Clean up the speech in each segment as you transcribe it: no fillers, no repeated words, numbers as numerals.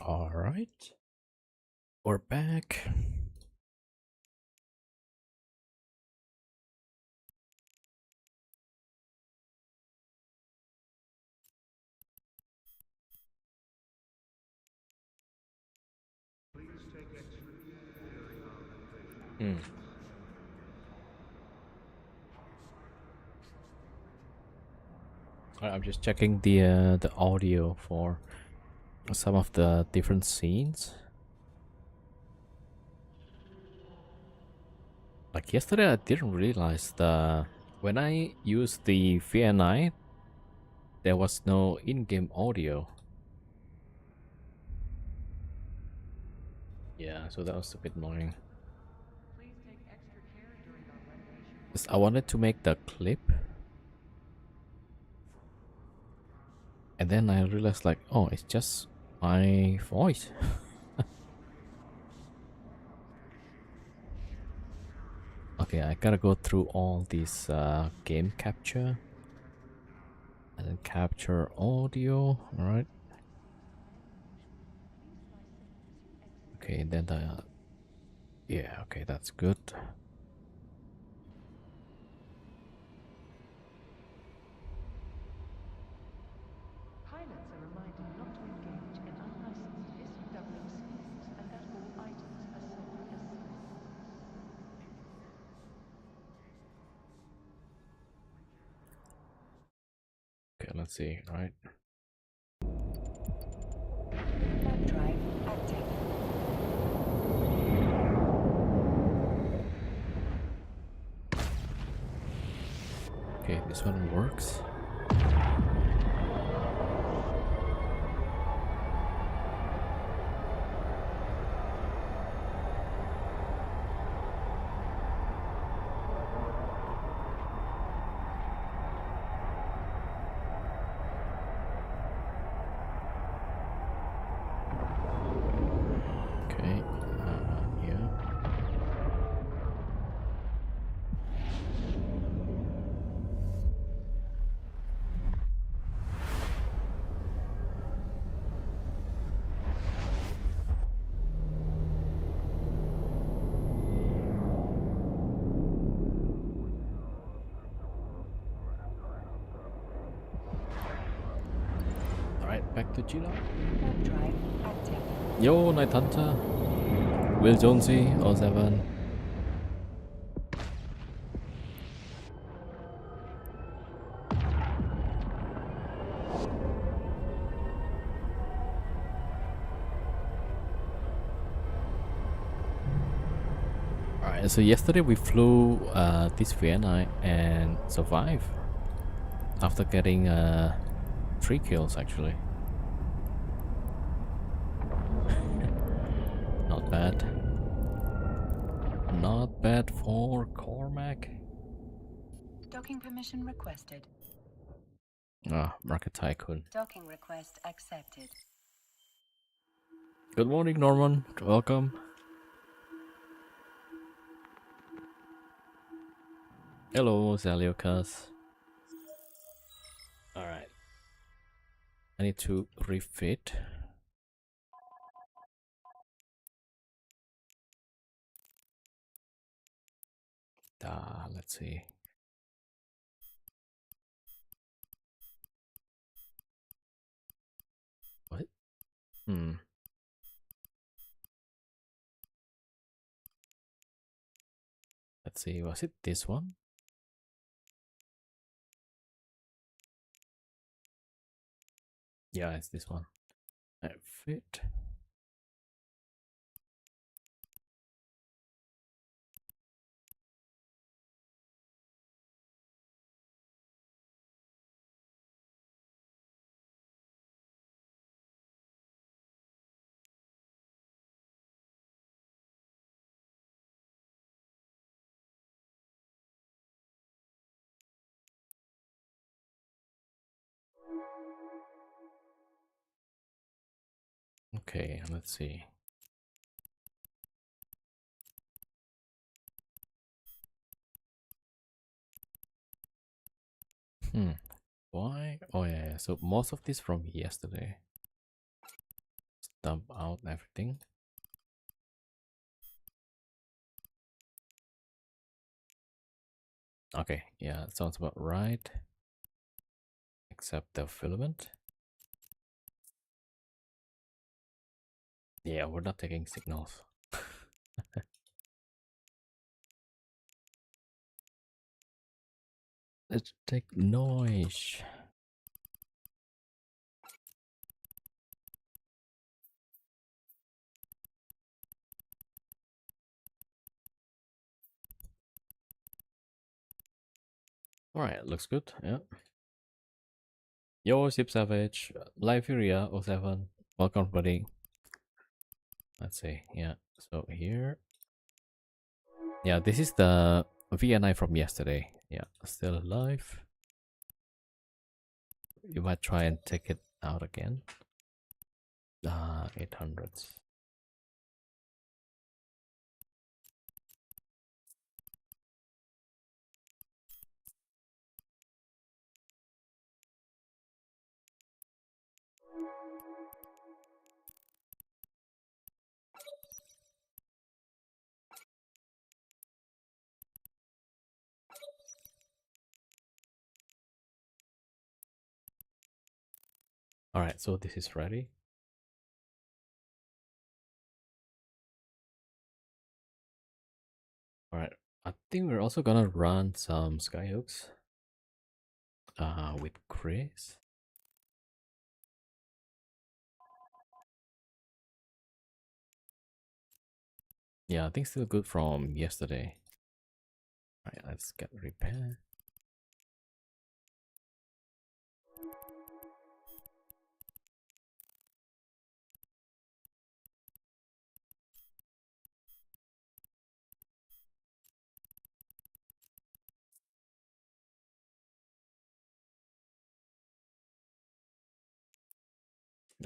All right, we're back. Hmm. I'm just checking the audio for some of the different scenes. Like yesterday, I didn't realize the when I used the VNI, there was no in-game audio. Yeah, so that was a bit annoying. I wanted to make the clip, and then I realized like, oh, it's just my voice. Okay, I gotta go through all these game capture and then capture audio. All right. Okay, then the yeah. Okay, that's good. Pilots are reminded not to engage in unlicensed SUW schemes and that all items are sold as service. Okay, let's see. All right. Map drive active. Okay, this one works. Okay. Yeah. All right, back to Gila. Map drive active. Yo, Night Hunter. Will Jonesy 07. Alright, so yesterday we flew this VNI and survived after getting 3 kills actually. Not bad. Not bad for Cormac. Docking permission requested. Ah, Market Tycoon. Docking request accepted. Good morning, Norman. Welcome. Hello, Zaliocas. Alright. I need to refit. Let's see. What? Let's see, was it this one? Yeah, it's this one. Fit. Okay, let's see. Why? Oh yeah, so most of this from yesterday. dump out everything. Okay, yeah, sounds about right. Except the filament. Yeah, we're not taking signals. Let's take noise. Alright, looks good. Yeah. Yo, Sip Savage, Liveria 07. Welcome, buddy. Let's see. Yeah. So here. Yeah, this is the VNI from yesterday. Yeah, still alive. You might try and take it out again. 800s. Alright, so this is ready. Alright, I think we're also gonna run some skyhooks with Chris. Yeah, I think still good from yesterday. Alright, let's get repair.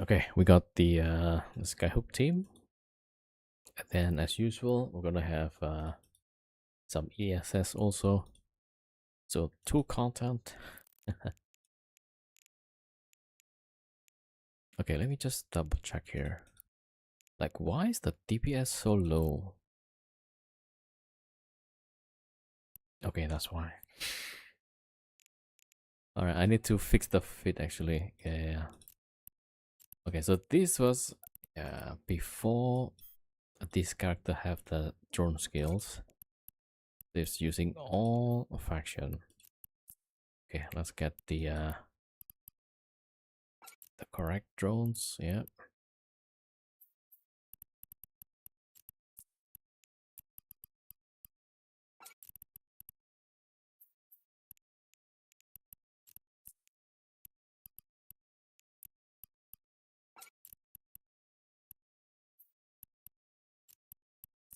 Okay, we got the skyhook team. And then as usual, we're gonna have some ESS also. So 2 content. Okay, let me just double check here. Like, why is the DPS so low? Okay, that's why. Alright, I need to fix the fit actually. Yeah. Okay, so this was before this character have the drone skills. It's using all faction. Okay, let's get the correct drones. Yeah.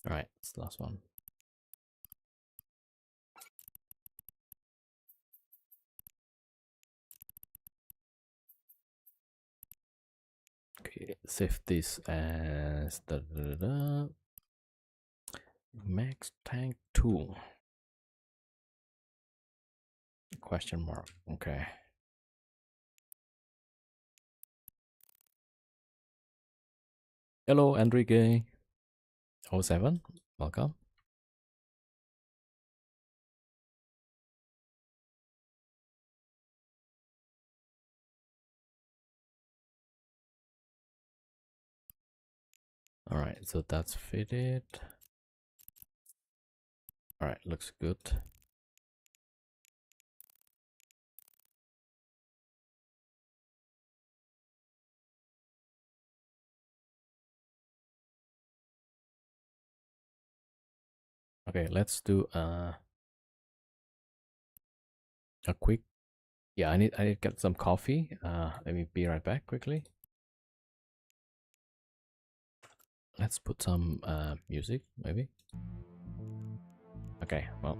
All right, it's the last one. Okay, save this as the Max Tank 2. Question mark. Okay. Hello, Enrique. 07. Welcome. All right, so that's fitted. All right, looks good. Okay, let's do a quick. Yeah, I need to get some coffee. Let me be right back quickly. Let's put some music, maybe. Okay, well.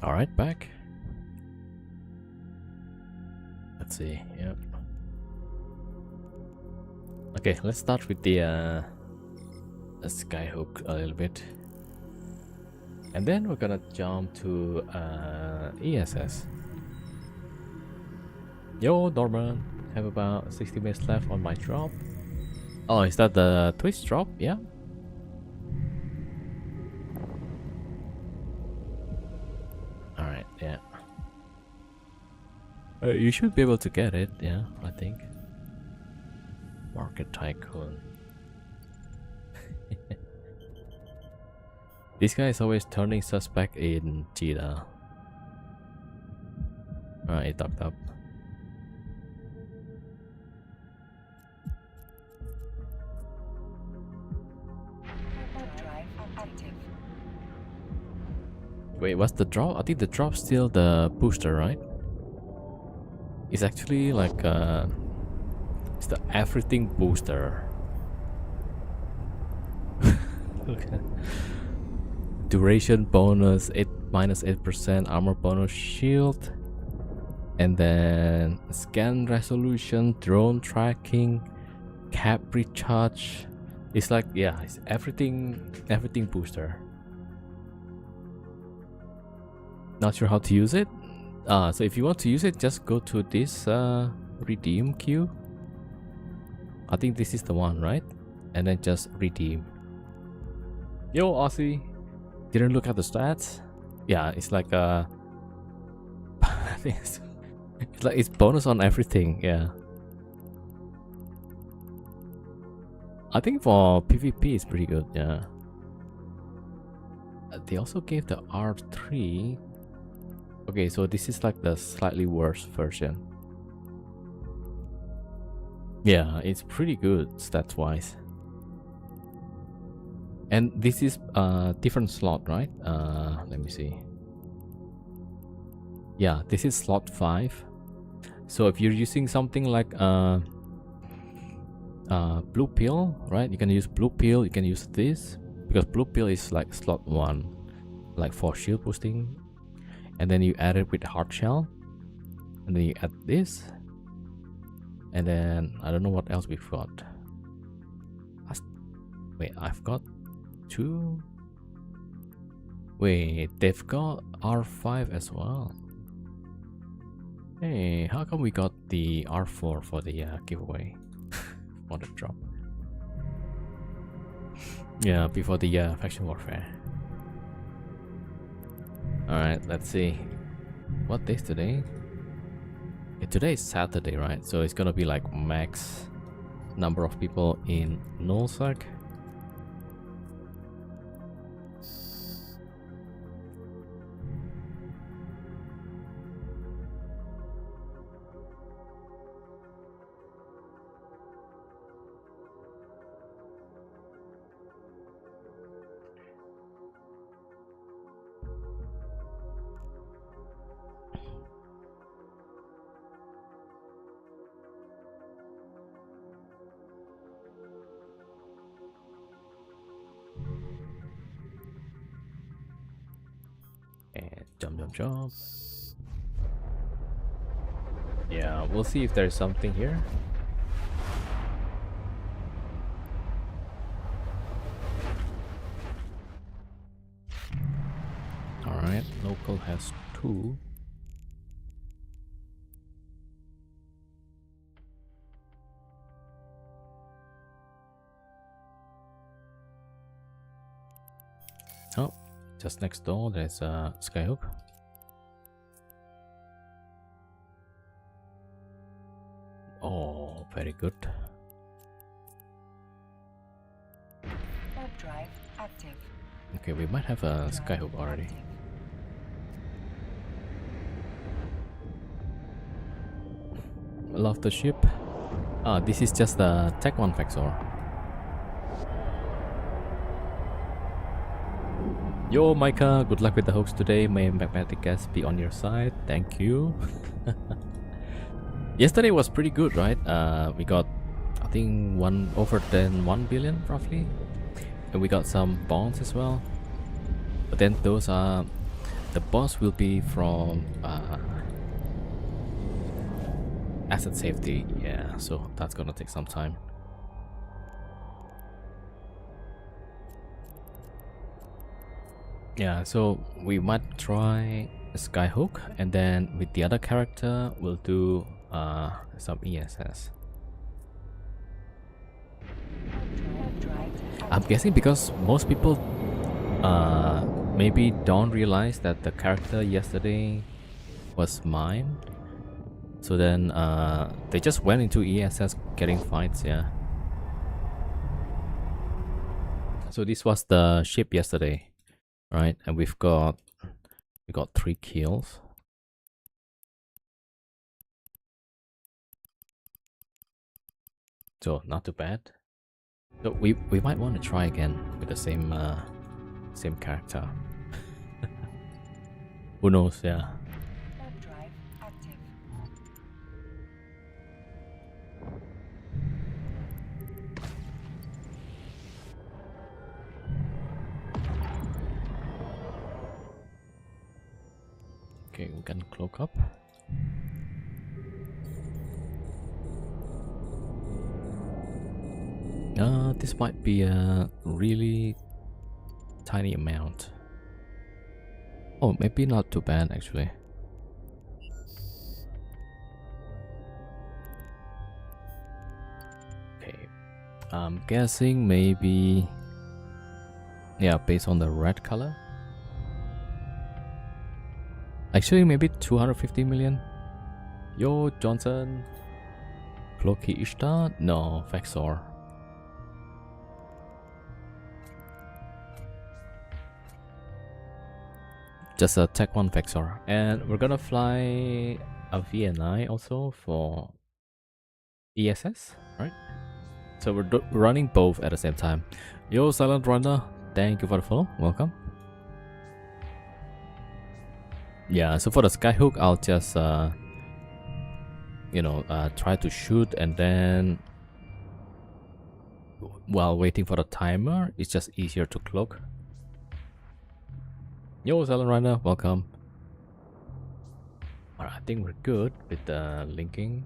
All right, back. Let's see. Yep. Okay, let's start with the Skyhook a little bit, and then we're gonna jump to ESS. Yo, Norman, have about 60 minutes left on my drop. Oh, is that the Twitch drop? Yeah. All right. Yeah. You should be able to get it. Yeah, I think. Market Tycoon. This guy is always turning suspect in Cheetah. Alright, it docked up. Wait, what's the drop? I think the drop's still the booster, right? It's actually like it's the everything booster. Okay. Duration bonus 8% armor bonus shield, and then scan resolution, drone tracking, cap recharge. It's like, yeah, it's everything booster. Not sure how to use it. So if you want to use it, just go to this redeem queue. I think this is the one, right? And then just redeem. Yo, Aussie, didn't look at the stats. Yeah, it's like it's like it's bonus on everything. Yeah, I think for PvP it's pretty good. Yeah. They also gave the R3. Okay, so this is like the slightly worse version. Yeah, it's pretty good stats wise. And this is different slot, right? Let me see. Yeah, this is slot 5. So if you're using something like blue pill, right? You can use blue pill, you can use this, because blue pill is like slot 1, like for shield boosting. And then you add it with hard shell, and then you add this, and then I don't know what else we've got. Wait, I've got 2. Wait, they've got R5 as well. Hey, how come we got the R4 for the giveaway? For the drop. Yeah, before the faction warfare. Alright, let's see. What day is today? Yeah, today is Saturday, right? So it's gonna be like max number of people in Nullsec. Jump. Yeah, we'll see if there's something here. Alright, local has 2. Oh, just next door there's a Skyhook. Oh, very good. Warp drive active. Okay, we might have a Skyhook already. Love the ship. Ah, this is just the Tech 1 Vexor. Yo, Micah, good luck with the hoax today. May magnetic gas be on your side. Thank you. Yesterday was pretty good, right? We got, I think, over 1 billion roughly, and we got some bonds as well. But then those are The boss will be from asset safety. Yeah, so that's gonna take some time. Yeah, so we might try Skyhook, and then with the other character, we'll do some ESS. Warp drive I'm active. guessing because most people maybe don't realize that the character yesterday was mine. So then they just went into ESS getting fights, yeah. So this was the ship yesterday, right? And we got 3 kills. So not too bad. So we might want to try again with the same character. Who knows, yeah. Warp drive active. Okay, we can cloak up. This might be a really tiny amount. Oh, maybe not too bad actually. Okay, I'm guessing maybe, yeah, based on the red color. Actually, maybe 250 million. Yo, Johnson. Floki Ishtar? No, Vexor. Just a Tech 1 Vexor. And we're gonna fly a VNI also for ESS, right? So we're running both at the same time. Yo, Silent Runner. Thank you for the follow. Welcome. Yeah, so for the Skyhook, I'll just, try to shoot, and then while waiting for the timer, it's just easier to cloak. Yo, Silent Runner, welcome. Alright, I think we're good with the linking.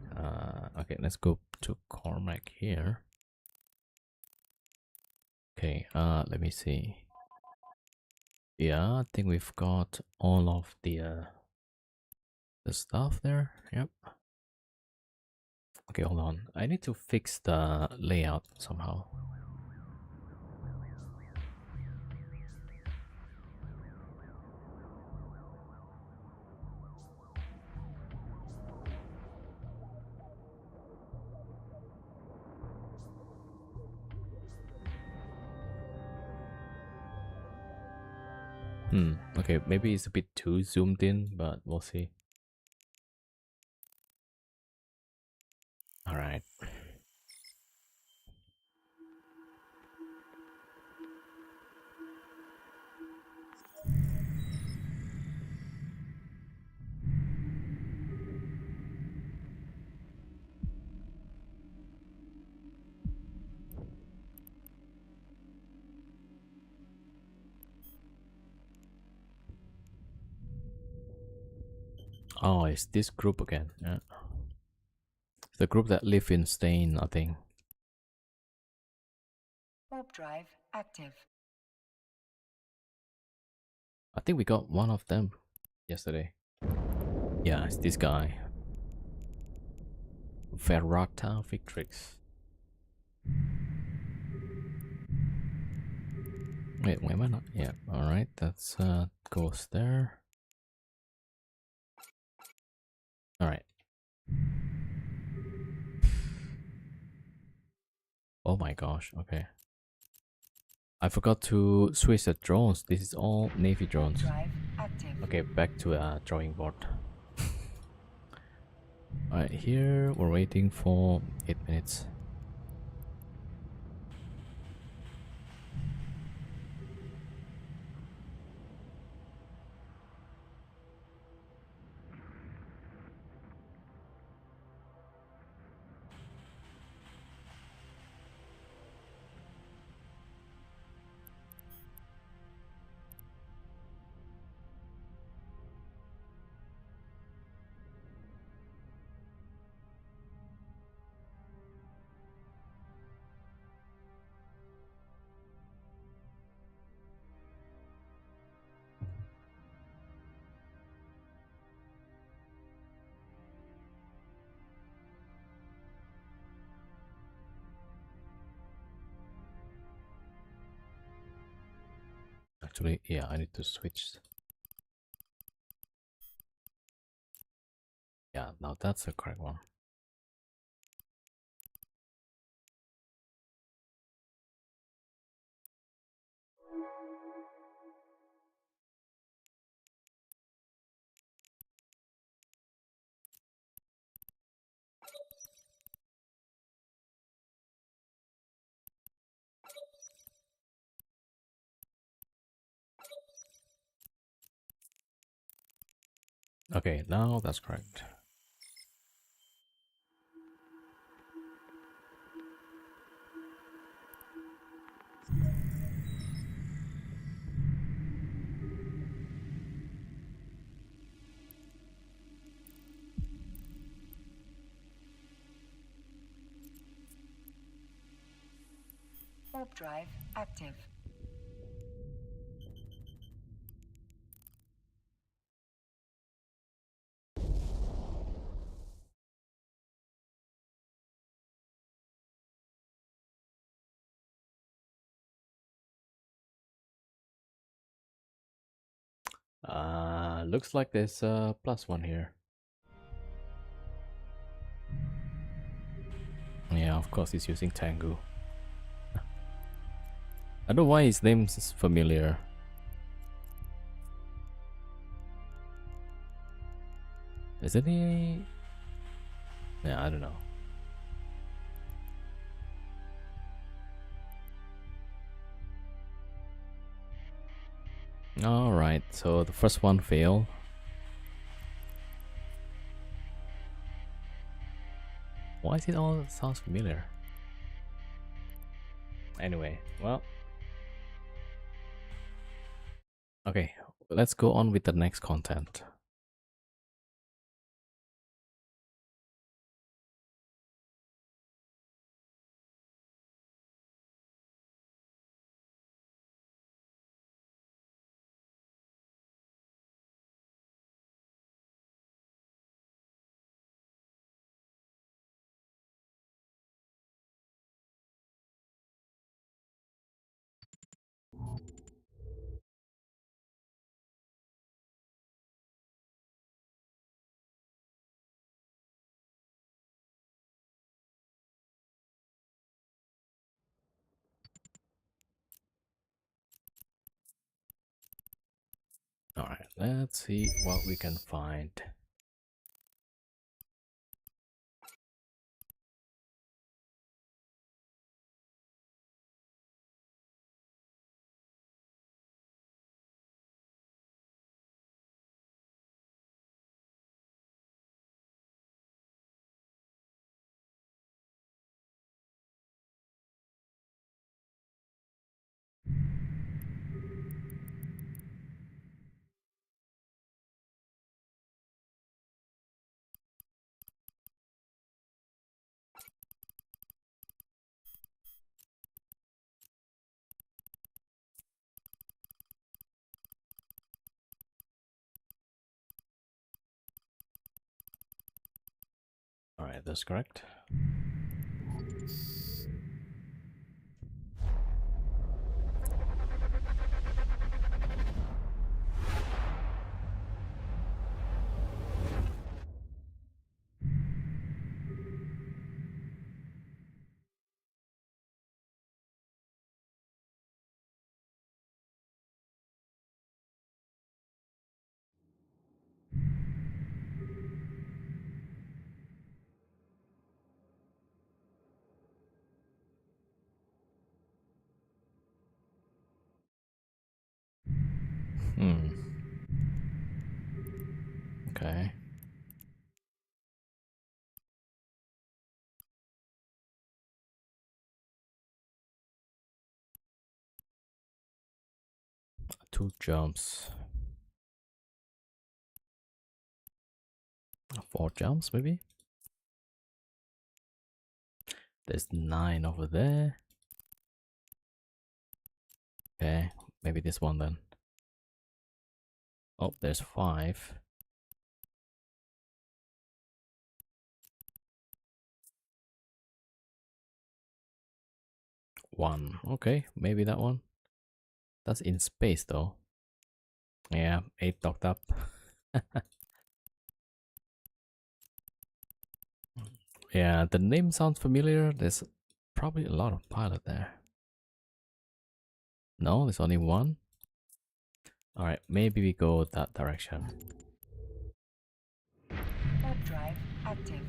Okay, let's go to Cormac here. Okay, let me see. Yeah, I think we've got all of the stuff there. Yep. Okay, hold on. I need to fix the layout somehow. Okay, maybe it's a bit too zoomed in, but we'll see. Alright. Oh, it's this group again. Yeah. It's the group that live in Stain, I think. Warp drive active. I think we got one of them yesterday. Yeah, it's this guy. Verata Victrix. Wait, why am I not? Yeah, alright, that's goes there. Alright. Oh my gosh, okay. I forgot to switch the drones. This is all Navy Warp drones. drive active. Okay, back to drawing board. Alright, here we're waiting for 8 minutes. actually, yeah, I need to switch. Yeah, now that's the correct one. Okay, now that's correct. Warp drive active. Looks like there's a +1 here. Yeah, of course he's using Tengu. I don't know why his name is familiar. Isn't he? Yeah, I don't know. Alright, so the first one failed. Why is it all sounds familiar? Anyway, well. Okay, let's go on with the next content. Alright, let's see what we can find. Alright, that's correct. Hmm. Okay. Two jumps. 4 jumps, maybe? There's 9 over there. Okay, maybe this one then. Oh, there's 5. 1. Okay, maybe that one. That's in space though. Yeah, 8 docked up. Yeah, the name sounds familiar. There's probably a lot of pilot there. No, there's only one. Alright, maybe we go that direction. Warp drive active.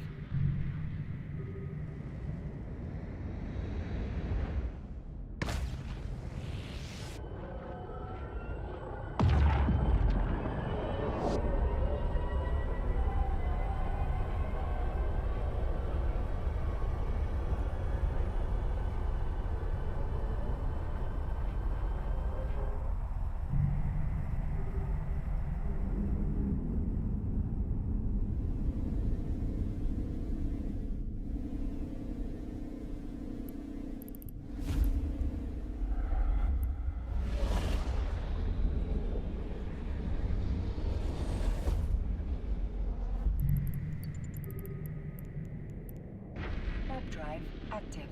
Warp drive active.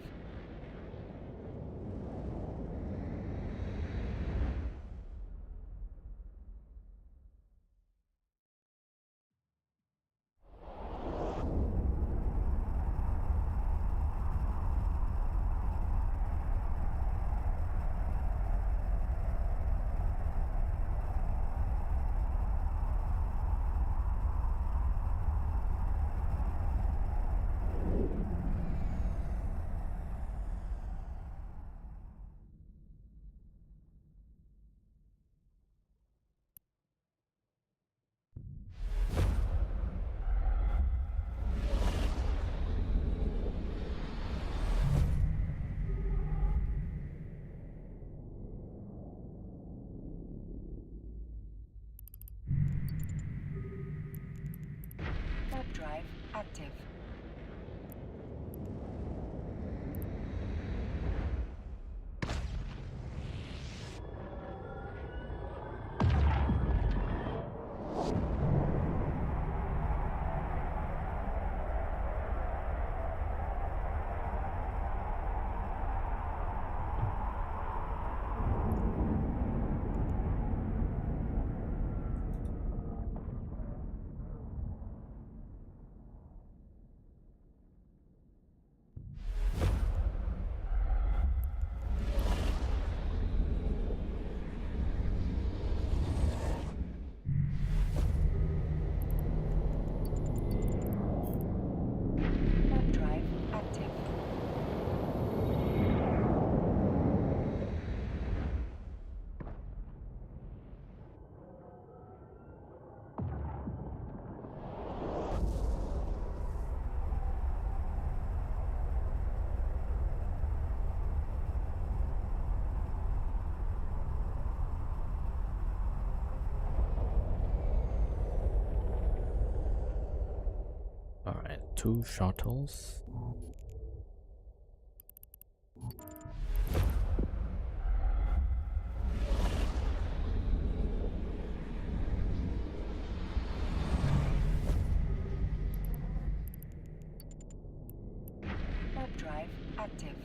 Warp drive active. Warp drive active. Alright, 2 shuttles. Warp drive active.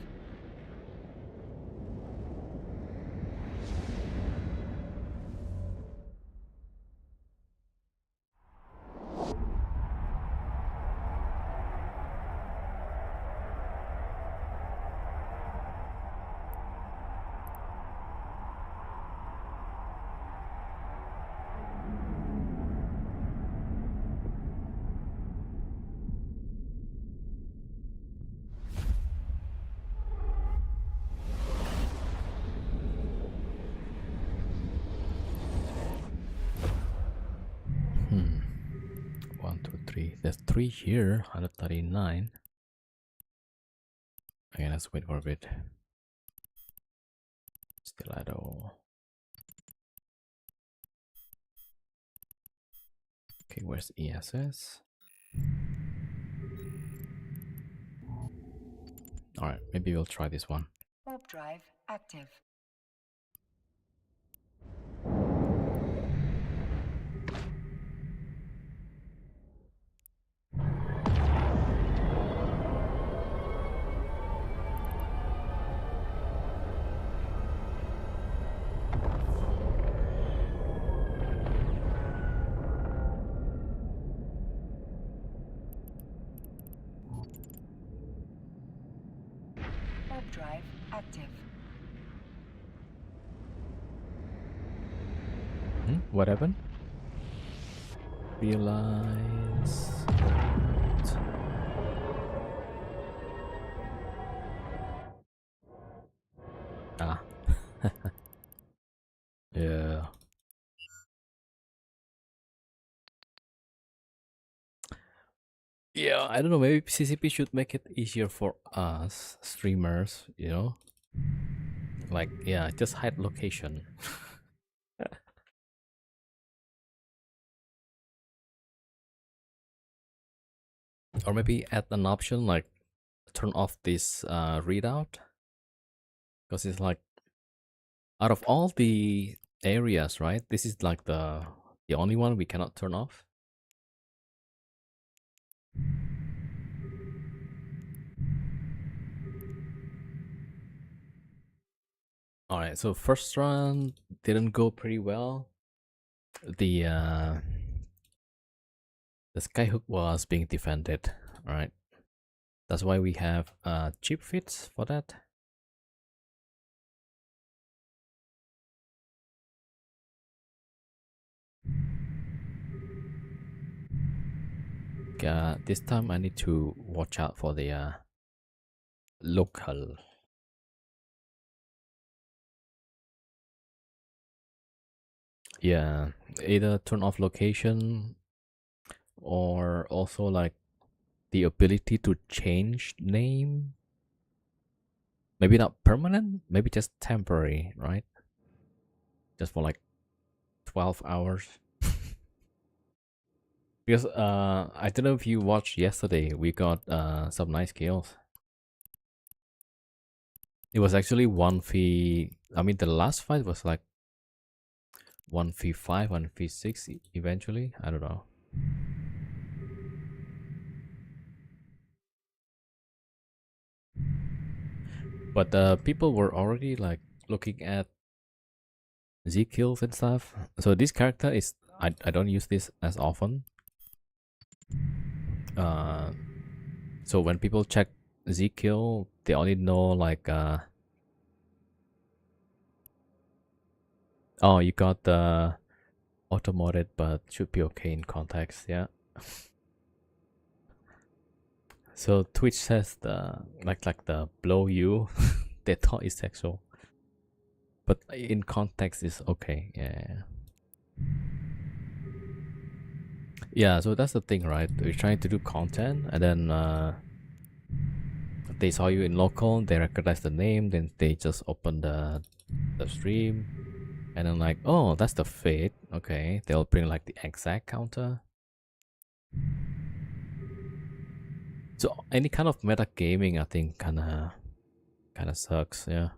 Hmm. 1, 2, 3. There's 3 here. 139. Okay, let's wait for a bit. Stiletto. Okay, where's ESS? Alright, maybe we'll try this one. Warp drive active. drive active. What happened? Realize. Ah. Yeah. Yeah, I don't know. Maybe CCP should make it easier for us streamers, you know? Like, yeah, just hide location. Or maybe add an option like turn off this readout. Because it's like, out of all the areas, right? This is like the only one we cannot turn off. All right, so first run didn't go pretty well. The skyhook was being defended. All right, that's why we have cheap fits for that. This time I need to watch out for the local. Yeah, either turn off location or also like the ability to change name. Maybe not permanent, maybe just temporary, right? Just for like 12 hours. Because I don't know if you watched yesterday, we got some nice kills. It was actually 1v. I mean, the last fight was like 1v5, 1v6 eventually. I don't know. But people were already like looking at Z kills and stuff. So this character is I don't use this as often. So when people check Z kill, they only know like oh, you got the automodded, but should be okay in context. Yeah. So Twitch says the like the blow you, they thought is sexual, but in context is okay. Yeah. Yeah. So that's the thing, right? We're trying to do content, and then they saw you in local, they recognize the name, then they just open the stream, and then like, oh, that's the fate. Okay, they'll bring like the exact counter. So any kind of meta gaming, I think, kind of sucks. Yeah.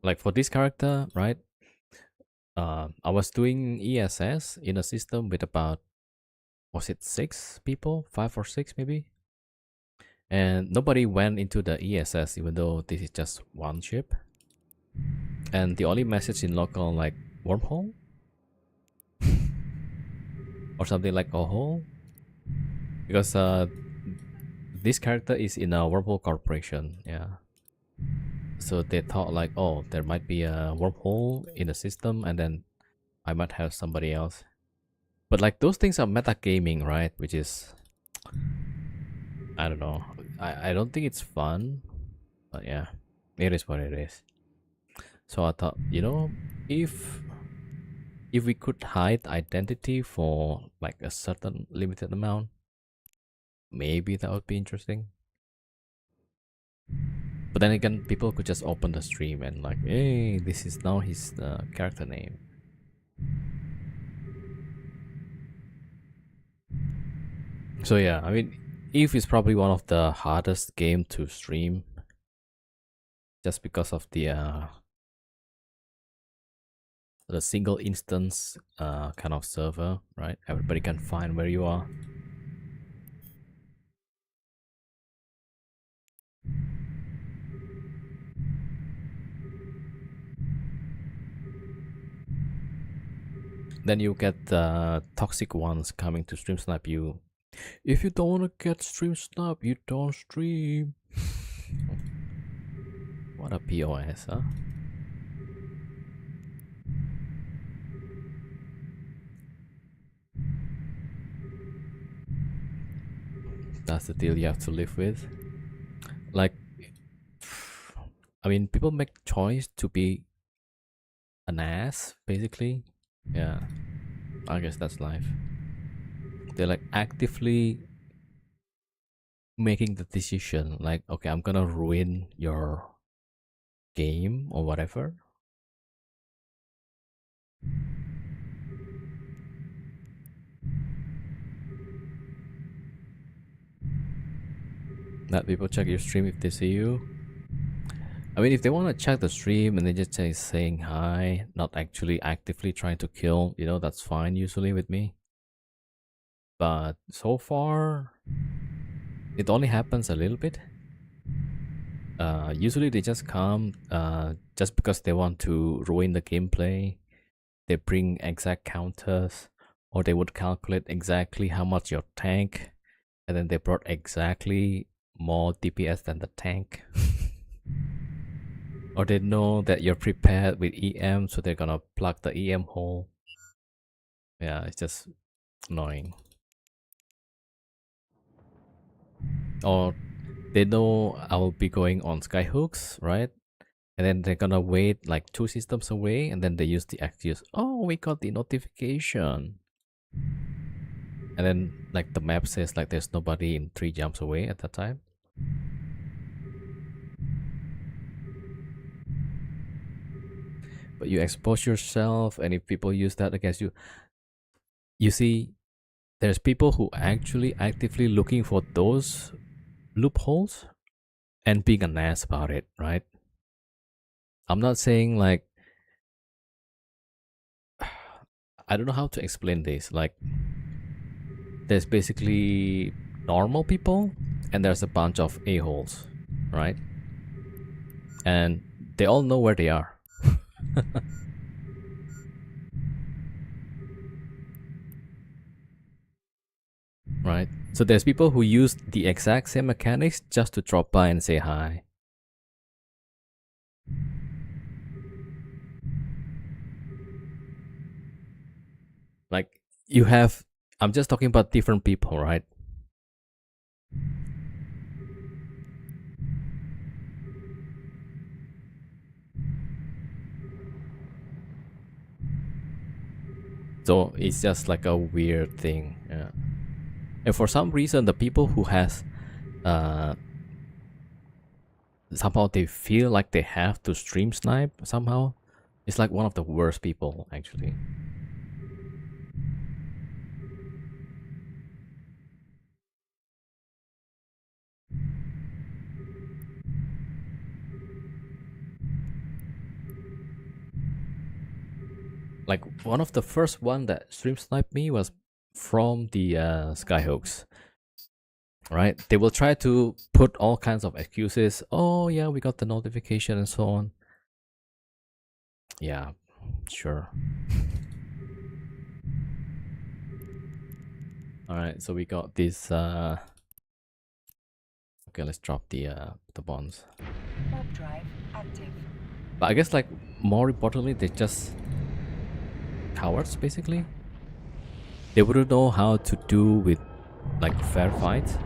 Like for this character, right? I was doing ESS in a system with about, was it 6 people, 5 or 6 maybe, and nobody went into the ESS even though this is just one ship. And the only message in local like wormhole or something like a hole, because this character is in a wormhole corporation. Yeah. So they thought like, oh, there might be a wormhole in the system, and then I might have somebody else. But like those things are meta gaming, right? Which is, I don't know. I don't think it's fun, but yeah, it is what it is. So I thought, you know, if we could hide identity for like a certain limited amount, maybe that would be interesting. But then again, people could just open the stream and like, hey, this is now his character name. So yeah, I mean, Eve is probably one of the hardest game to stream, just because of the single instance kind of server, right? Everybody can find where you are. Then you get the toxic ones coming to stream snipe you. If you don't want to get stream snipe, you don't stream. What a POS, huh? That's the deal you have to live with. Like, I mean, people make choice to be an ass, basically. Yeah, I guess that's life. They're like actively making the decision, like, okay, I'm gonna ruin your game or whatever. Let people check your stream if they see you. I mean, if they want to check the stream and they just saying hi, not actually actively trying to kill, you know, that's fine usually with me. But so far, it only happens a little bit. Usually they just come just because they want to ruin the gameplay. They bring exact counters, or they would calculate exactly how much your tank, and then they brought exactly more DPS than the tank. Or they know that you're prepared with EM, so they're gonna plug the EM hole. Yeah, it's just annoying. Or they know I'll be going on Skyhooks, right? And then they're gonna wait like 2 systems away, and then they use the excuse, oh, we got the notification. And then like the map says like there's nobody in 3 jumps away at that time. But you expose yourself, and if people use that against you, you see, there's people who actually actively looking for those loopholes and being an ass about it, right? I'm not saying like, I don't know how to explain this. Like, there's basically normal people and there's a bunch of a-holes, right? And they all know where they are. Right? So there's people who use the exact same mechanics just to drop by and say hi. Like, you have, I'm just talking about different people, right? So it's just like a weird thing. Yeah. And for some reason, the people who has somehow they feel like they have to stream snipe somehow, it's like one of the worst people actually. Like, one of the first one that stream sniped me was from the Skyhooks. Right? They will try to put all kinds of excuses. Oh yeah, we got the notification and so on. Yeah, sure. Alright, so we got this okay, let's drop the bonds. Warp drive active. But I guess, like, more importantly, they're just cowards basically. They wouldn't know how to do with like fair fights.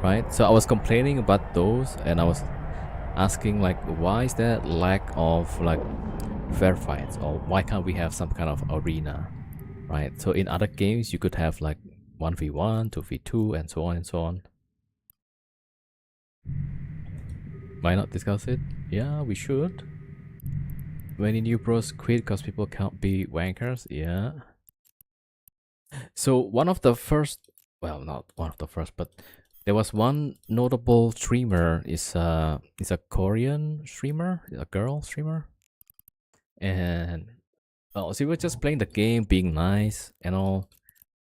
Right? So I was complaining about those, and I was asking like, why is there lack of like fair fights, or why can't we have some kind of arena, right? So in other games you could have like 1v1, 2v2, and so on and so on. Why not discuss it? Yeah, we should. Many new pros quit because people can't be wankers. Yeah. So one of the first, well, not one of the first, but there was one notable streamer, is a Korean streamer, a girl streamer, and well, she was just playing the game, being nice and all,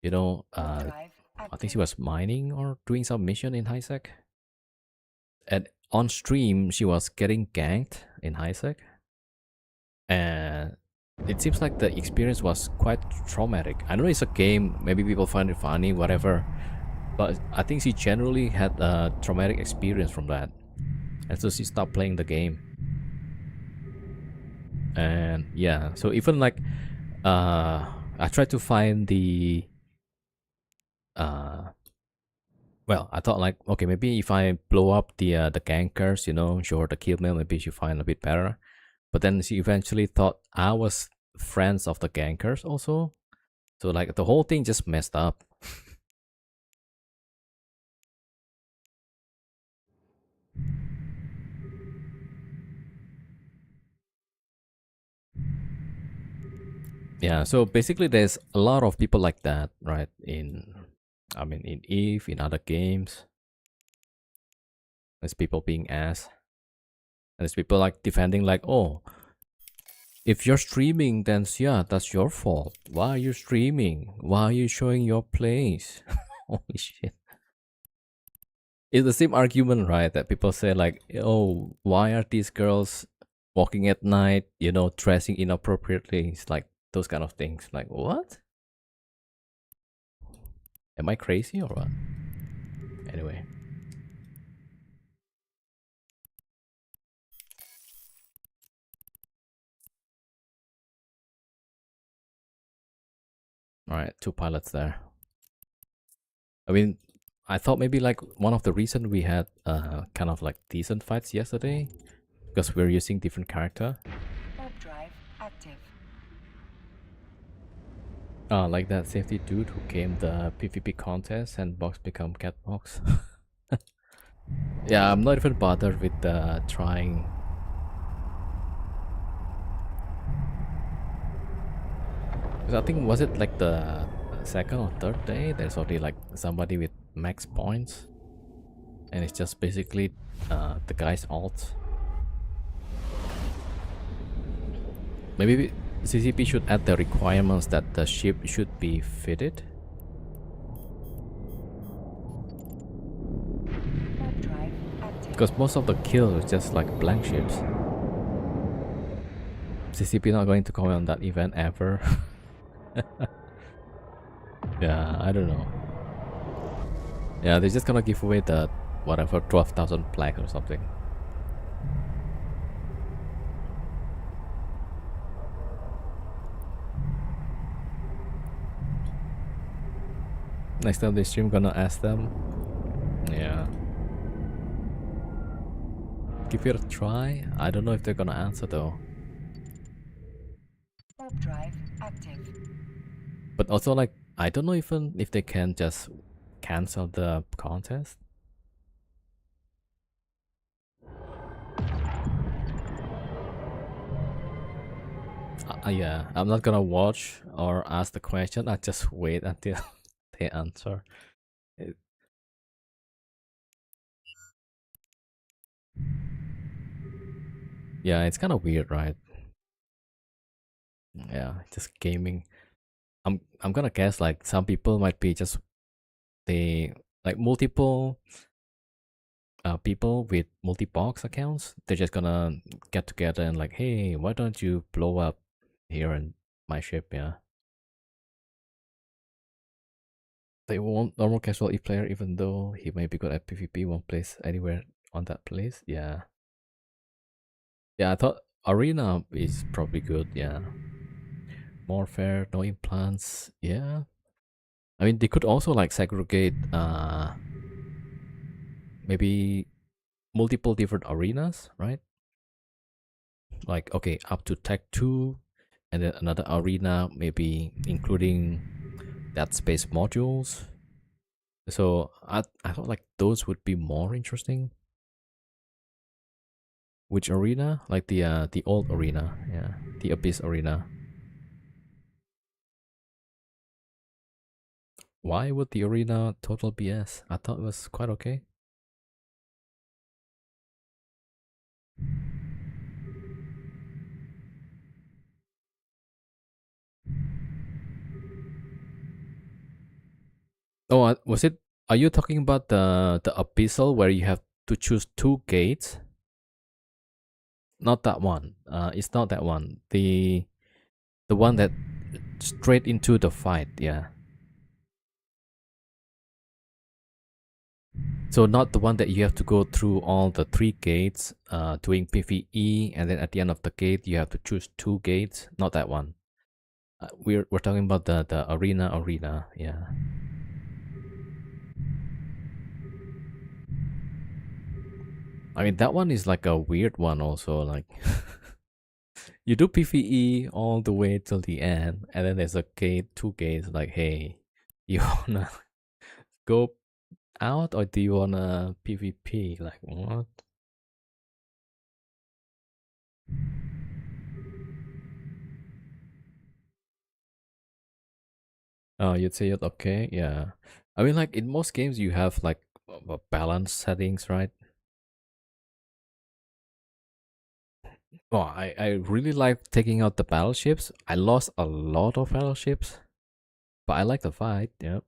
you know. I think she was mining or doing some mission in HiSec, and on stream she was getting ganked in HiSec, and it seems like the experience was quite traumatic. I know it's a game, maybe people find it funny, whatever. But I think she generally had a traumatic experience from that. and so she stopped playing the game. And yeah, so even like I tried to find the well, I thought like, okay, maybe if I blow up the gankers, you know, show her the kill mail, maybe she find a bit better. But then she eventually thought I was friends of the gankers also, so like the whole thing just messed up. Yeah, so basically there's a lot of people like that, right? I mean, in Eve, in other games, there's people being ass. And there's people like defending like, oh, if you're streaming, then yeah, that's your fault. Why are you streaming? Why are you showing your plays? Holy shit. It's the same argument, right? That people say like, oh, why are these girls walking at night, you know, dressing inappropriately? It's like those kind of things. Like, what? Am I crazy or what? Anyway. Alright, 2 pilots there. I mean, I thought maybe like one of the reason we had kind of like decent fights yesterday, because we're using different character. Warp drive active. Like that safety dude who came the PvP contest and box become catbox. Yeah, I'm not even bothered with trying. Because I think, was it like the second or third day, there's already like somebody with max points, and it's just basically the guy's ult. Maybe CCP should add the requirements that the ship should be fitted. Warp drive active. Because most of the kills is just like blank ships. CCP not going to comment on that event ever. Yeah, I don't know. Yeah, they're just gonna give away the whatever 12,000 plaque or something. Next time they stream, gonna ask them. Yeah. Give it a try. I don't know if they're gonna answer though. Warp drive active. But also like, I don't know even if they can just cancel the contest. Yeah, I'm not gonna watch or ask the question. I just wait until they answer. Yeah, it's kind of weird, right? Yeah, just gaming. I'm gonna guess like some people might be just they like multiple people with multi-box accounts. They're just gonna get together and like, hey, why don't you blow up here in my ship? Yeah. They want normal casual E player, even though he may be good at PvP, won't place anywhere on that place. Yeah. Yeah, I thought Arena is probably good. Yeah. More fair, no implants. Yeah. I mean, they could also like segregate maybe multiple different arenas, right? Like, okay, up to Tech 2, and then another arena, maybe including that space modules. So I thought like those would be more interesting. Which arena? Like the old arena, yeah, the Abyss arena. Why would the arena total BS? I thought it was quite okay. Oh, was it? Are you talking about the Abyssal where you have to choose 2 gates? Not that one. It's not that one. The one that straight into the fight. Yeah. So not the one that you have to go through all the 3 gates, doing PvE, and then at the end of the gate you have to choose 2 gates. Not that one. We're talking about the arena. Yeah. I mean that one is like a weird one also. Like you do PvE all the way till the end, and then there's a gate, 2 gates. Like, hey, you wanna go out or do you wanna PvP? Like what? Oh, you'd say it okay, yeah. I mean, like in most games, you have like balance settings, right? Oh, I really like taking out the battleships. I lost a lot of battleships, but I like the fight. Yeah.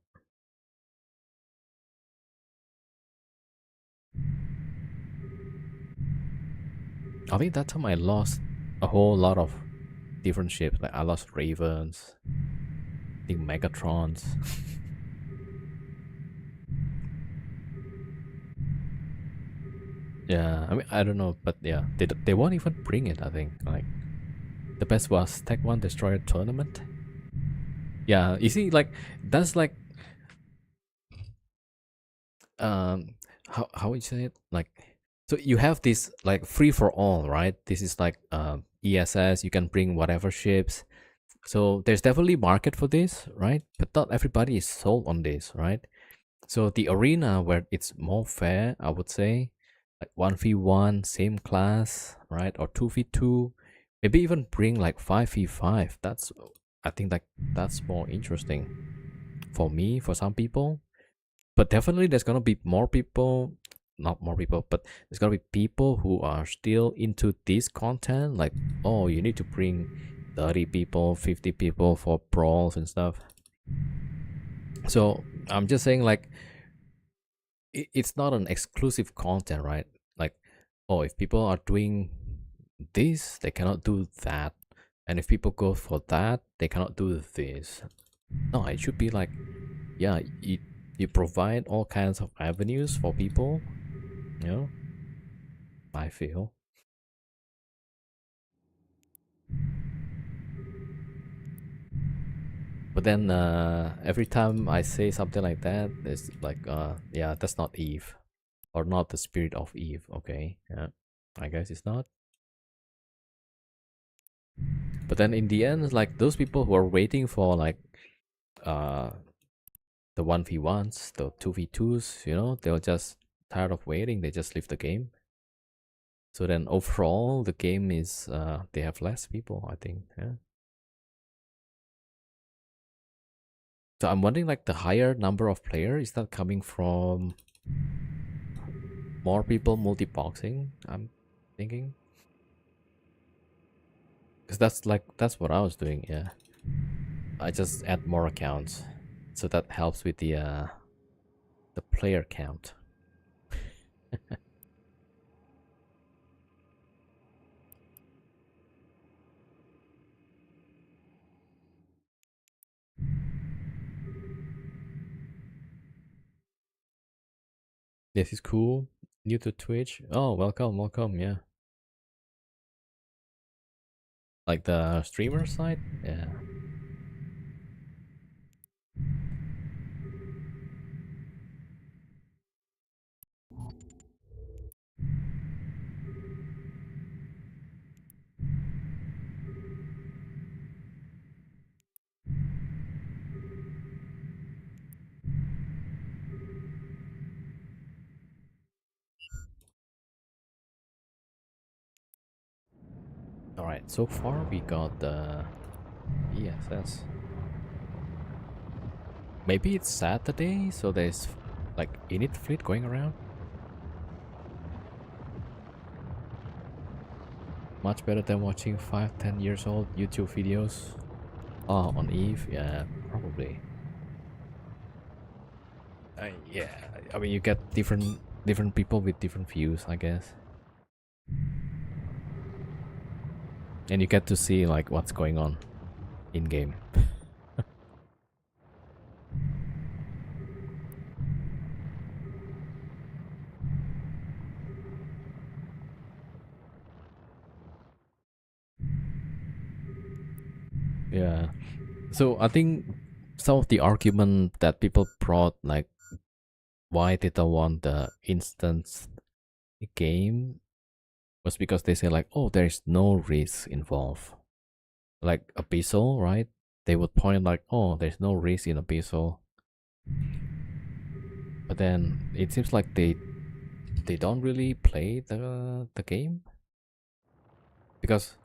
I think that time I lost a whole lot of different ships. Like I lost Ravens, I think Megatrons. Yeah, I mean I don't know, but yeah, they won't even bring it. I think like the best was Tech One Destroyer Tournament. Yeah, you see, like that's like how would you say it? Like so you have this like free for all, right? This is like ESS. You can bring whatever ships. So there's definitely market for this, right? But not everybody is sold on this, right? So the arena where it's more fair, I would say, like 1v1, same class, right? Or 2v2, maybe even bring like 5v5. That's, I think like that's more interesting for me, for some people. But definitely there's gonna be more people, not more people, but there's gonna be people who are still into this content. Like, oh, you need to bring 30 people, 50 people for brawls and stuff. So I'm just saying, like, it's not an exclusive content, right? Like, oh, if people are doing this, they cannot do that. And if people go for that, they cannot do this. No, it should be like, yeah, you provide all kinds of avenues for people, you know, I feel. But then every time I say something like that, it's like, yeah, that's not Eve. Or not the spirit of Eve, okay? Yeah, I guess it's not. But then in the end, like those people who are waiting for like uh the 1v1s, the 2v2s, you know, they're just tired of waiting, they just leave the game. So then overall the game is they have less people, I think. Yeah. So I'm wondering like the higher number of players, is that coming from more people multi-boxing? I'm thinking. Because that's what I was doing, yeah. I just add more accounts. So that helps with the player count. This is cool. New to Twitch. Oh, welcome, yeah. Like the streamer side? Yeah. Alright, so far we got the ESS. Maybe it's Saturday, so there's like init fleet going around. Much better than watching 5-10 years old YouTube videos. Oh, on Eve, yeah, probably. Yeah, I mean you get different people with different views, I guess. And you get to see like what's going on in game. Yeah. So I think some of the argument that people brought, like why they don't want the instance game, was because they say like, oh, there's no risk involved. Like Abyssal, right? They would point like, oh, there's no risk in Abyssal. But then it seems like they don't really play the game, because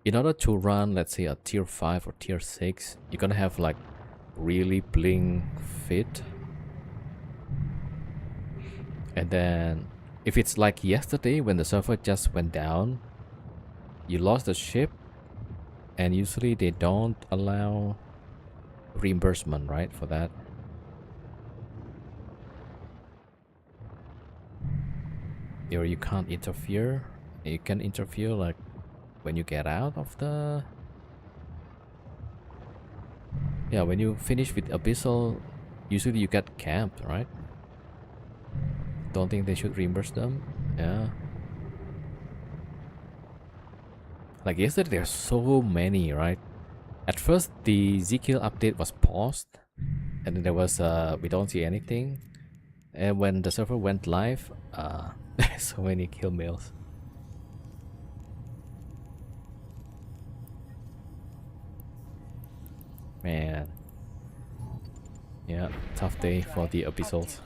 in order to run, let's say, a tier 5 or tier 6, you're gonna have like really bling fit. And then if it's like yesterday when the server just went down, you lost the ship, and usually they don't allow reimbursement, right, for that. Or you can't interfere. You can interfere like when you get out of the... Yeah, when you finish with Abyssal, usually you get camped, right? Don't think they should reimburse them. Yeah. Like yesterday, there's so many, right? At first, the Zkill update was paused, and then there was we don't see anything. And when the server went live, so many kill mails. Man. Yeah, tough day for the Abyssals.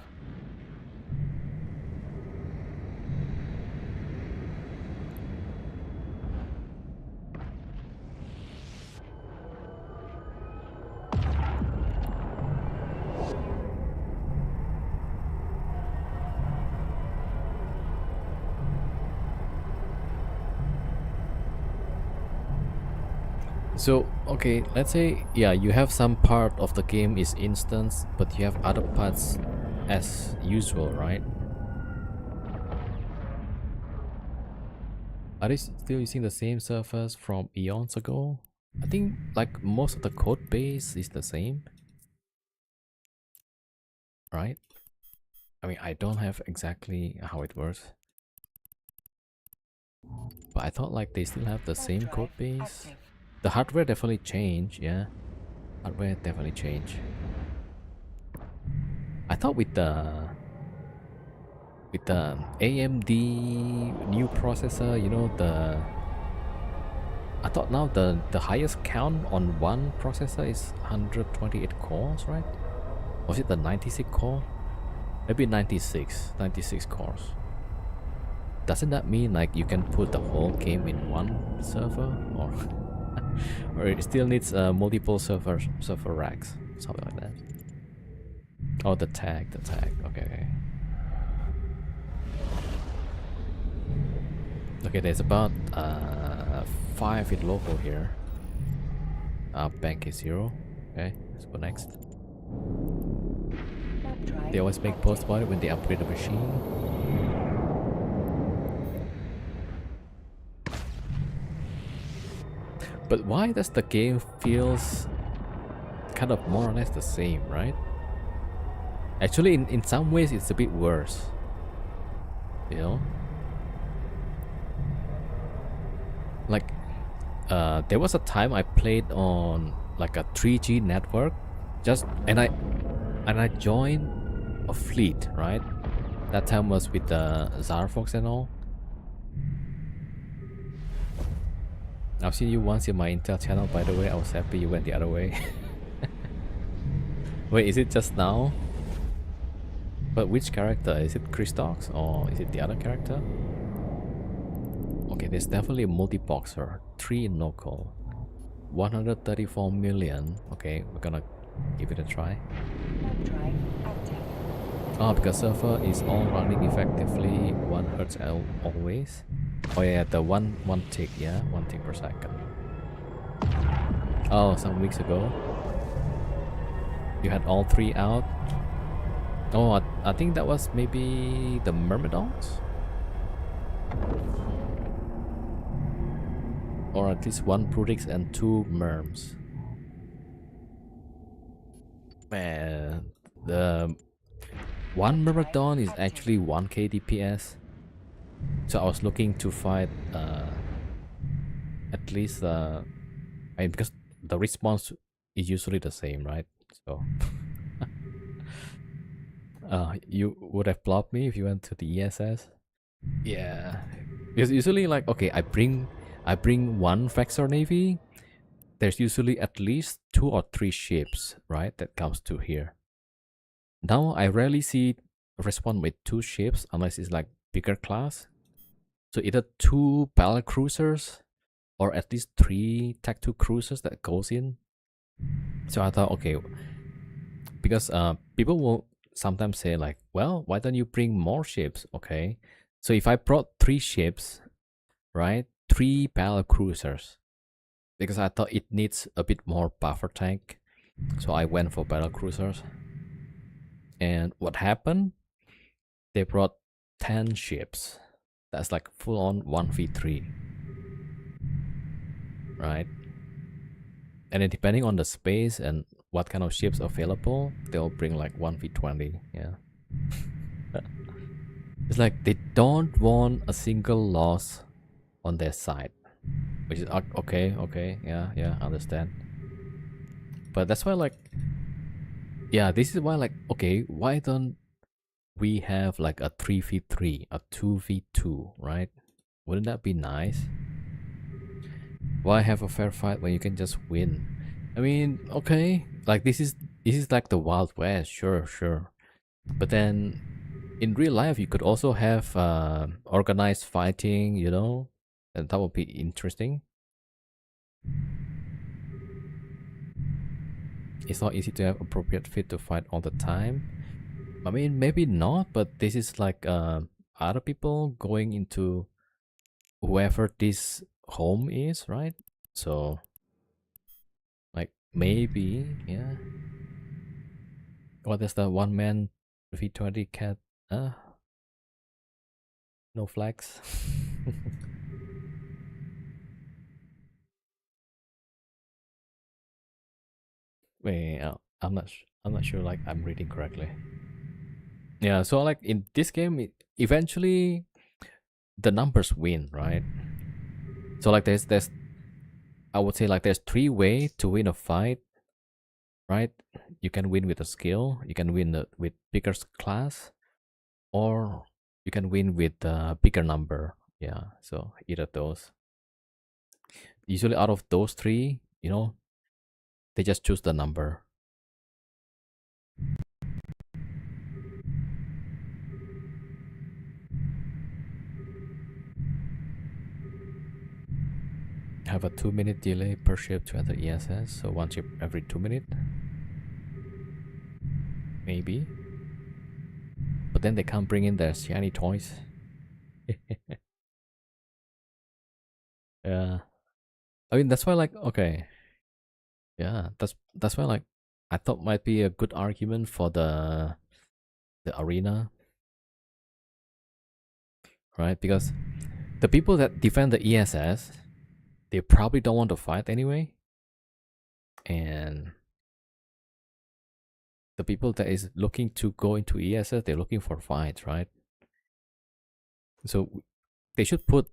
So, okay, let's say, yeah, you have some part of the game is instance, but you have other parts as usual, right? Are they still using the same servers from eons ago? I think like most of the code base is the same, right? I mean, I don't have exactly how it works, but I thought like they still have the same code base. The hardware definitely changed, yeah. Hardware definitely changed. I thought with the AMD new processor, you know, I thought now the highest count on one processor is 128 cores, right? Was it the 96 core? Maybe 96 cores. Doesn't that mean like you can put the whole game in one server, or or it still needs multiple server racks, something like that? Oh, the tag. Okay. Okay, there's about 5 in local here. Bank is 0. Okay, let's go next. They always make post about it when they upgrade the machine. But why does the game feels kind of more or less the same, right? Actually, in some ways, it's a bit worse. You know? Like, there was a time I played on like a 3G network, and I joined a fleet, right? That time was with the Zarfox and all. I've seen you once in my Intel channel, by the way. I was happy you went the other way. Wait, is it just now? But which character? Is it Christox or is it the other character? Okay, there's definitely a multi-boxer. 3 in local. 134 million. Okay, we're gonna give it a try. Oh, because server is all running effectively 1 Hz always. Oh yeah, the one tick, yeah, 1 tick per second. Oh, some weeks ago you had all 3 out. Oh, I think that was maybe the Myrmidons, or at least 1 Prurix and 2 Myrms. Man, the 1 Myrmidon is actually 1k DPS. So I was looking to fight at least because the response is usually the same, right? So you would have blocked me if you went to the ESS. Yeah, because usually like okay, I bring one Vexor Navy. There's usually at least 2 or 3 ships, right? That comes to here. Now I rarely see respond with 2 ships unless it's like bigger class. So either 2 battle cruisers or at least 3 Tech 2 cruisers that goes in. So I thought, okay, because people will sometimes say like, well, why don't you bring more ships? Okay, so if I brought 3 ships, right, 3 battle cruisers, because I thought it needs a bit more buffer tank, so I went for battle cruisers. And what happened? They brought 10 ships. That's like full on 1v3, right? And then depending on the space and what kind of ships available, they'll bring like 1v20. Yeah. It's like they don't want a single loss on their side, which is okay, yeah, understand. But that's why like, yeah, this is why like, okay, why don't we have like a 3v3, a 2v2, right? Wouldn't that be nice? Why have a fair fight when you can just win? I mean, okay, like this is like the Wild West, sure. But then in real life, you could also have organized fighting, you know, and that would be interesting. It's not easy to have appropriate fit to fight all the time. I mean, maybe not, but this is like other people going into whoever this home is, right? So, like, maybe, yeah. What is the one man V20 cat? No flags. Wait, I'm not sure. Like, I'm reading correctly. Yeah, so like in this game, eventually the numbers win, right? So like there's I would say like there's 3 ways to win a fight, right? You can win with a skill, you can win with bigger class, or you can win with a bigger number. Yeah, so either of those. Usually out of those 3, you know, they just choose the number. Have a 2-minute delay per ship to enter ESS, so 1 ship every 2 minutes. Maybe. But then they can't bring in their shiny toys. Yeah. I mean that's why like okay. Yeah, that's why like I thought might be a good argument for the arena. Right? Because the people that defend the ESS, they probably don't want to fight anyway. And the people that is looking to go into ESS, they're looking for fights, right? So they should put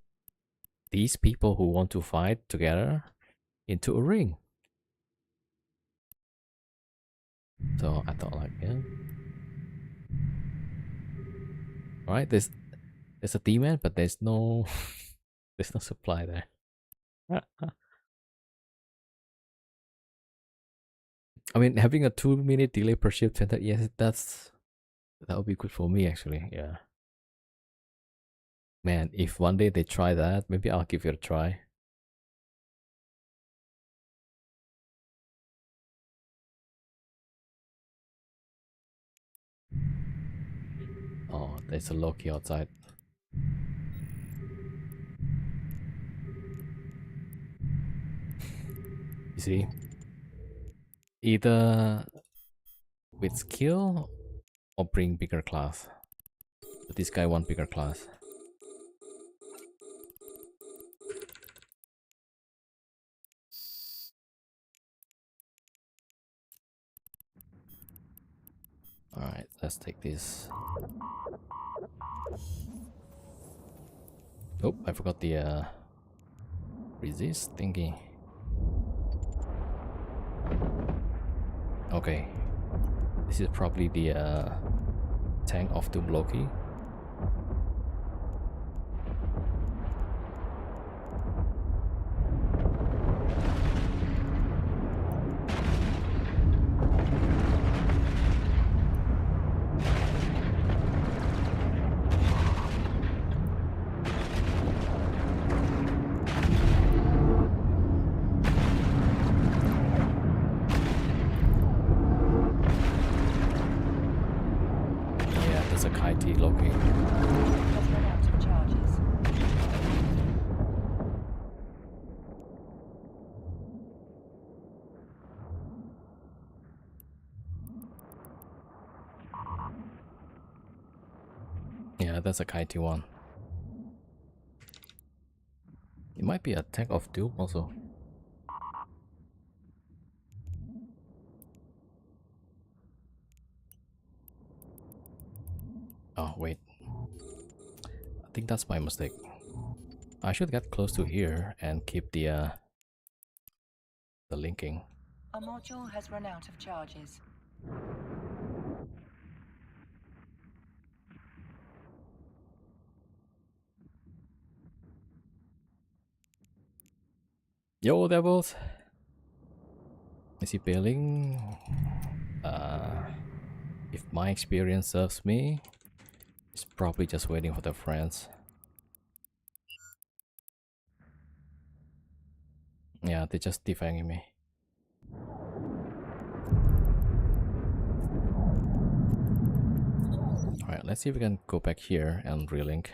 these people who want to fight together into a ring. So I thought like, yeah. Alright, there's a demand, but there's no there's no supply there. I mean, having a 2-minute delay per ship center, yes, that would be good for me actually. Yeah. Man, if one day they try that, maybe I'll give it a try. Oh, there's a Loki outside. You see? Either with skill or bring bigger class. But this guy want bigger class. Alright, let's take this. Oh, I forgot the resist thingy. Okay. This is probably the tank of Doom Loki. Yeah, there's a Kaiti Loki. Has run out of charges. Yeah, that's a Kaiti one. It might be a tank of Doom also. Oh, wait. I think that's my mistake. I should get close to here and keep the linking. A module has run out of charges. Yo, devils! Is he bailing? If my experience serves me, he's probably just waiting for the friends. Yeah, they're just defending me. Alright, let's see if we can go back here and relink.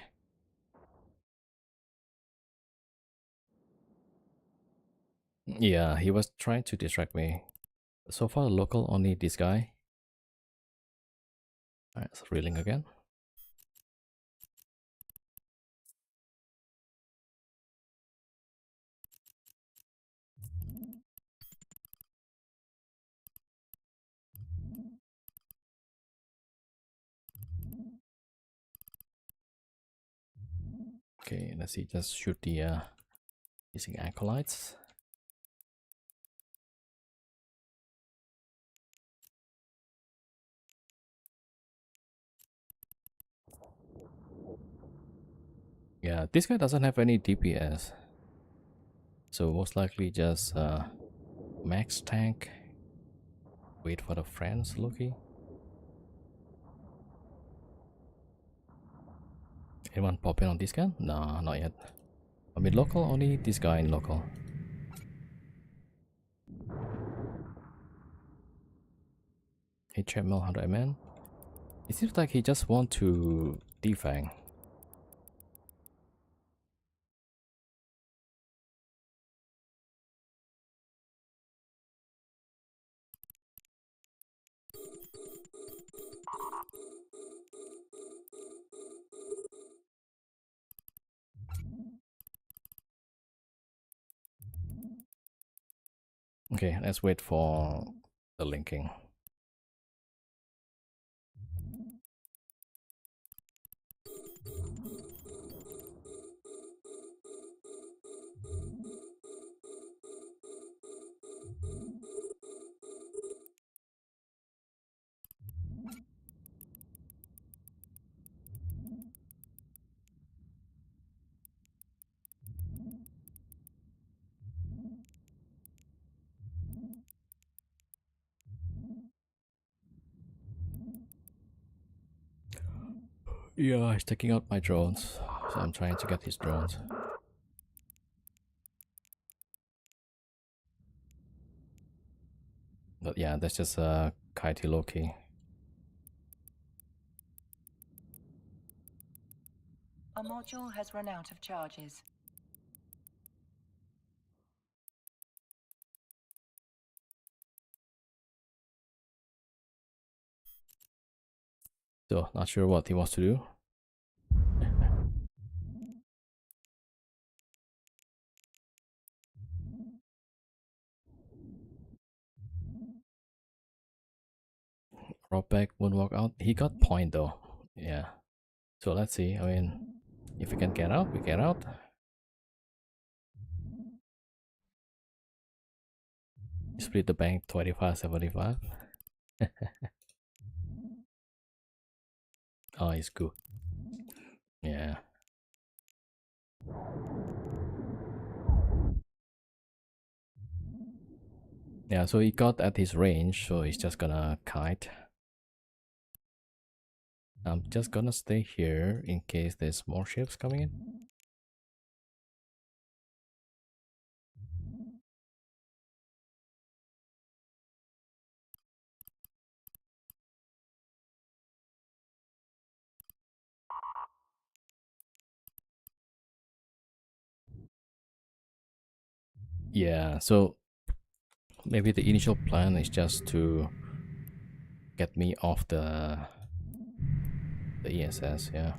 Yeah, he was trying to distract me. So far, local only this guy. Alright, so relink again. Okay, let's see, just shoot the using acolytes. Yeah, this guy doesn't have any DPS. So most likely just max tank. Wait for the friends, Loki. Anyone pop in on this guy? No, not yet. I mean local, only this guy in local. Hey Chapmel 100 MN. It seems like he just want to defang. Okay, let's wait for the linking. Yeah, he's taking out my drones, so I'm trying to get his drones. But yeah, that's just Kaiti Loki. A module has run out of charges. So not sure what he wants to do. Drop back, moonwalk out. He got point though. Yeah. So let's see. I mean, if we can get out, we get out. Split the bank 25-75. Oh, it's good. Yeah. Yeah, so he got at his range, so he's just gonna kite. I'm just gonna stay here in case there's more ships coming in. Yeah, so maybe the initial plan is just to get me off the ESS, yeah.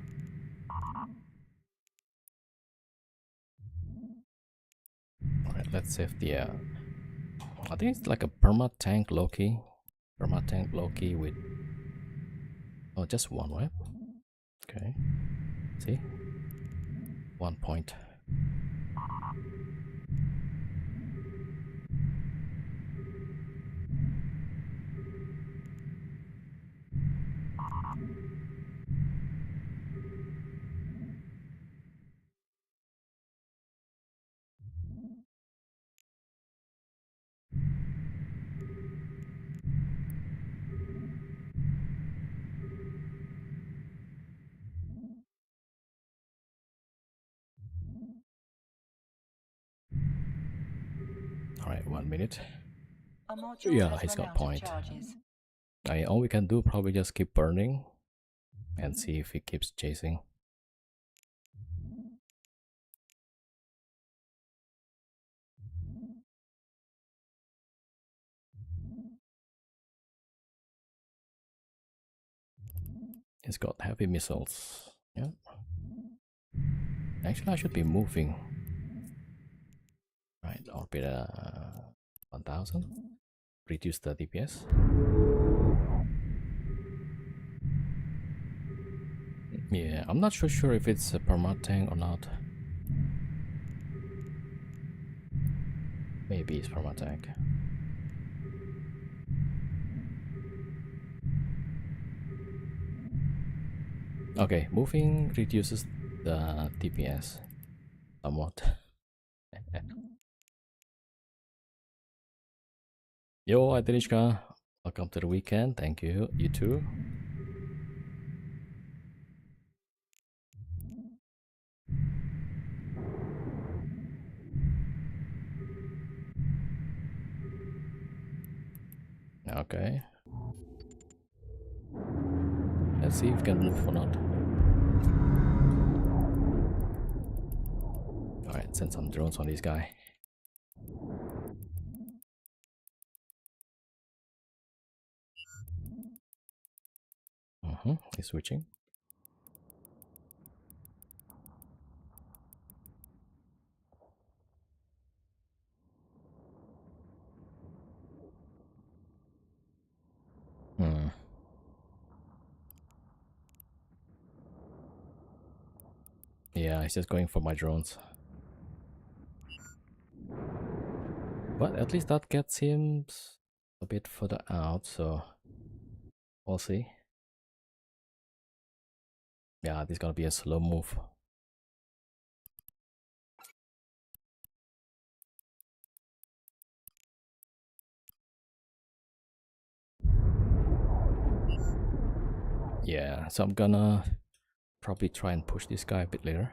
Alright, let's save the I think it's like a perma tank Loki. Perma tank Loki with just one, right? Okay. See? 1 point. Alright, 1 minute. A module Yeah, has he's run got out of point. charges. All we can do probably just keep burning and see if he keeps chasing. He's got heavy missiles. Yeah. Actually, I should be moving. Right, orbit 1000. Reduce the DPS. Yeah, I'm not so sure if it's a perma tank or not. Maybe it's perma tank. Okay, moving reduces the DPS somewhat. Yo, Adinishka, welcome to the weekend. Thank you. You too. Okay. Let's see if we can move or not. Alright, send some drones on this guy. He's switching. Hmm. Yeah, he's just going for my drones. But at least that gets him a bit further out, so we'll see. Yeah, this is gonna be a slow move. Yeah, so I'm gonna probably try and push this guy a bit later.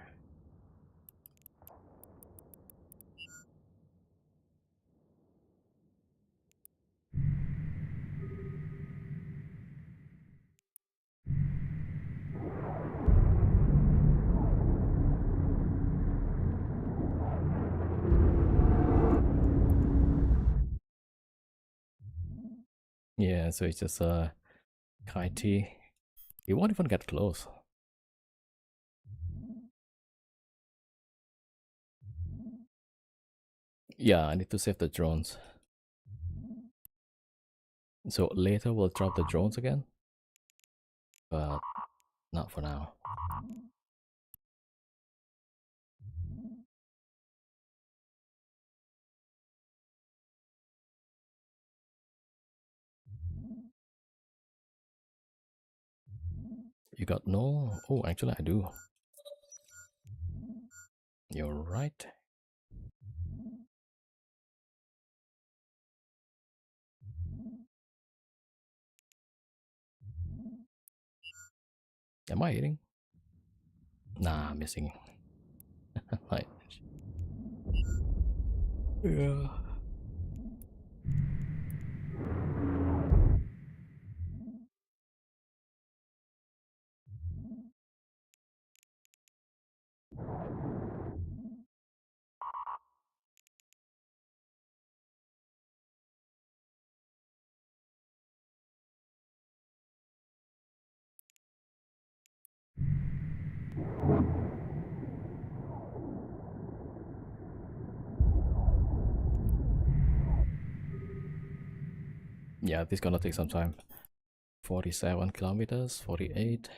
Yeah, so it's just Kaiti. He won't even get close. Yeah, I need to save the drones. So later we'll drop the drones again, but not for now. You got no? Oh, actually I do. You're right. Am I eating? Nah, I'm missing. Right. Yeah. Yeah, this gonna take some time. 47 kilometers, 48.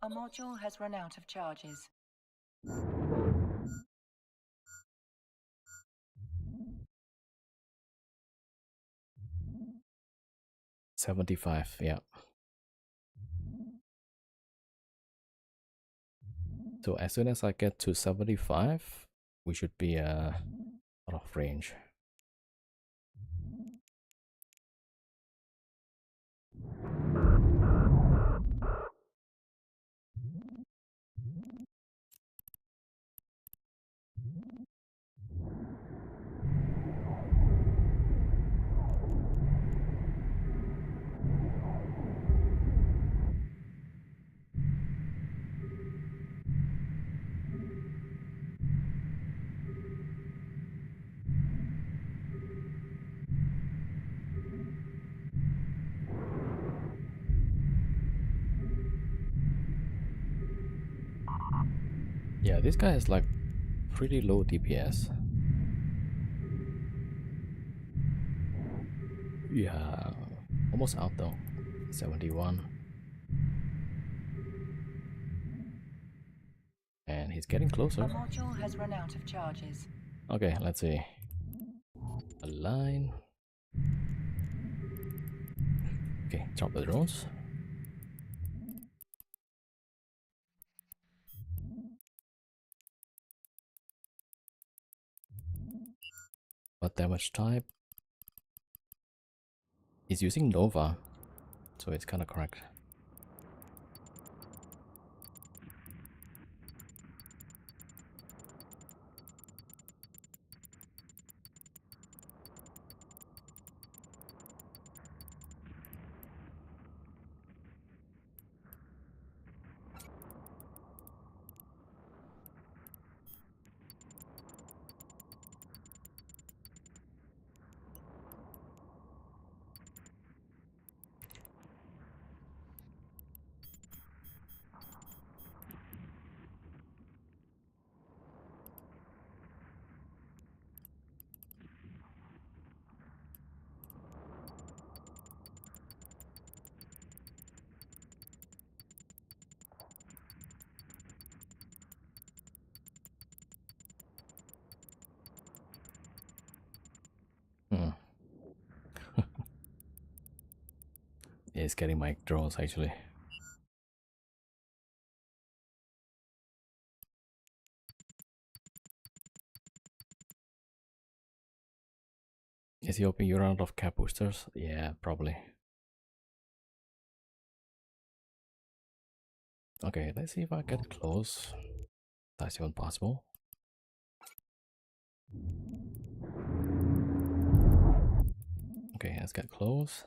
A module has run out of charges. 75, yeah. So as soon as I get to 75, we should be out of range. Yeah, this guy has like pretty low DPS. Yeah, almost out though. 71. And he's getting A closer. module has run out of charges. Okay, let's see. Align. Okay, drop the drones. What damage type? He's using Nova, so it's kind of correct. Hmm. He's getting my drones actually. Is he hoping you're out of cap boosters? Yeah, probably. Okay, let's see if I get close. That's even possible. Okay, let's get close.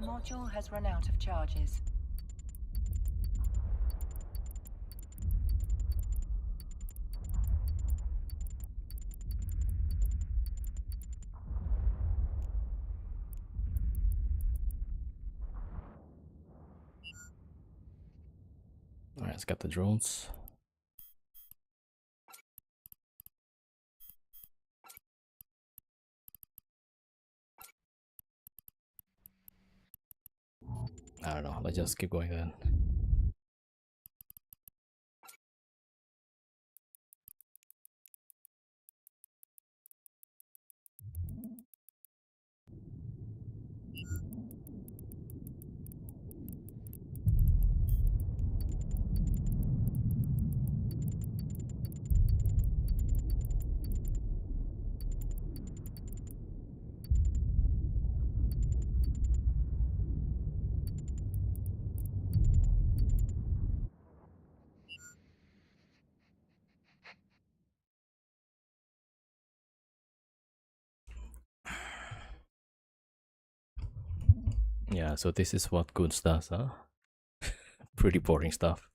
Our module has run out of charges. Alright, let's get the drones. I don't know, let's just keep going then. Yeah, so this is what Goons does, huh? Pretty boring stuff.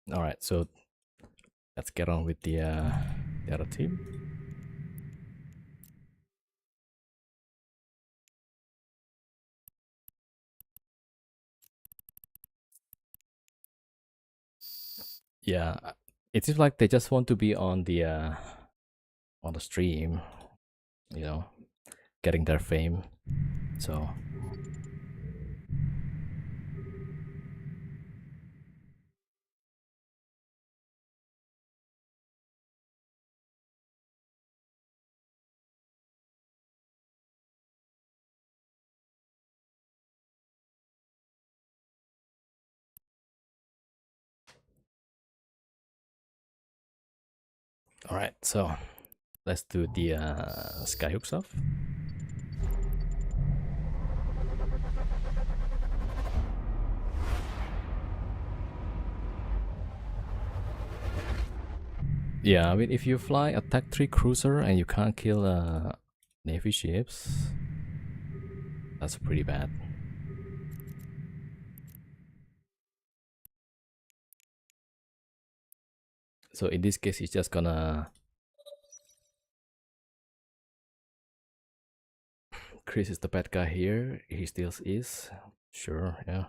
Alright, so let's get on with the other team. Yeah, it seems like they just want to be on the stream, you know, getting their fame. So alright, so let's do the Skyhook stuff. Yeah, I mean, if you fly a Tech 3 cruiser and you can't kill Navy ships, that's pretty bad. So in this case, he's just gonna... Chris is the bad guy here. He still is. Sure, yeah.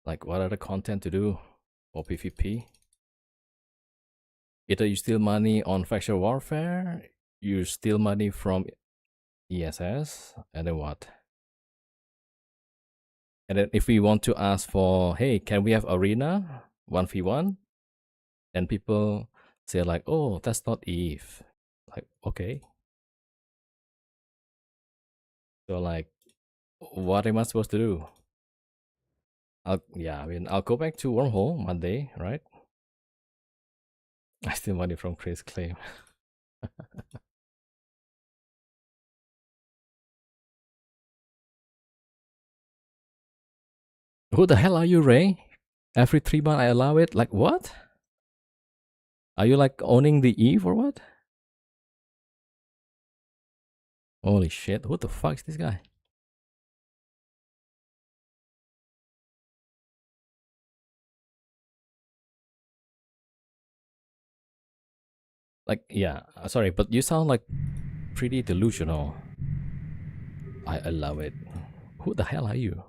Like, what other content to do for PvP? Either you steal money on Factual Warfare, you steal money from ESS, and then what? And then if we want to ask for, hey, can we have arena 1v1? And people say like, oh, that's not EVE. Like, okay. So like, what am I supposed to do? I'll go back to Wormhole Monday, right? I steal money from Chris Claim. Who the hell are you, Ray? Every 3 months I allow it? Like what? Are you like owning the EVE or what? Holy shit, who the fuck is this guy? Like, yeah, sorry, but you sound like pretty delusional. I love it. Who the hell are you?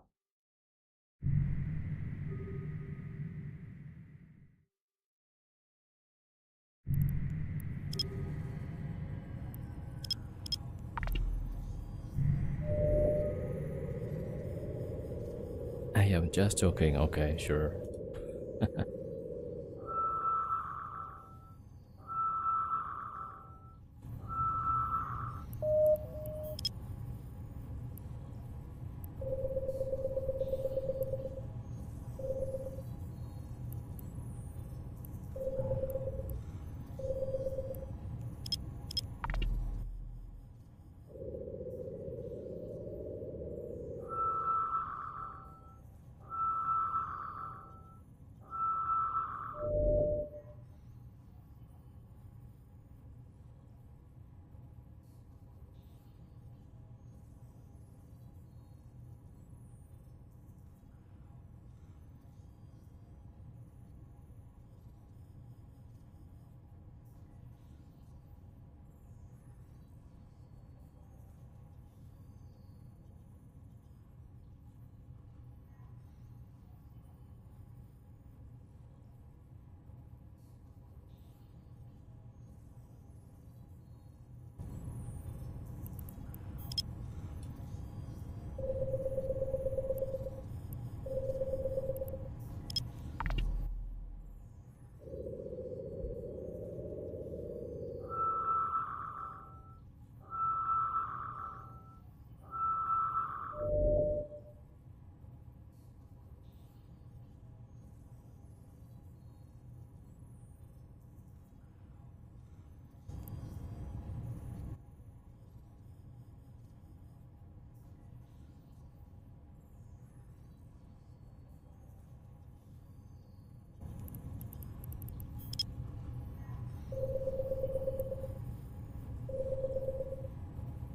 I am just joking. Okay, sure.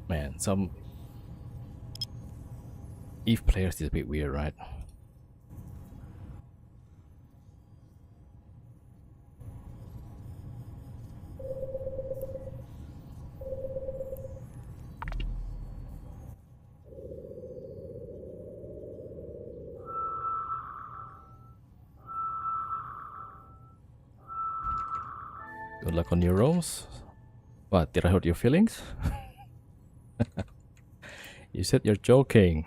Man, some Eve players is a bit weird, right? Good luck on your rolls. What, did I hurt your feelings? You said you're joking.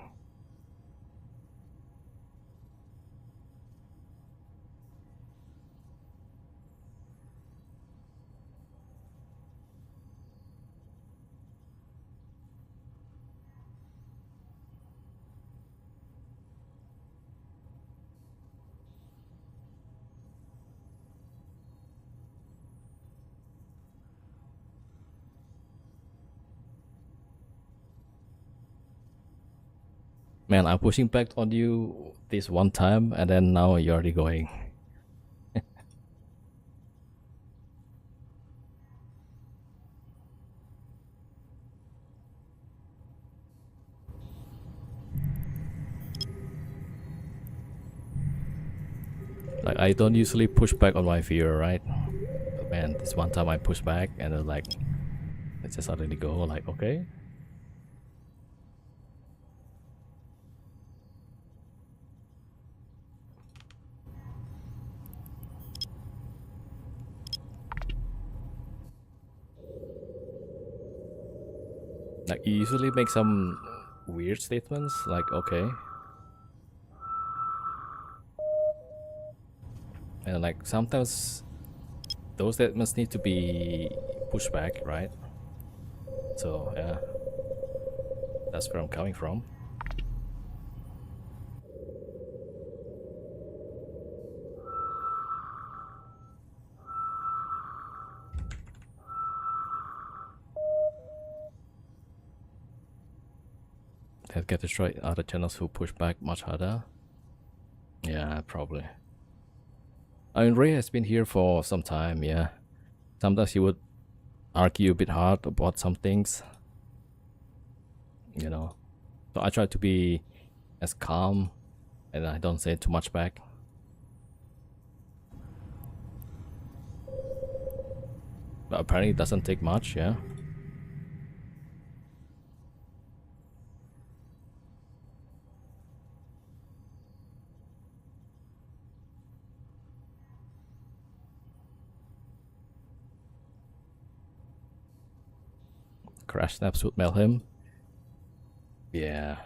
Man, I'm pushing back on you this one time and then now you're already going. Like, I don't usually push back on my fear, right? But man, this one time I pushed back and then like, it just suddenly go like, okay. Like, you usually make some weird statements, like, okay. And like, sometimes those statements need to be pushed back, right? So, yeah. That's where I'm coming from. That get destroyed other channels who push back much harder. Yeah, probably. I mean, Ray has been here for some time, yeah. Sometimes he would argue a bit hard about some things. you know. So I try to be as calm and I don't say too much back. But apparently it doesn't take much, yeah. Crash snaps would melt him. Yeah.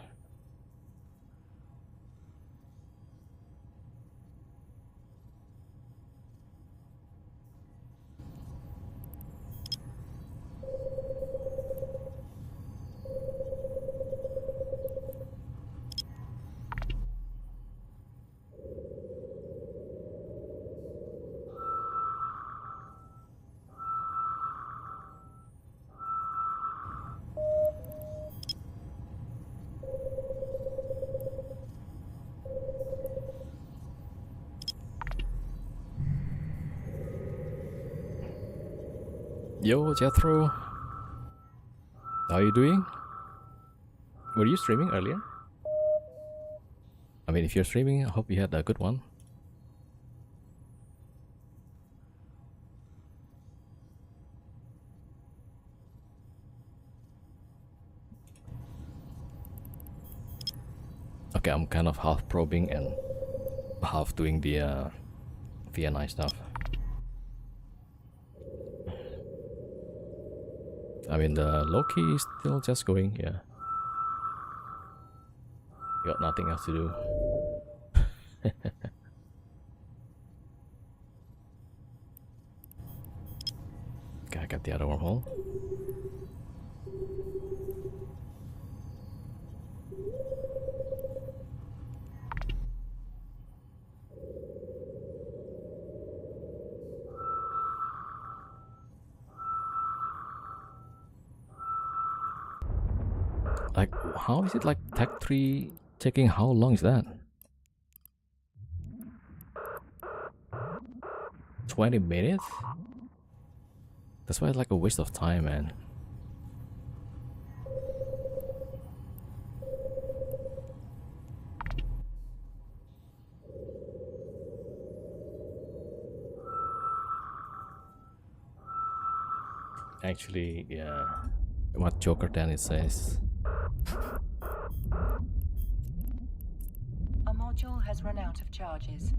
Yo, Jethro. How are you doing? Were you streaming earlier? I mean, if you're streaming, I hope you had a good one. Okay, I'm kind of half probing and half doing the VNI stuff. I mean, the Loki is still just going, yeah. Got nothing else to do. Okay, I got the other wormhole. Like, how is it like Tech 3 taking how long is that? 20 minutes? That's why it's like a waste of time, man. Actually, yeah. What Joker Danny says. A module has run out of charges.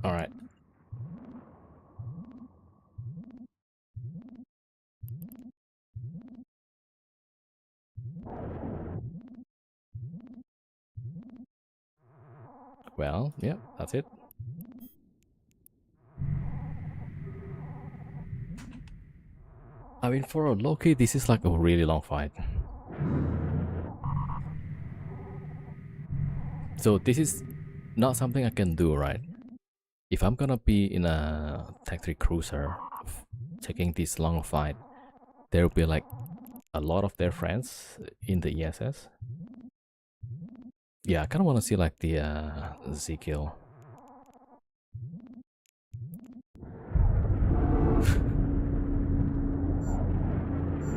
Alright. Well, yeah, that's it. I mean, for a Loki, this is like a really long fight. So this is not something I can do, right? If I'm gonna be in a Tech 3 cruiser taking this long fight, there will be like a lot of their friends in the ESS. Yeah, I kind of want to see like the Ezekiel.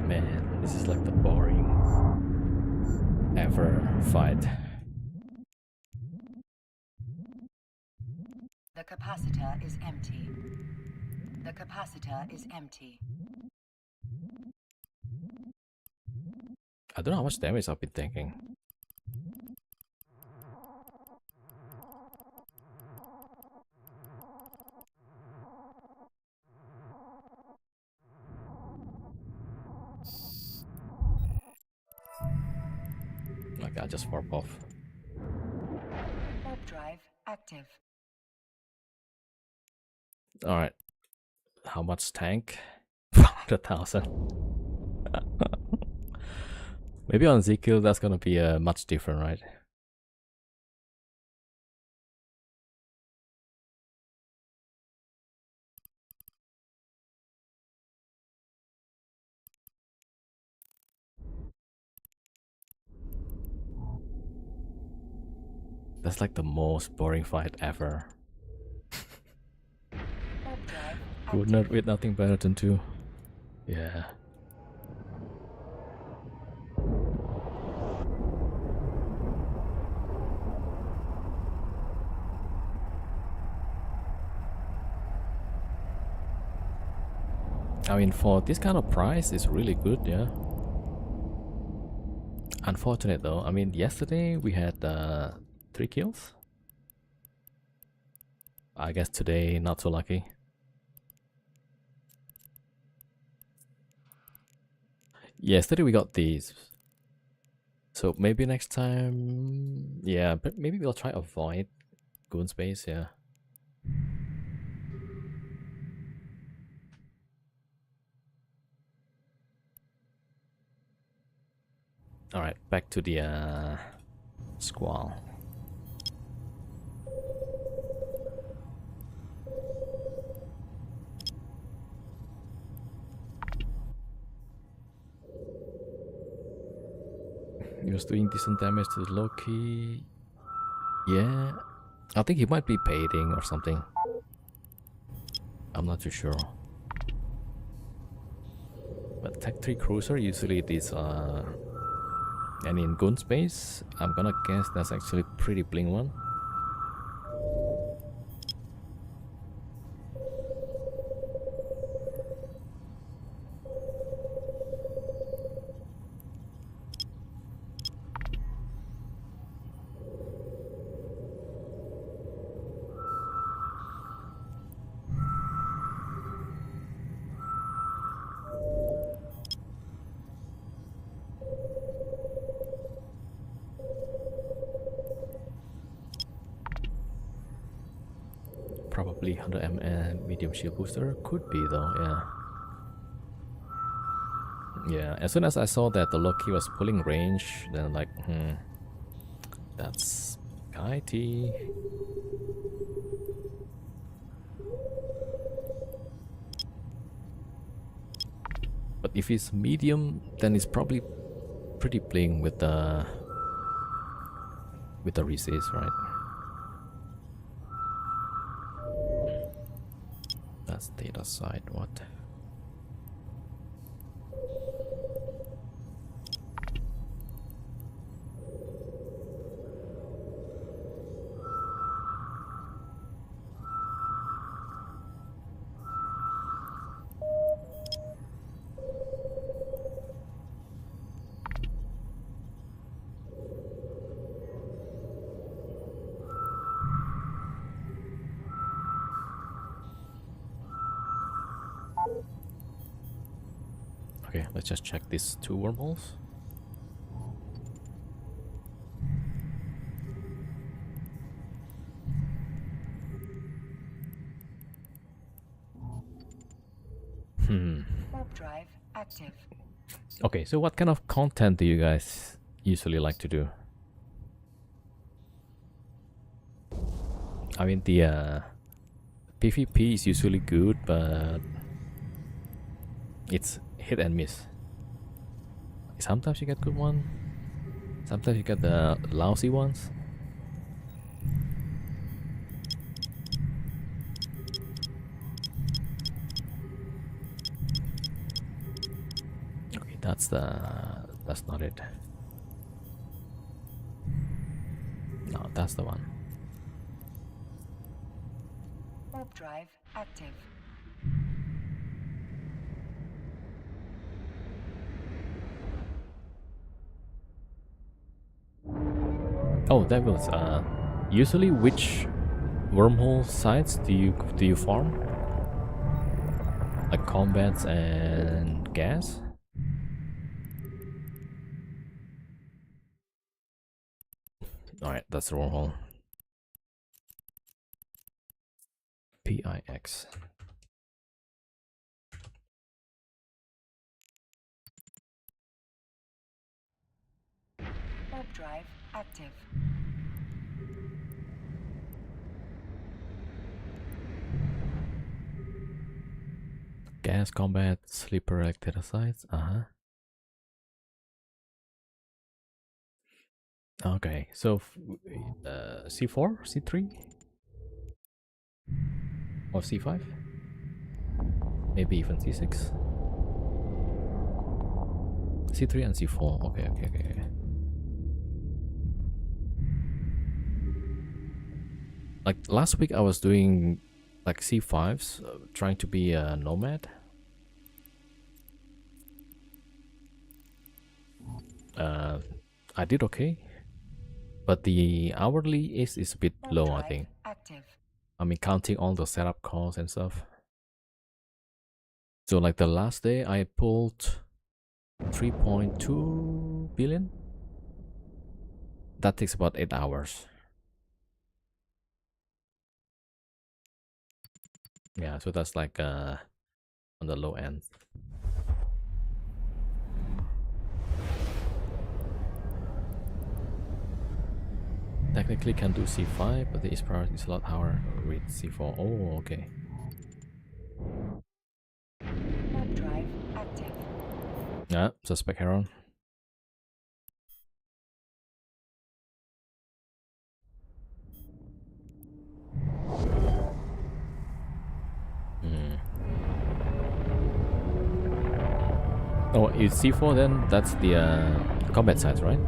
Man, this is like the boring ever fight. The capacitor is empty. The capacitor is empty. I don't know how much damage I've been taking. Okay, I just warp off. Warp drive active. Alright. How much tank? 100,000. Maybe on Ezekiel that's gonna be much different, right? That's like the most boring fight ever. Warp drive Good nerd with nothing better than to. Yeah. I mean, for this kind of price, it's really good, yeah. Unfortunate though. I mean, yesterday we had 3 kills. I guess today not so lucky. Yesterday we got these. So maybe next time, yeah, but maybe we'll try avoid goon space, yeah. All right, back to the squall. He was doing decent damage to the Loki. Yeah, I think he might be baiting or something. I'm not too sure. But Tech 3 Cruiser usually it is and in goon space, I'm gonna guess that's actually pretty bling one. Probably 100 mm medium shield booster. Could be though, yeah. Yeah, as soon as I saw that the Loki was pulling range, then like, that's IT. But if it's medium, then it's probably pretty bling with the resist, right? That's data side, what? Okay, let's just check these 2 wormholes. warp drive active. Okay, so what kind of content do you guys usually like to do? I mean, the PvP is usually good, but it's hit and miss. Sometimes you get good one, sometimes you get the lousy ones. Okay, that's not it. No, that's the one. Warp drive active. Oh, that was usually which wormhole sites do you farm? Like combats and gas? Alright, that's the wormhole. PIX. Warp drive active. Gas combat, sleeper active sites. Okay, so C4, C3, or C5, maybe even C6, C3 and C4. Okay, okay, okay, okay. Like last week, I was doing like C5s, trying to be a nomad. I did okay, but the hourly is a bit low, I think. Active. I mean, counting all the setup costs and stuff. So like the last day, I pulled 3.2 billion. That takes about 8 hours. Yeah, so that's like on the low end. Technically can do C5, but the is priority is a lot higher with C4. Oh, okay. Warp drive active. Yeah, suspect Heron. Oh, it's C4 then? That's the combat sites, right?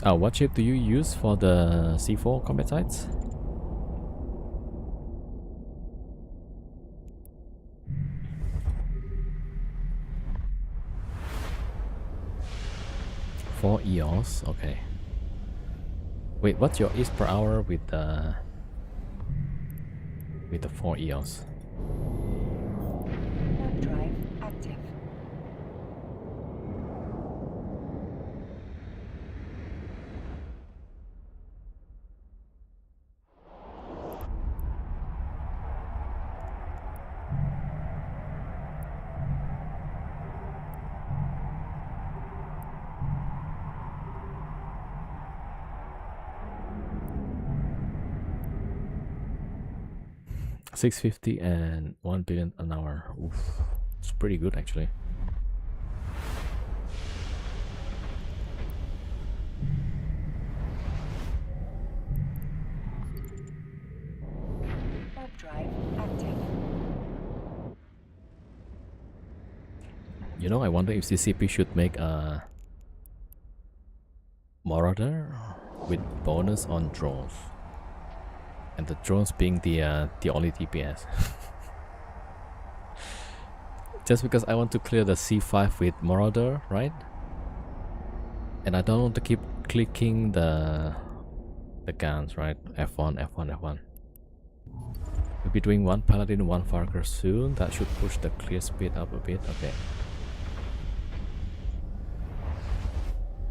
What chip do you use for the C4 combat sites? For EOS, okay. Wait, what's your is per hour with the 4 EOS? Warp drive active. $650 and 1 billion an hour. Oof, it's pretty good actually. Warp drive active. You know, I wonder if CCP should make a Marauder with bonus on drones, and the drones being the only DPS. Just because I want to clear the C5 with Marauder, right? And I don't want to keep clicking the guns, right? F1, F1, F1. We'll be doing one Paladin, one Farker soon. That should push the clear speed up a bit. Okay.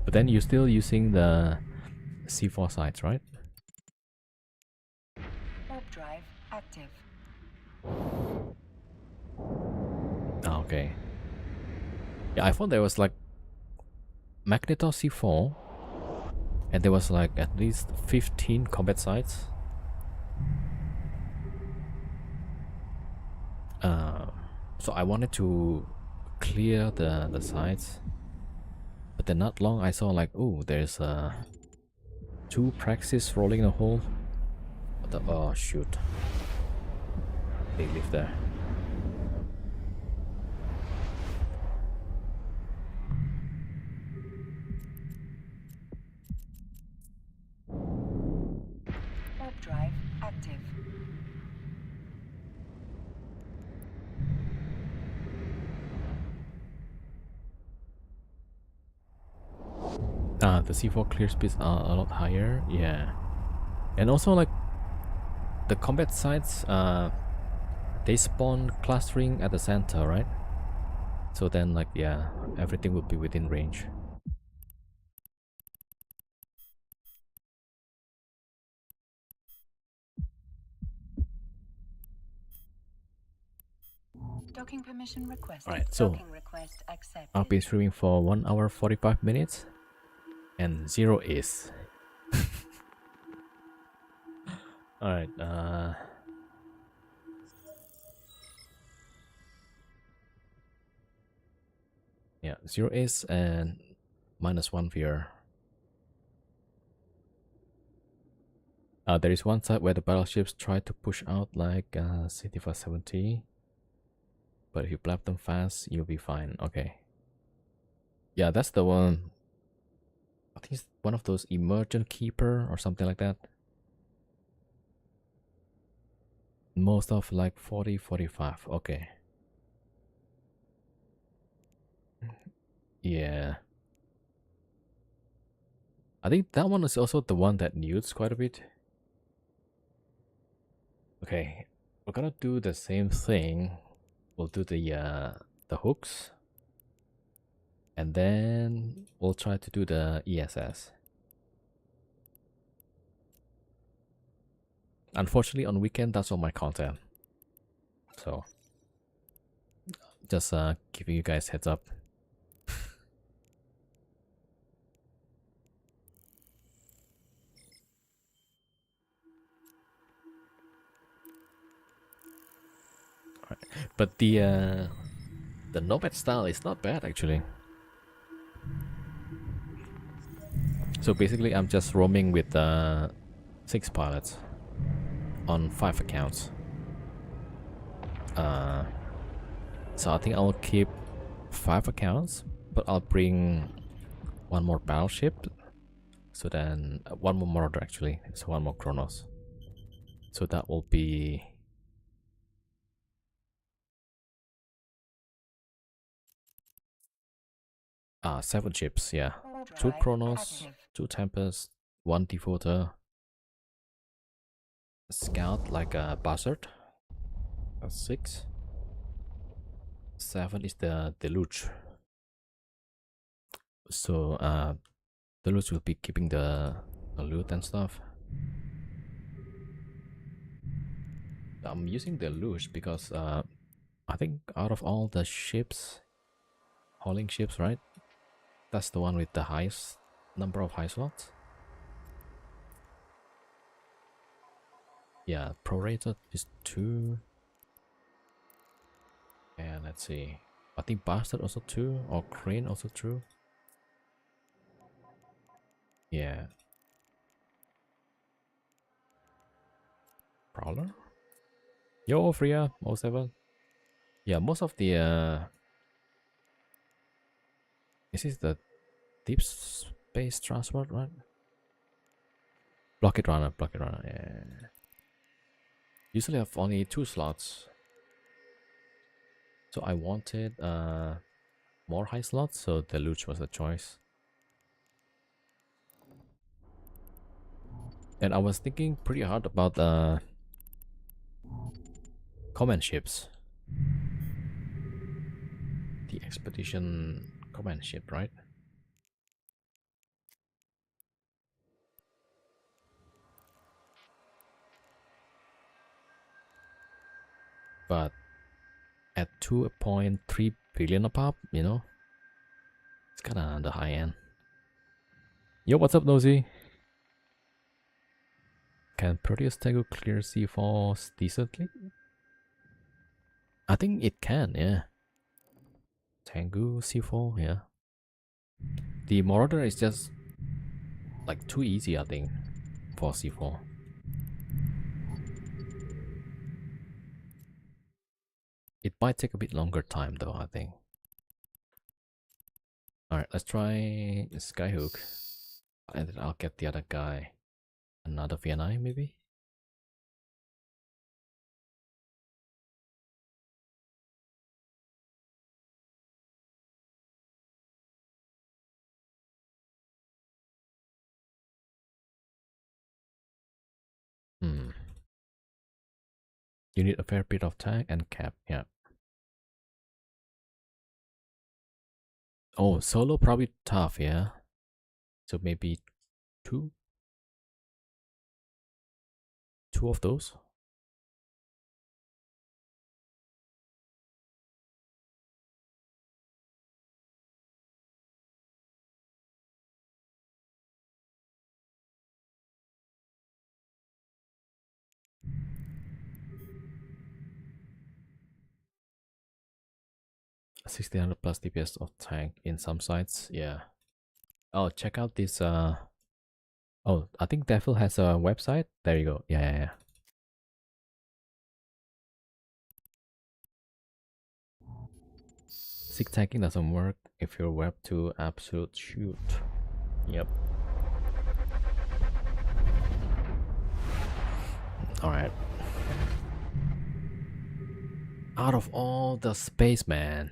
But then you're still using the C4 sites, right? Warp drive active. Okay. Yeah, I thought there was like Magneto C4, and there was like at least 15 combat sites. So I wanted to clear the sites, but then not long I saw like, oh, there's 2 Praxis rolling in a hole. Oh shoot, they live there. Warp drive active. The C4 clear speeds are a lot higher, yeah. And also like the combat sites, they spawn clustering at the center, right? So then like, yeah, everything will be within range. Docking permission requested. Alright, so Docking request accepted. I'll be streaming for 1 hour 45 minutes and 0 is. Alright, Yeah, 0 ace and -1 fear. There is one side where the battleships try to push out like CT-570, but if you blap them fast, you'll be fine. Okay. Yeah, that's the one. I think it's one of those emergent keeper or something like that. Most of like 40, 45. Okay. Yeah. I think that one is also the one that newts quite a bit. Okay. We're gonna do the same thing. We'll do the hooks. And then we'll try to do the ESS. Unfortunately, on weekend, that's all my content. So, just giving you guys heads up. But the Nomad style is not bad actually. So basically, I'm just roaming with 6 pilots on 5 accounts. So I think I'll keep 5 accounts, but I'll bring one more battleship. So then one more Marauder actually. So one more Kronos. So that will be 7 ships. Yeah, 2 Drive Kronos, active. 2 Tempest, 1 Devoter, Scout like a Buzzard. That's 6. 7 is the Deluge. So Deluge will be keeping the loot and stuff. I'm using the Deluge because I think out of all the ships, hauling ships, right? That's the one with the highest number of high slots. Yeah, prorated is 2. And let's see. I think Bastard also 2, or Crane also 2. Yeah. Prowler? Yo, Freya, 07. Yeah, most of the this is the deep space transport, right? Blocket runner, yeah. Usually I have only 2 slots. So I wanted more high slots, so the Deluge was a choice. And I was thinking pretty hard about command ships. The expedition command ship, right? But at 2.3 billion a pop, you know, it's kinda on the high end. Yo, what's up, Nosy? Can Proteus Tango clear C4s decently? I think it can, yeah. Tango C4, yeah. The Marauder is just like too easy, I think, for C4. It might take a bit longer time though, I think. Alright, let's try Skyhook. And then I'll get the other guy. Another VNI maybe? Hmm. You need a fair bit of tag and cap, yeah. Oh, solo probably tough, yeah. So maybe 2? 2 of those? 1600 plus DPS of tank in some sites. Yeah. Oh, check out this. Oh, I think Devil has a website. There you go. Yeah, yeah, yeah. Sig tagging doesn't work if you're web to absolute shoot. Yep. Alright. Out of all the space, man.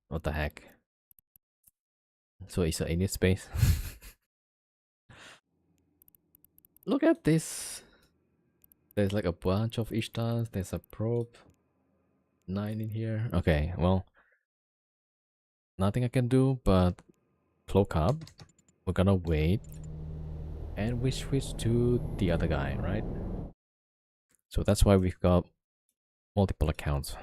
What the heck? So it's an init space. Look at this. There's like a bunch of Ishtars. There's a probe. 9 in here. Okay, well. Nothing I can do but cloak up. We're gonna wait. And we switch to the other guy, right? So that's why we've got multiple accounts.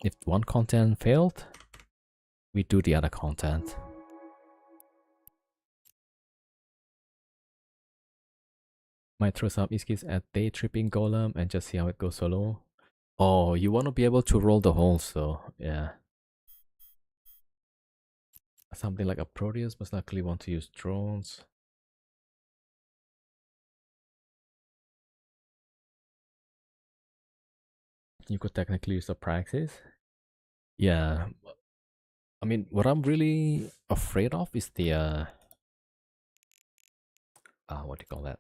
If one content failed, we do the other content. Might throw some iskis at day tripping golem and just see how it goes solo. Oh, you want to be able to roll the holes though, yeah. Something like a Proteus must likely want to use drones. You could technically use the Praxis. Yeah. I mean, what I'm really afraid of is the what do you call that?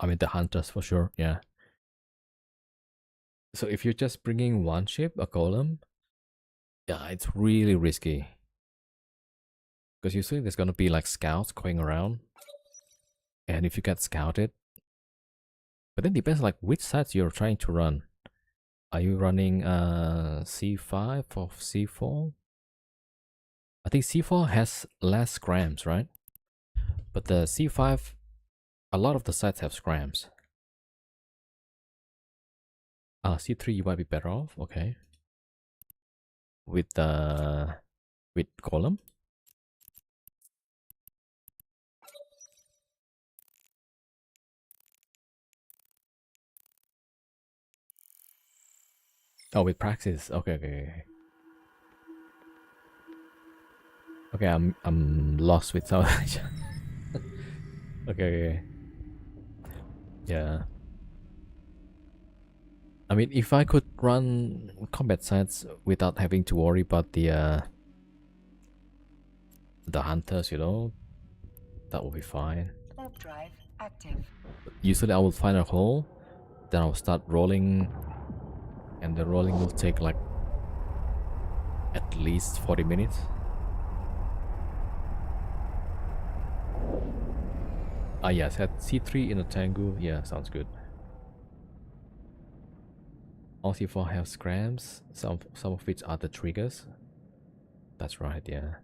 I mean, the hunters for sure, yeah. So if you're just bringing one ship, a golem, yeah, it's really risky. Because usually there's gonna be like scouts going around. And if you get scouted, but then depends like which sites you're trying to run. Are you running C5 or C4? I think C4 has less scrams, right? But the C5, a lot of the sites have scrams. C3 you might be better off, okay. With column. Oh, with Praxis. Okay, okay. Okay, I'm lost with South Asia. Okay. Yeah. I mean, if I could run combat sites without having to worry about the hunters, you know, that would be fine. Warp drive active. Usually I will find a hole, then I'll start rolling, and the rolling will take like at least 40 minutes. Ah yes, at C3 in a Tengu, yeah, sounds good. All C4 have scrams, some of which are the triggers. That's right, yeah.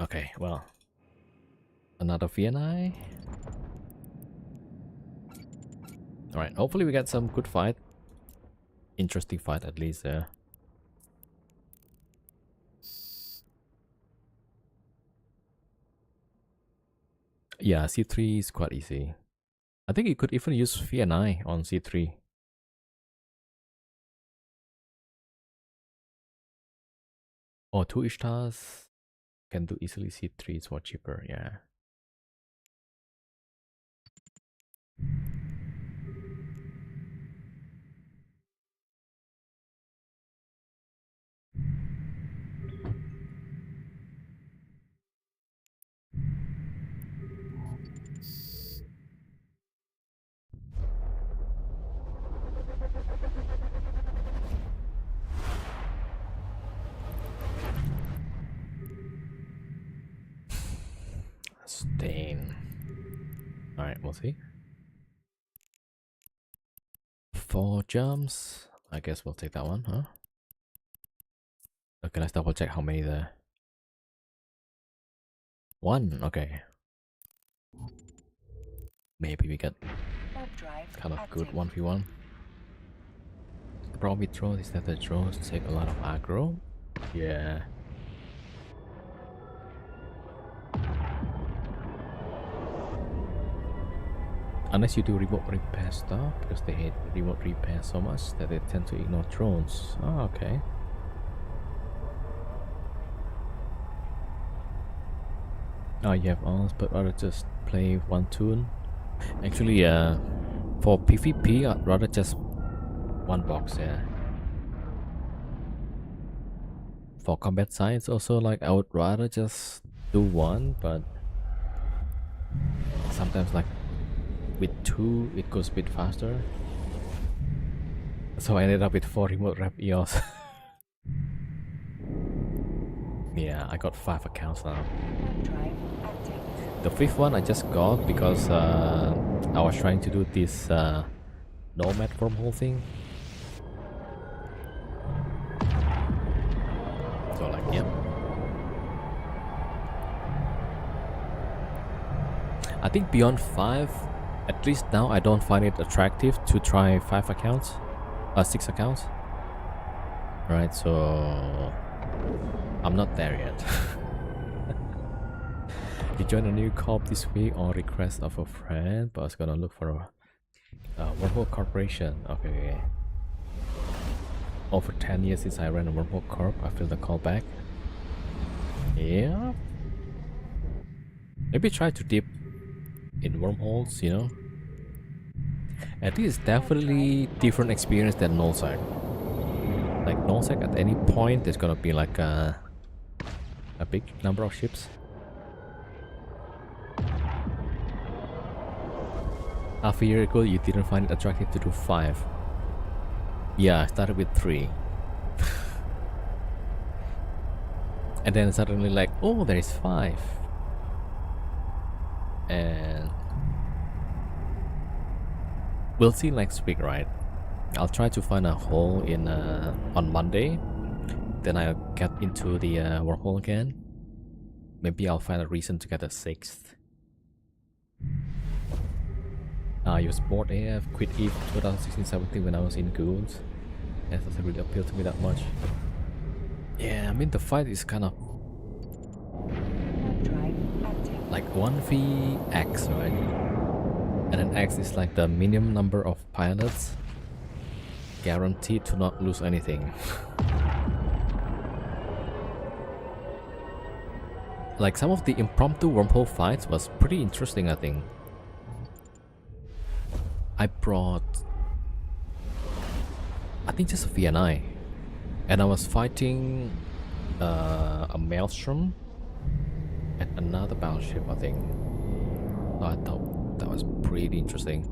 Okay, well, another VNI. Alright, hopefully we get some good fight. Interesting fight at least, yeah. Yeah, C3 is quite easy. I think you could even use VNI on C3. Or 2 Ishtars can do easily C3, it's more cheaper, yeah. Stain. Alright, we'll see. 4 jumps. I guess we'll take that one, huh? Okay, let's double check how many there. 1, okay. Maybe we get kind of good 1v1. The problem with drones is that the drones take a lot of aggro. Yeah. Unless you do remote repair stuff, because they hate remote repair so much that they tend to ignore drones. Oh, okay. Oh, you have all, but rather just play one tune. Actually, for PvP, I'd rather just one box, yeah. For combat science, also, like, I would rather just do one, but sometimes, like, with two, it goes a bit faster. So I ended up with 4 remote rep EOS. Yeah, I got 5 accounts now. Drive active. The 5th one I just got because I was trying to do this nomad wormhole thing. So like, yep. I think beyond 5, at least now I don't find it attractive to try 5 accounts, 6 accounts. Right, so I'm not there yet. You joined a new corp this week on request of a friend, but I was gonna look for a Wormhole Corporation. Okay. Over 10 years since I ran a Wormhole Corp, I feel the call back. Yeah. Maybe try to dip in wormholes, you know. At least it's definitely different experience than nullsec. Like nullsec, at any point there's gonna be like a big number of ships. Half a year ago, you didn't find it attractive to do 5. Yeah, I started with 3. And then suddenly like, oh, there is 5. And we'll see next week, right? I'll try to find a hole in on Monday. Then I'll get into the wormhole again. Maybe I'll find a reason to get a 6th. I was bored AF, quit EVE 2016-17 when I was in Goons. That doesn't really appeal to me that much. Yeah, I mean the fight is kind of Drive active. like 1v(x), right? And then X is like the minimum number of pilots guaranteed to not lose anything. Like some of the impromptu wormhole fights was pretty interesting, I think. I brought, I think just a VNI, and I was fighting a Maelstrom and another battleship, I think. So I thought that was pretty interesting.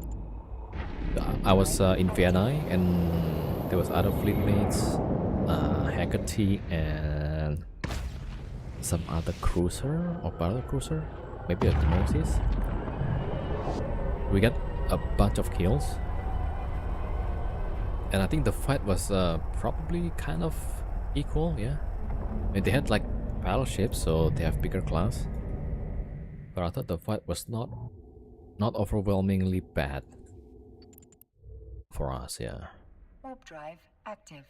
I was in VNI and there was other fleet mates, Haggerty and some other cruiser or battle cruiser, maybe a Gnosis. We got a bunch of kills, and I think the fight was probably kind of equal. Yeah, I mean, they had like battleships, so they have bigger class, but I thought the fight was not overwhelmingly bad for us. Yeah. Warp drive active.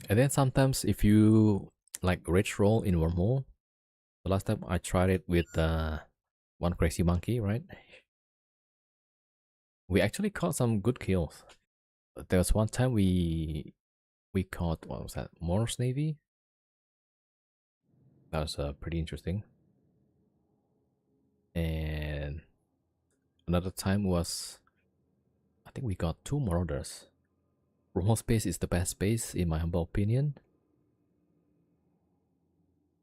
And then sometimes if you like rage roll in wormhole, the last time I tried it with one crazy monkey, right? We actually caught some good kills. There was one time we caught, what was that, Morse Navy? That was pretty interesting. And another time was, I think we got 2 Marauders. Wormhole space is the best space in my humble opinion.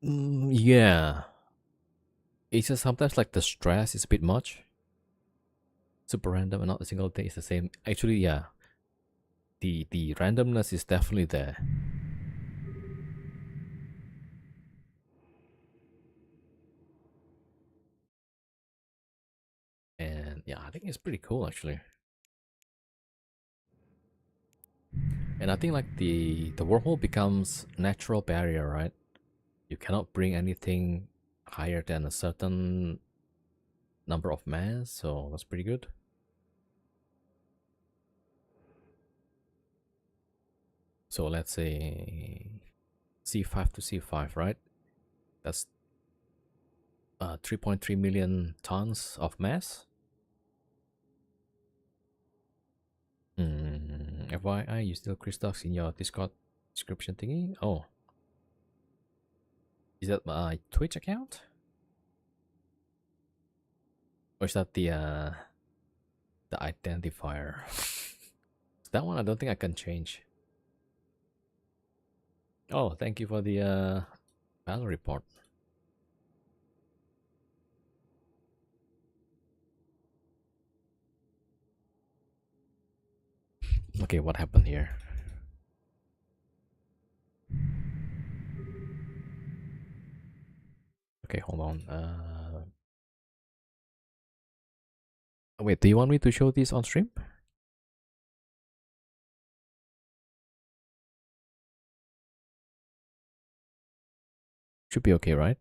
Yeah. It's just sometimes like the stress is a bit much. Super random and not a single day is the same. Actually, yeah. the randomness is definitely there. And yeah, I think it's pretty cool actually. And I think like the wormhole becomes natural barrier, right? You cannot bring anything higher than a certain number of mass, so that's pretty good. So let's say C5 to C5, right? That's 3.3 million tons of mass. FYI, you still Christox in your Discord description thingy? Oh, is that my Twitch account? Or is that the identifier? That one I don't think I can change. Oh, thank you for the battle report. Okay, what happened here? Okay, hold on. Wait, do you want me to show this on stream? Should be okay, right?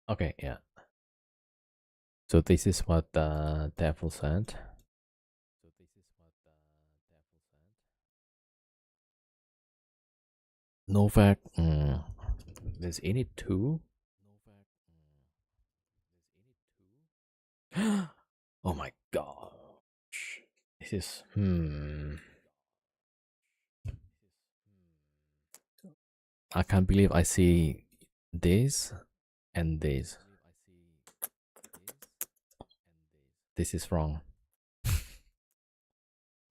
Okay, yeah. So this is what the devil said. Novak, there's any two? Oh my gosh. This is, I can't believe I see this and this. This is wrong.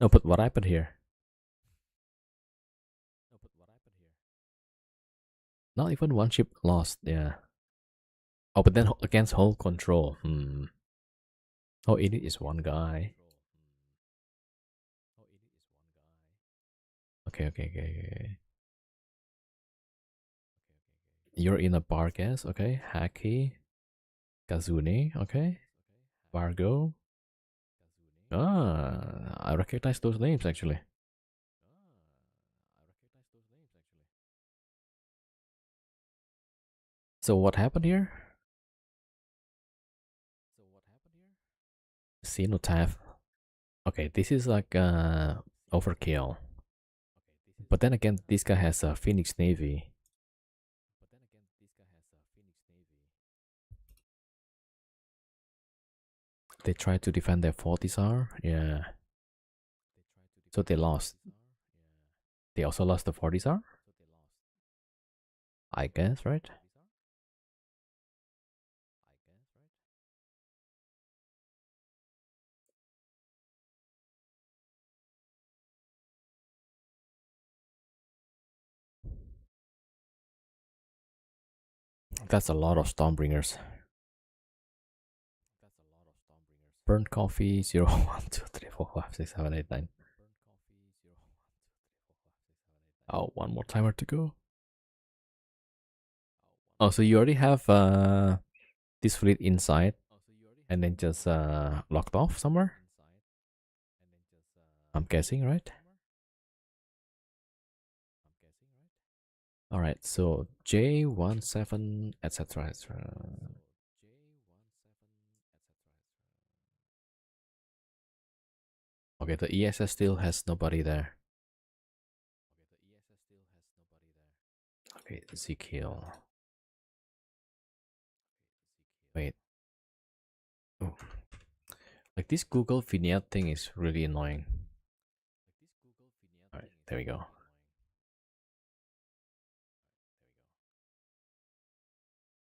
No, but what happened here? Not even one ship lost, yeah. Oh, but then against whole control. Oh, it is one guy. Okay. You're in a bar gas, okay. Haki, Kazune, okay. Vargo. Ah, I recognize those names actually. So what happened here? Cenotaph. Okay, this is like overkill. But then again, this guy has a Phoenix Navy. They tried to defend their Fortisar, yeah. So they lost. They also lost the Fortisar? I guess, right? That's a lot of Stormbringers. Burnt coffee 0, 1, 2, 3, 4, 5, 6, 7, 8, 9. Oh, one more timer to go. Oh, so you already have this fleet inside and then just locked off somewhere? I'm guessing, right? Alright, so J17, etc. Okay, the ESS still has nobody there. Okay, Ezekiel. Wait. Oh. Like this Google vignette thing is really annoying. Alright, there we go.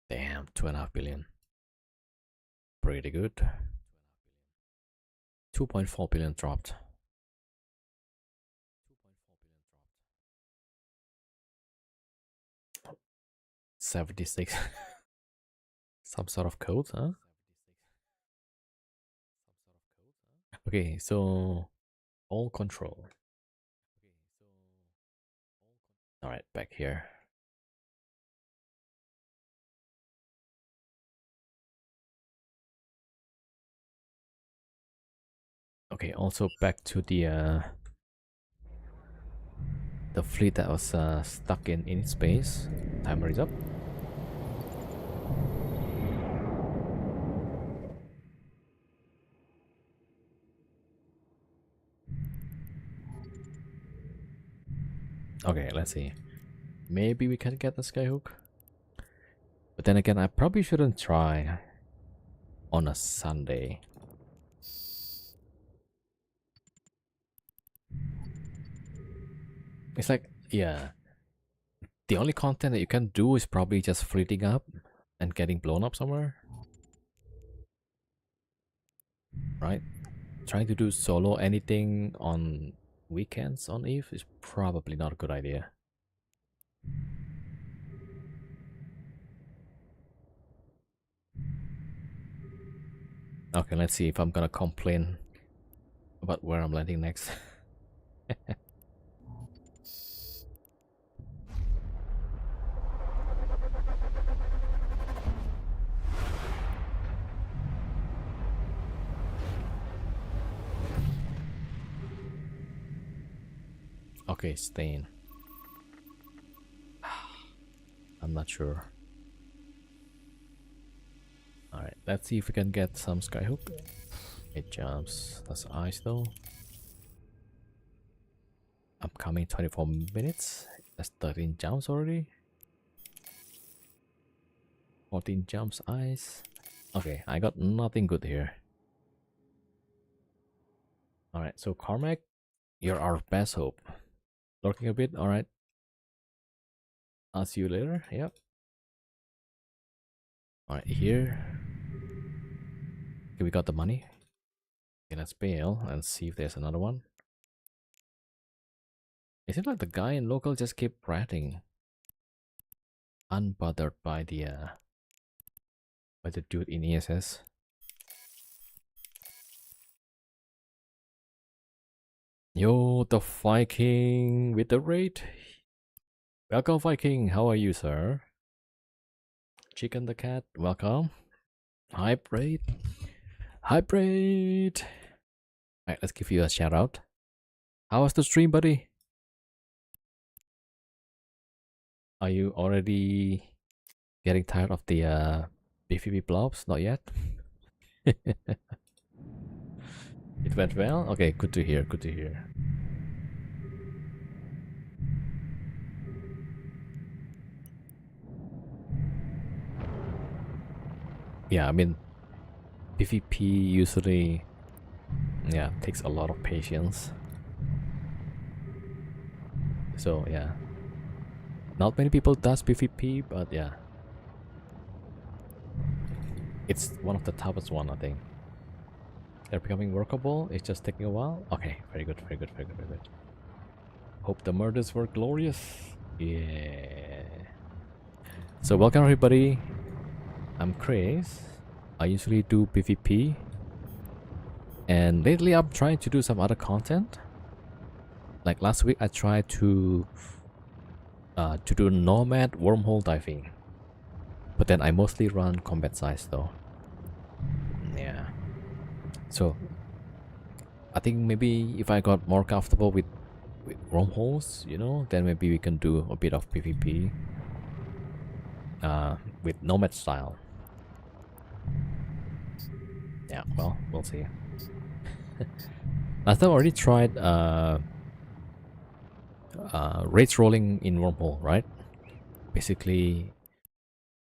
Damn, 2.5 billion. Pretty good. 2.4 billion dropped. 76. Some sort of code, huh? Okay, so all control. All right, back here. Okay, also back to the fleet that was stuck in space. Timer is up. Okay, let's see. Maybe we can get the skyhook. But then again, I probably shouldn't try on a Sunday. It's like, yeah. The only content that you can do is probably just fleeting up and getting blown up somewhere. Right? Trying to do solo anything on weekends on Eve is probably not a good idea. Okay, let's see if I'm gonna complain about where I'm landing next. Okay, Stain. I'm not sure. Alright, let's see if we can get some skyhook. It jumps. That's ice though. Upcoming 24 minutes. That's 13 jumps already. 14 jumps ice. Okay, I got nothing good here. Alright, so Carmack, you're our best hope. Lurking a bit, alright. I'll see you later, yep. Alright, here. Okay, we got the money. Okay, let's bail and see if there's another one. It seems like the guy in local just kept ratting. Unbothered by the dude in ESS. Yo, the Viking with the raid. Welcome, Viking. How are you, sir? Chicken the cat, welcome. Hybrid. Hybrid. Alright, let's give you a shout out. How was the stream, buddy? Are you already getting tired of the PvP blobs? Not yet. It went well? Okay, good to hear, good to hear. Yeah, I mean, PvP usually, yeah, takes a lot of patience. So, yeah. Not many people does PvP, but yeah. It's one of the toughest one, I think. They're becoming workable. It's just taking a while. Okay, very good, very good, very good, very good. Hope the murders were glorious. Yeah. So welcome everybody. I'm Chris. I usually do PvP. And lately I'm trying to do some other content. Like last week I tried to do nomad wormhole diving. But then I mostly run combat size though. Yeah. So I think maybe if I got more comfortable with wormholes, you know, then maybe we can do a bit of PvP with nomad style. Yeah, well, we'll see. Last time I already tried race rolling in wormhole, right? Basically,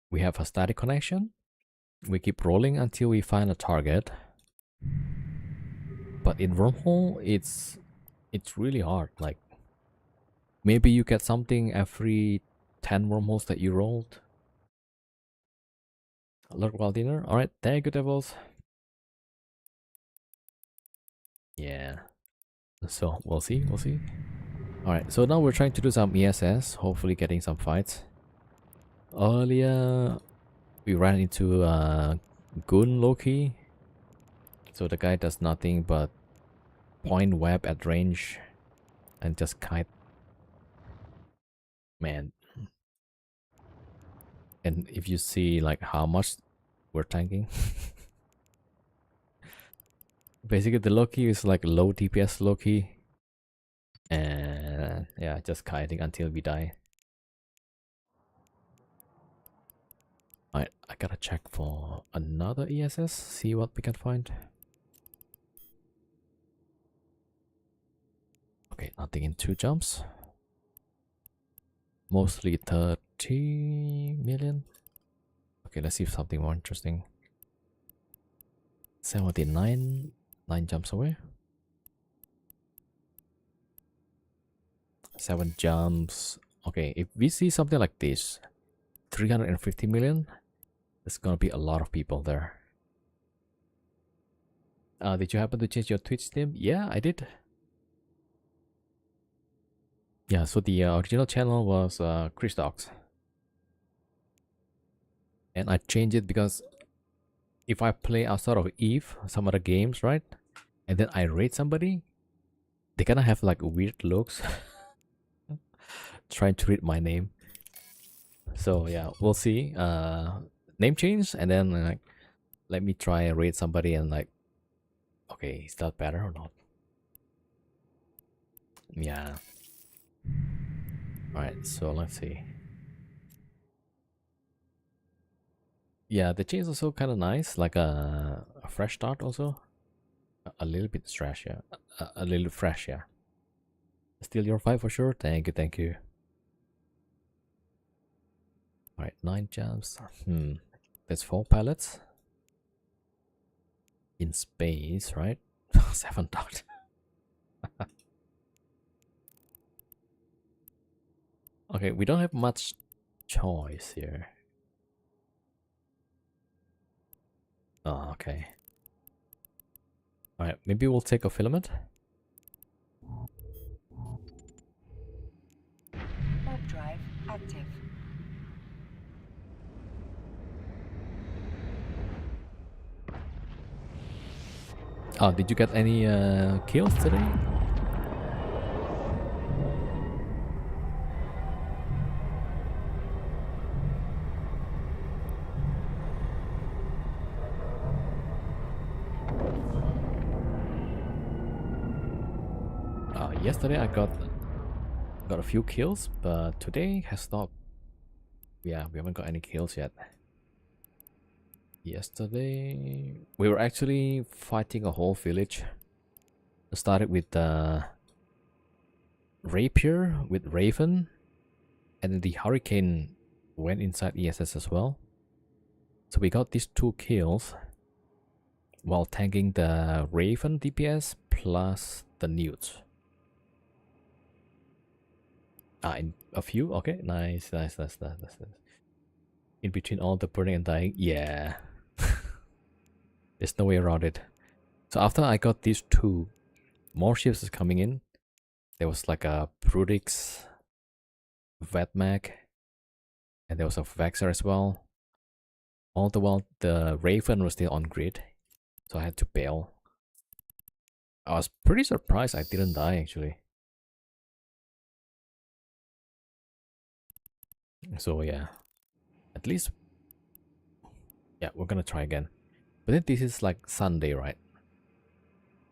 we have a static connection. We keep rolling until we find a target. But in wormhole, it's really hard. Like maybe you get something every 10 wormholes that you rolled. Alert while dinner. All right, thank you, devils. Yeah. So we'll see. We'll see. All right. So now we're trying to do some ESS. Hopefully, getting some fights. Earlier, we ran into Goon Loki. So the guy does nothing but point web at range and just kite. Man. And if you see like how much we're tanking. Basically the Loki is like low DPS Loki. And yeah, just kiting until we die. Alright, I gotta check for another ESS, see what we can find. Okay, nothing in 2 jumps. Mostly 30 million. Okay, let's see if something more interesting. 79, 9 jumps away. 7 jumps. Okay, if we see something like this, 350 million, there's gonna be a lot of people there. Did you happen to change your Twitch name? Yeah, I did. Yeah, so the original channel was Chris Dogs. And I changed it because if I play outside of Eve, some other games, right? And then I raid somebody, they kind of have like weird looks. Trying to read my name. So yeah, we'll see. Name change, and then like let me try and raid somebody and like, okay, is that better or not? Yeah. Alright, so let's see. Yeah, the change is also kind of nice, like a fresh start also. A little bit fresh, yeah. A little fresh, yeah. Still your vibe for sure. Thank you, thank you. Alright, 9 jumps. There's 4 pallets. In space, right? 7 dot. Okay, we don't have much choice here. Oh, okay. Alright, maybe we'll take a filament. Warp drive active. Oh, did you get any kills today? Yesterday I got a few kills, but today has not. Yeah, we haven't got any kills yet. Yesterday we were actually fighting a whole village. It started with Rapier with Raven, and then the Hurricane went inside ESS as well. So we got these 2 kills while tanking the Raven DPS plus the Newts. In a few? Okay, nice. In between all the burning and dying, yeah. There's no way around it. So after I got these 2, more ships is coming in. There was like a Brudix, Vetmag, and there was a Vexer as well. All the while the Raven was still on grid, so I had to bail. I was pretty surprised I didn't die actually. So yeah, at least, yeah, we're gonna try again. But then this is like Sunday, right?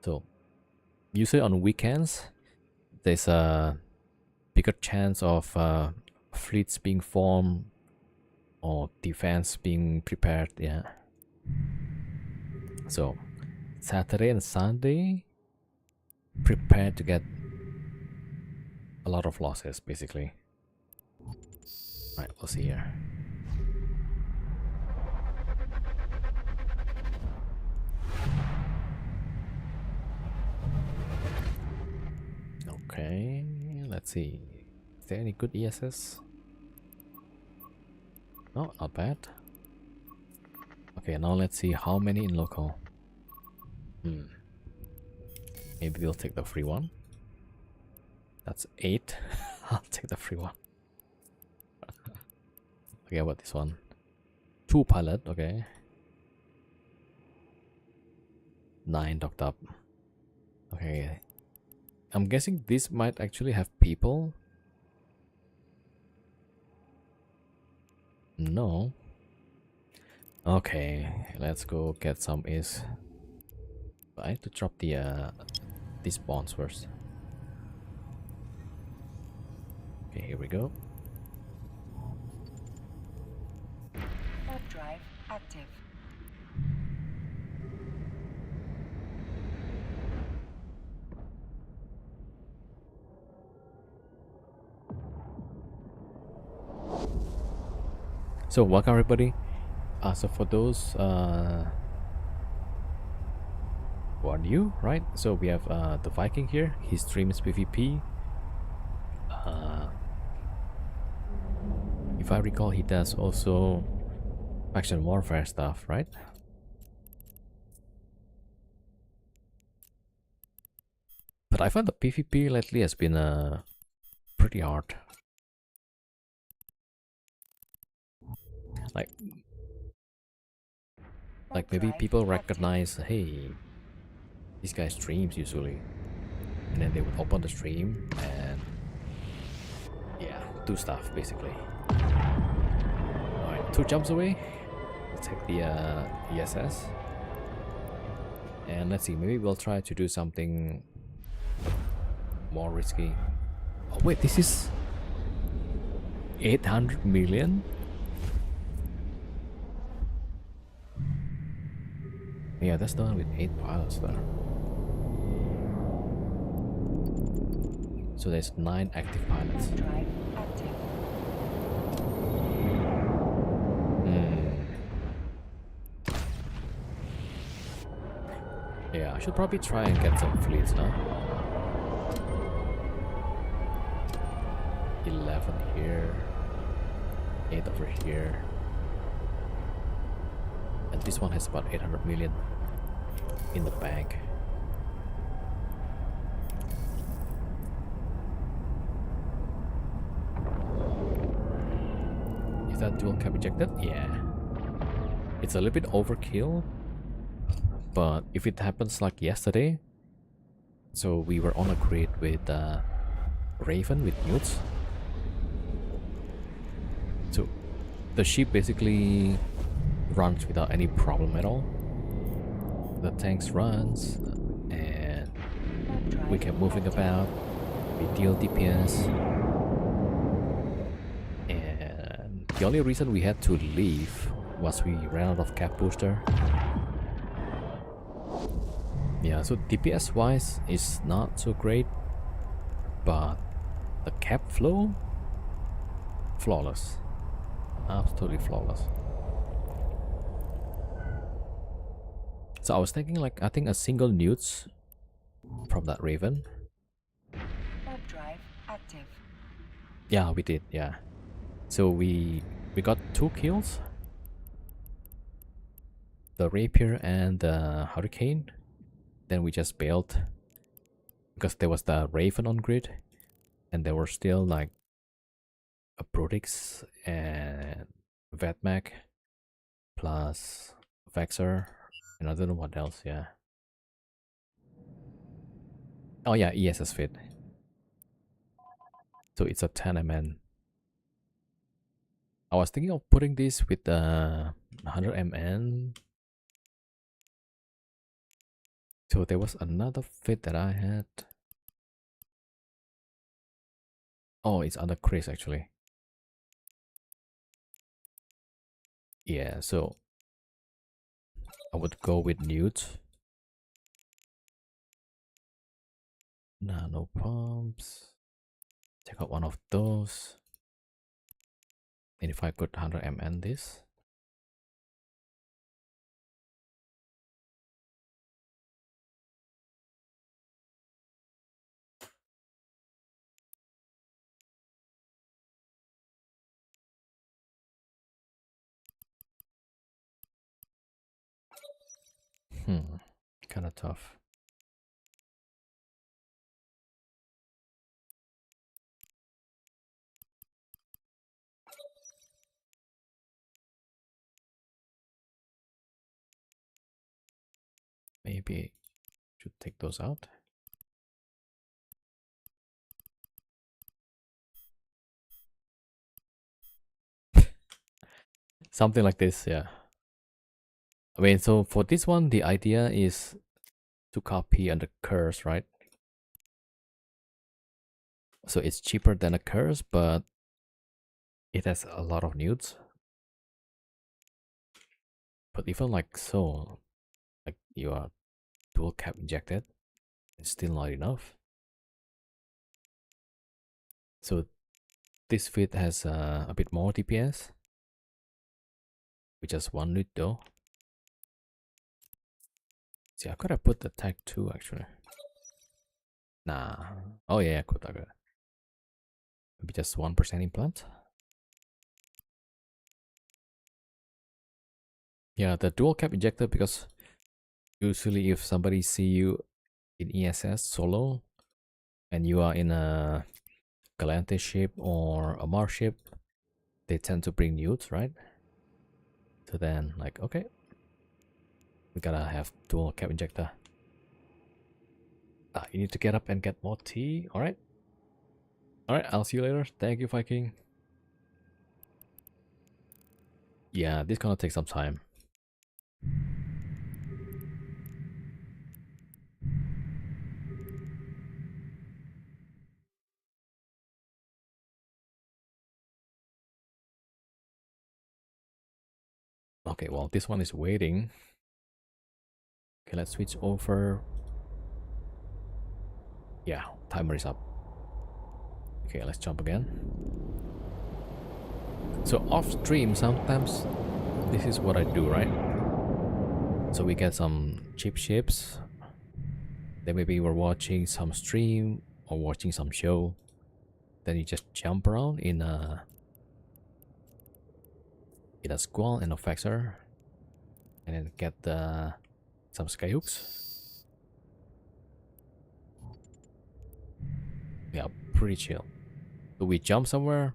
So usually on weekends, there's a bigger chance of fleets being formed or defense being prepared, yeah. So Saturday and Sunday, prepare to get a lot of losses basically. Right, we'll see here. Okay, let's see. Is there any good ESS? No, not bad. Okay, now let's see how many in local. Maybe we'll take the free one. That's 8. I'll take the free one. Okay, what this one? 2 pilot, okay. 9 docked up. Okay. I'm guessing this might actually have people. No. Okay, let's go get some is. I have to drop the these bonds first. Okay, here we go. Warp drive active. So welcome everybody. So for those who are new, right? So we have the Viking here. He streams PvP. If I recall, he does also faction warfare stuff, right? But I find the PvP lately has been pretty hard. Like maybe people recognize, hey, this guy streams usually, and then they would open the stream and yeah, do stuff basically. All right, 2 jumps away. Let's take the ESS, and let's see. Maybe we'll try to do something more risky. Oh wait, this is 800 million. Yeah, that's the one with 8 pilots there. So there's 9 active pilots. Warp drive active. Yeah, I should probably try and get some fleets now. 11 here, 8 over here, and this one has about 800 million in the bank. Is that dual cap ejected? Yeah. It's a little bit overkill, but if it happens like yesterday, so we were on a grid with Raven with newts. So the ship basically runs without any problem at all. The tanks runs and we kept moving about. We deal DPS, and the only reason we had to leave was we ran out of cap booster. Yeah, so DPS wise is not so great, but the cap flow, flawless. Absolutely flawless. So I was thinking like, I think a single newts from that Raven. Warp drive active. Yeah, we did, yeah. So we got 2 kills. The Rapier and the Hurricane. Then we just bailed because there was the Raven on grid, and there were still like a Brutix and Vetmac plus Vexor, and I don't know what else. Yeah. Oh yeah, ESS fit. So it's a 10 MN. I was thinking of putting this with the 100 MN. So there was another fit that I had. Oh, it's under Chris actually. Yeah, so I would go with Newt. Nano pumps. Take out one of those. And if I could 100 MN this. Kind of tough. Maybe should take those out. Something like this, yeah. I mean, so for this one, the idea is to copy on the curse, right? So it's cheaper than a curse, but it has a lot of nudes. But even like so, like you are dual cap injected, it's still not enough. So this fit has a bit more DPS, with just one nude though. See, I could have put the tag 2 actually. Nah. Oh yeah, I could. Maybe just 1% implant. Yeah, the dual cap injector, because usually if somebody see you in ESS solo and you are in a Galante ship or a Mars ship, they tend to bring nudes, right? So then, like, okay, we gotta have dual cap injector. You need to get up and get more tea. Alright. Alright, I'll see you later. Thank you, Viking. Yeah, this gonna take some time. Okay, well, this one is waiting. Okay, let's switch over. Yeah, timer is up. Okay, let's jump again. So off stream, sometimes this is what I do, right? So we get some cheap ships. Then maybe we're watching some stream or watching some show. Then you just jump around in a squall and a Vexor, and then get some skyhooks. Yeah, pretty chill. So we jump somewhere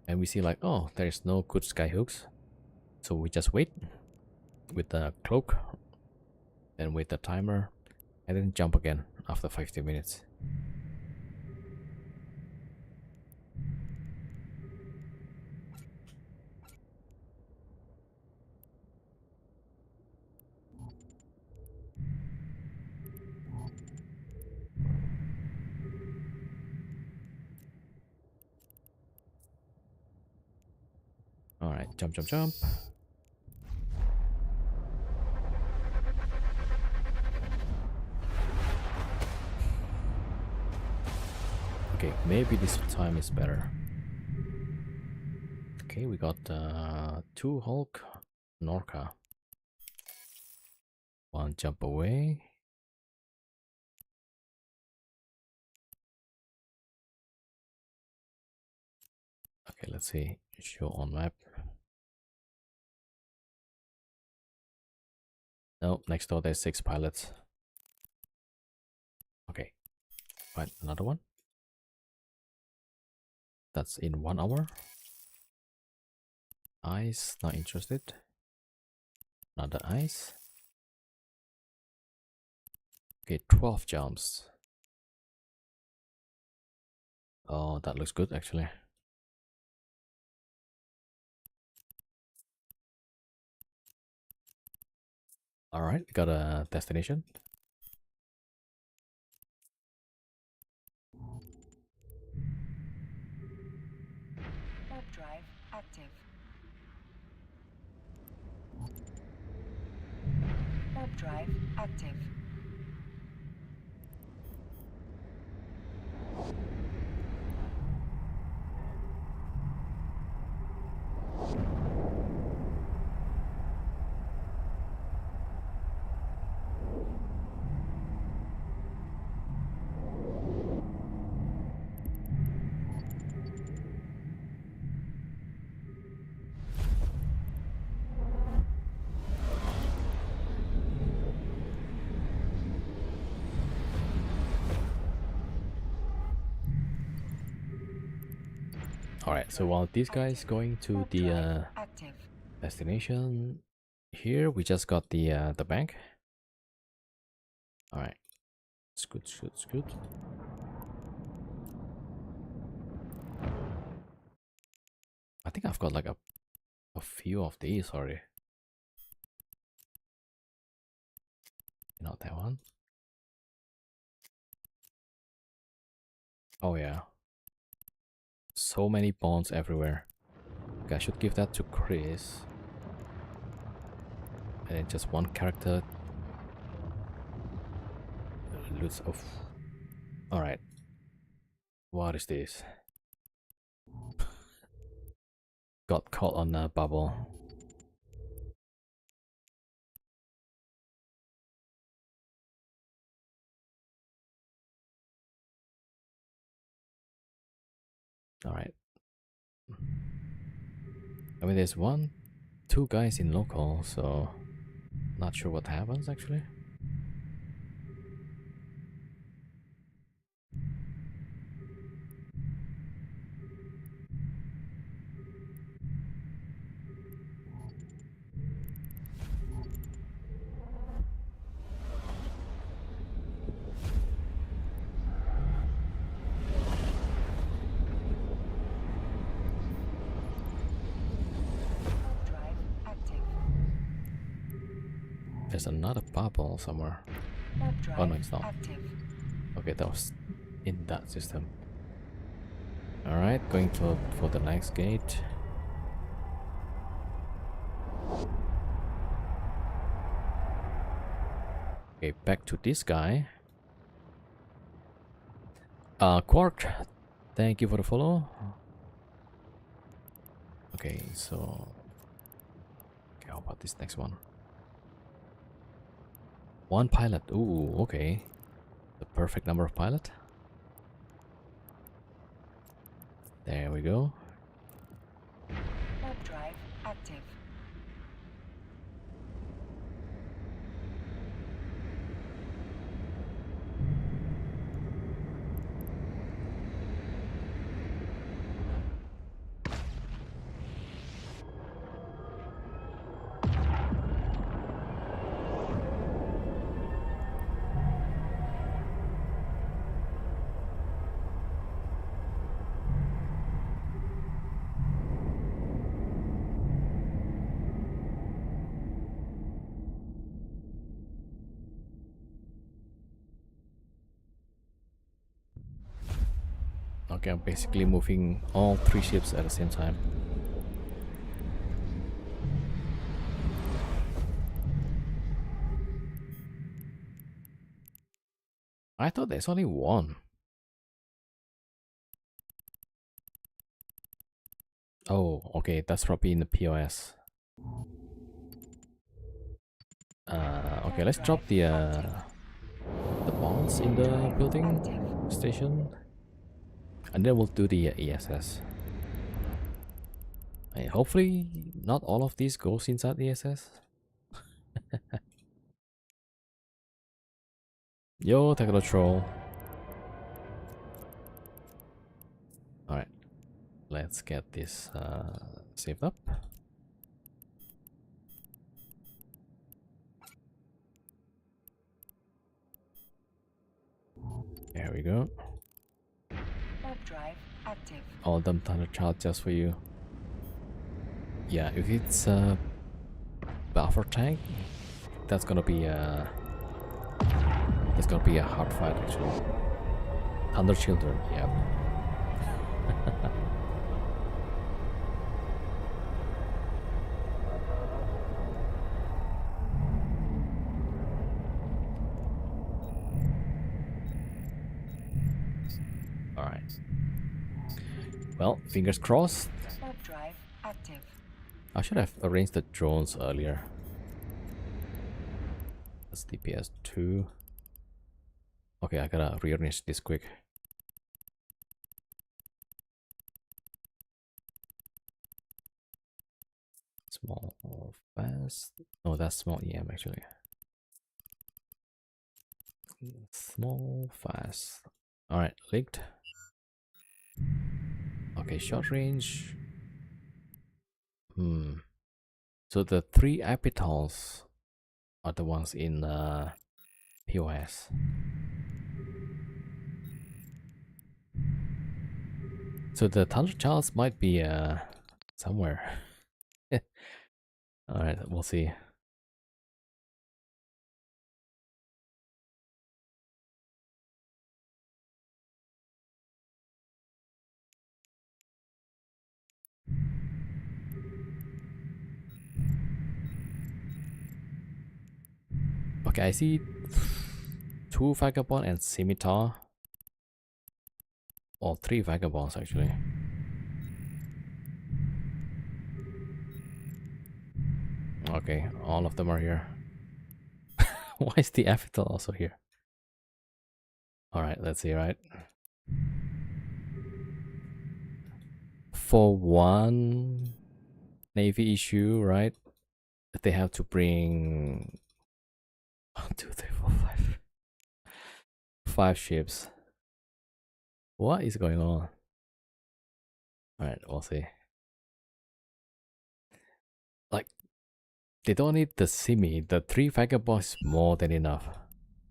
and we see like, oh, there's no good skyhooks. So we just wait with the cloak and with the timer, and then jump again after 50 minutes. Alright, jump, jump, jump. Okay, maybe this time is better. Okay, we got 2 Hulk, Norca. One jump away. Okay, let's see. Show on map. No, next door there's 6 pilots. Okay, find another one. That's in 1 hour. Ice, not interested. Another ice. Okay, 12 jumps. Oh, that looks good actually. Alright, we got a destination. Warp drive active. Warp drive active. Alright, so while these guys going to Warp the drive active. destination, here we just got the bank. All right, it's good, it's good, it's good. I think I've got like a few of these already. Not that one. Oh yeah. So many bonds everywhere. Okay, I should give that to Chris. And then just one character. Loots of. Alright. What is this? Got caught on a bubble. Alright. I mean, there's two guys in local, so not sure what happens actually. Drive active. There's another bubble somewhere. Warp drive Oh no, it's not. active. Okay, that was in that system. Alright, going for the next gate. Okay, back to this guy. Quark, thank you for the follow. Okay, so okay, how about this next one? One pilot. Ooh, okay. The perfect number of pilot. There we go. Warp drive active. Okay, I'm basically moving all three ships at the same time. I thought there's only one. Oh, okay, that's probably in the POS. Okay, let's drop the bombs in the building station, and then we'll do the ESS. Hopefully, not all of these goes inside the ESS. Yo, Techno Troll. Alright, let's get this saved up. There we go. Warp drive active. All them Thunder Child just for you. Yeah, if it's a buffer tank, that's gonna be a hard fight actually. Thunder Children, yep. Alright. Well, fingers crossed. Warp drive active. I should have arranged the drones earlier. That's DPS 2. Okay, I gotta rearrange this quick. Small or fast? No, that's small EM actually. Small, fast. Alright, linked. Okay, short range. So the three Apitals are the ones in POS. So the Thunder Childs might be somewhere. Alright, we'll see. Okay, I see 2 Vagabond and Scimitar. Or 3 Vagabonds actually. Okay, all of them are here. Why is the Avital also here? Alright, let's see, right? For one Navy issue, right? They have to bring 1, 2, 3, 4, 5. 5 ships. What is going on? Alright, we'll see. Like, they don't need the Simi. The 3 Vagabonds is more than enough,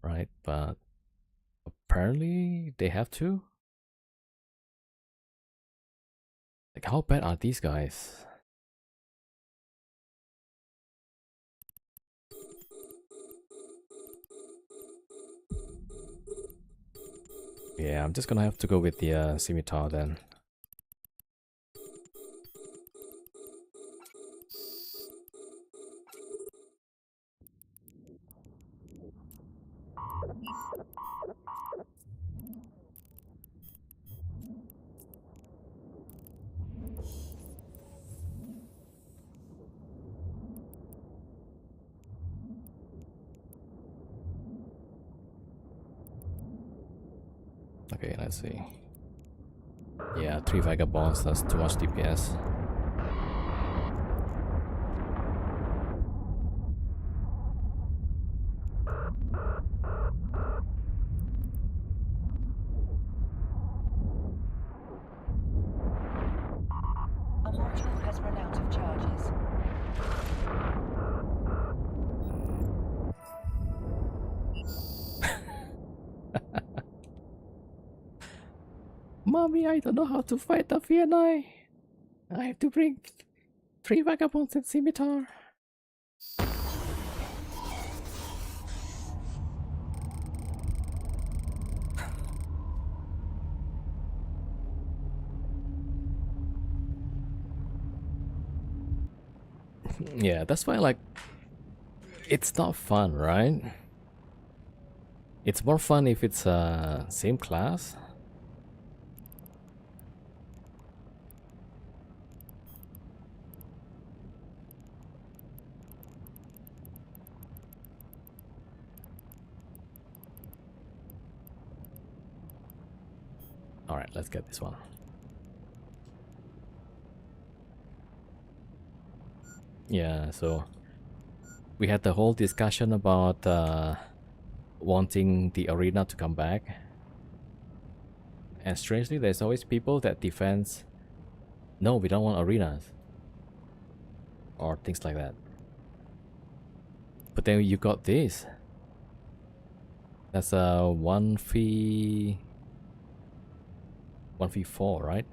right? But apparently they have to. Like, how bad are these guys? Yeah, I'm just gonna have to go with the Scimitar then. Okay, let's see. Yeah, 3 Vagabonds, that's too much DPS. A module has run out of charges. Mommy, I don't know how to fight the VNI. I have to bring 3 Vagabonds and Scimitar. Yeah, that's why, like, it's not fun, right? It's more fun if it's same class. Alright, let's get this one. Yeah, so we had the whole discussion about wanting the arena to come back. And strangely, there's always people that defends, no, we don't want arenas. Or things like that. But then you got this. That's a 1v4, right?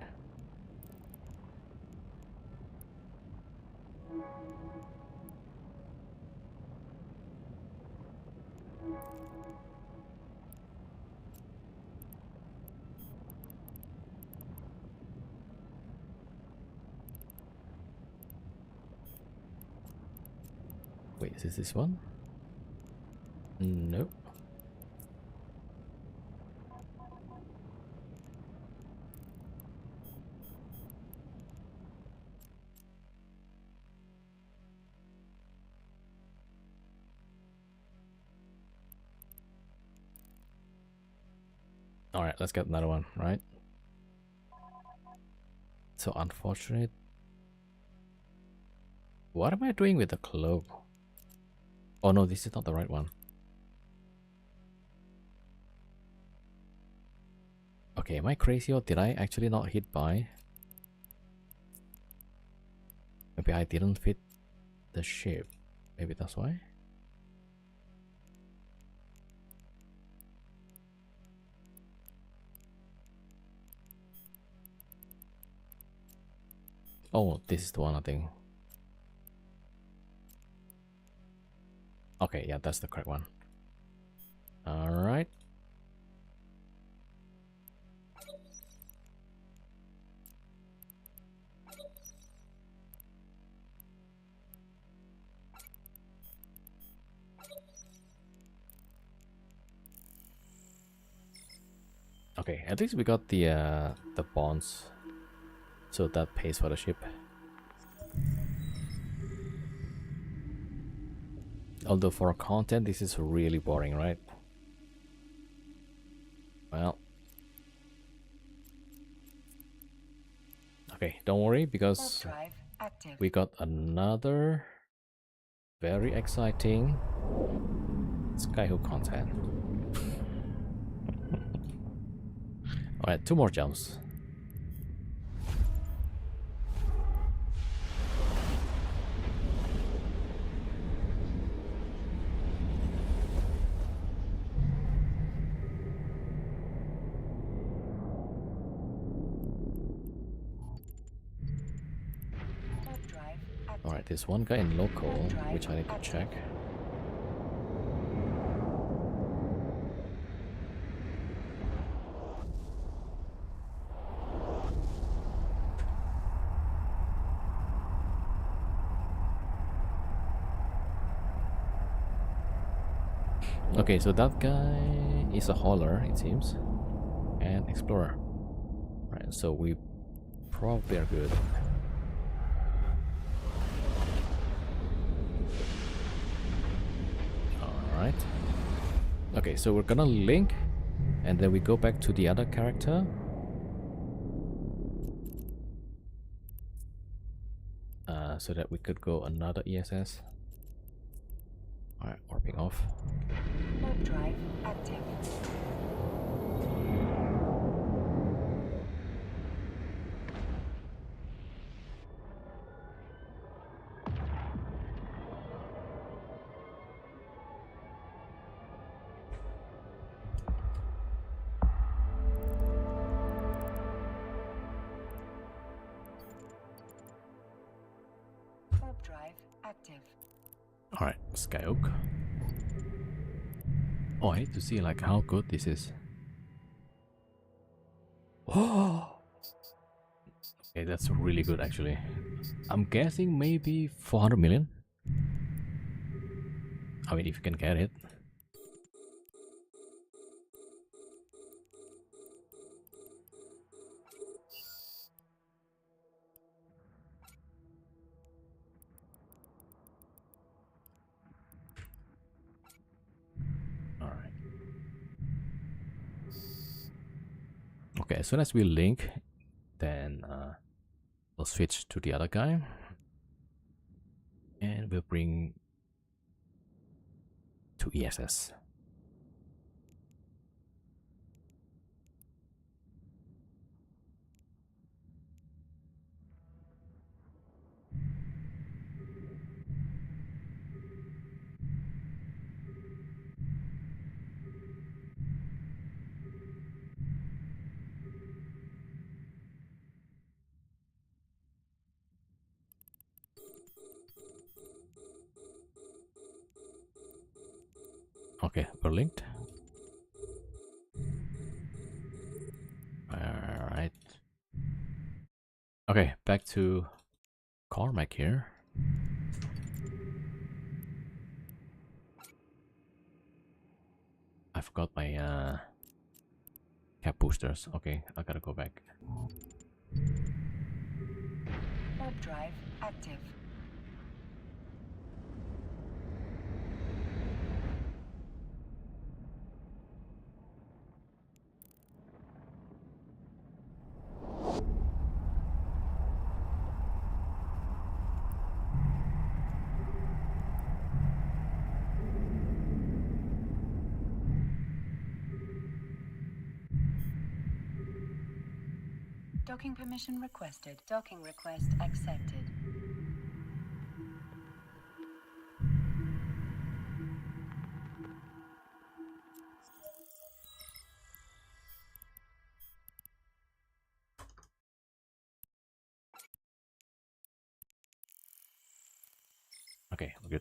Wait, is this one? Nope. Alright, let's get another one, right? So unfortunate. What am I doing with the cloak? Oh no, this is not the right one. Okay, am I crazy or did I actually not hit buy? Maybe I didn't fit the shape. Maybe that's why. Oh, this is the one I think. Okay, yeah, that's the correct one. All right. Okay, at least we got the bonds, so that pays for the ship. Although for content, this is really boring, right? Well, okay, don't worry because Drive active. we got another very exciting Skyhook content. Alright, 2 more jumps. Drive active. Alright, there's one guy in local, which I need to check. Okay, so that guy is a hauler, it seems, and explorer. Right, so we probably are good. Alright. Okay, so we're gonna link, and then we go back to the other character. So that we could go another ESS. Alright, warping off. Warp drive active. Warp drive active. Alright, Skyhook. Oh, I need to see like how good this is. Oh, okay, that's really good actually. I'm guessing maybe 400 million. I mean, if you can get it. Alright. Okay, as soon as we link, then we'll switch to the other guy. And we'll bring to ESS. Okay, we're linked. Alright. Okay, back to Cormac here. I forgot my cap boosters. Okay, I gotta go back. Warp drive active. Docking permission requested. Docking request accepted. Okay, good.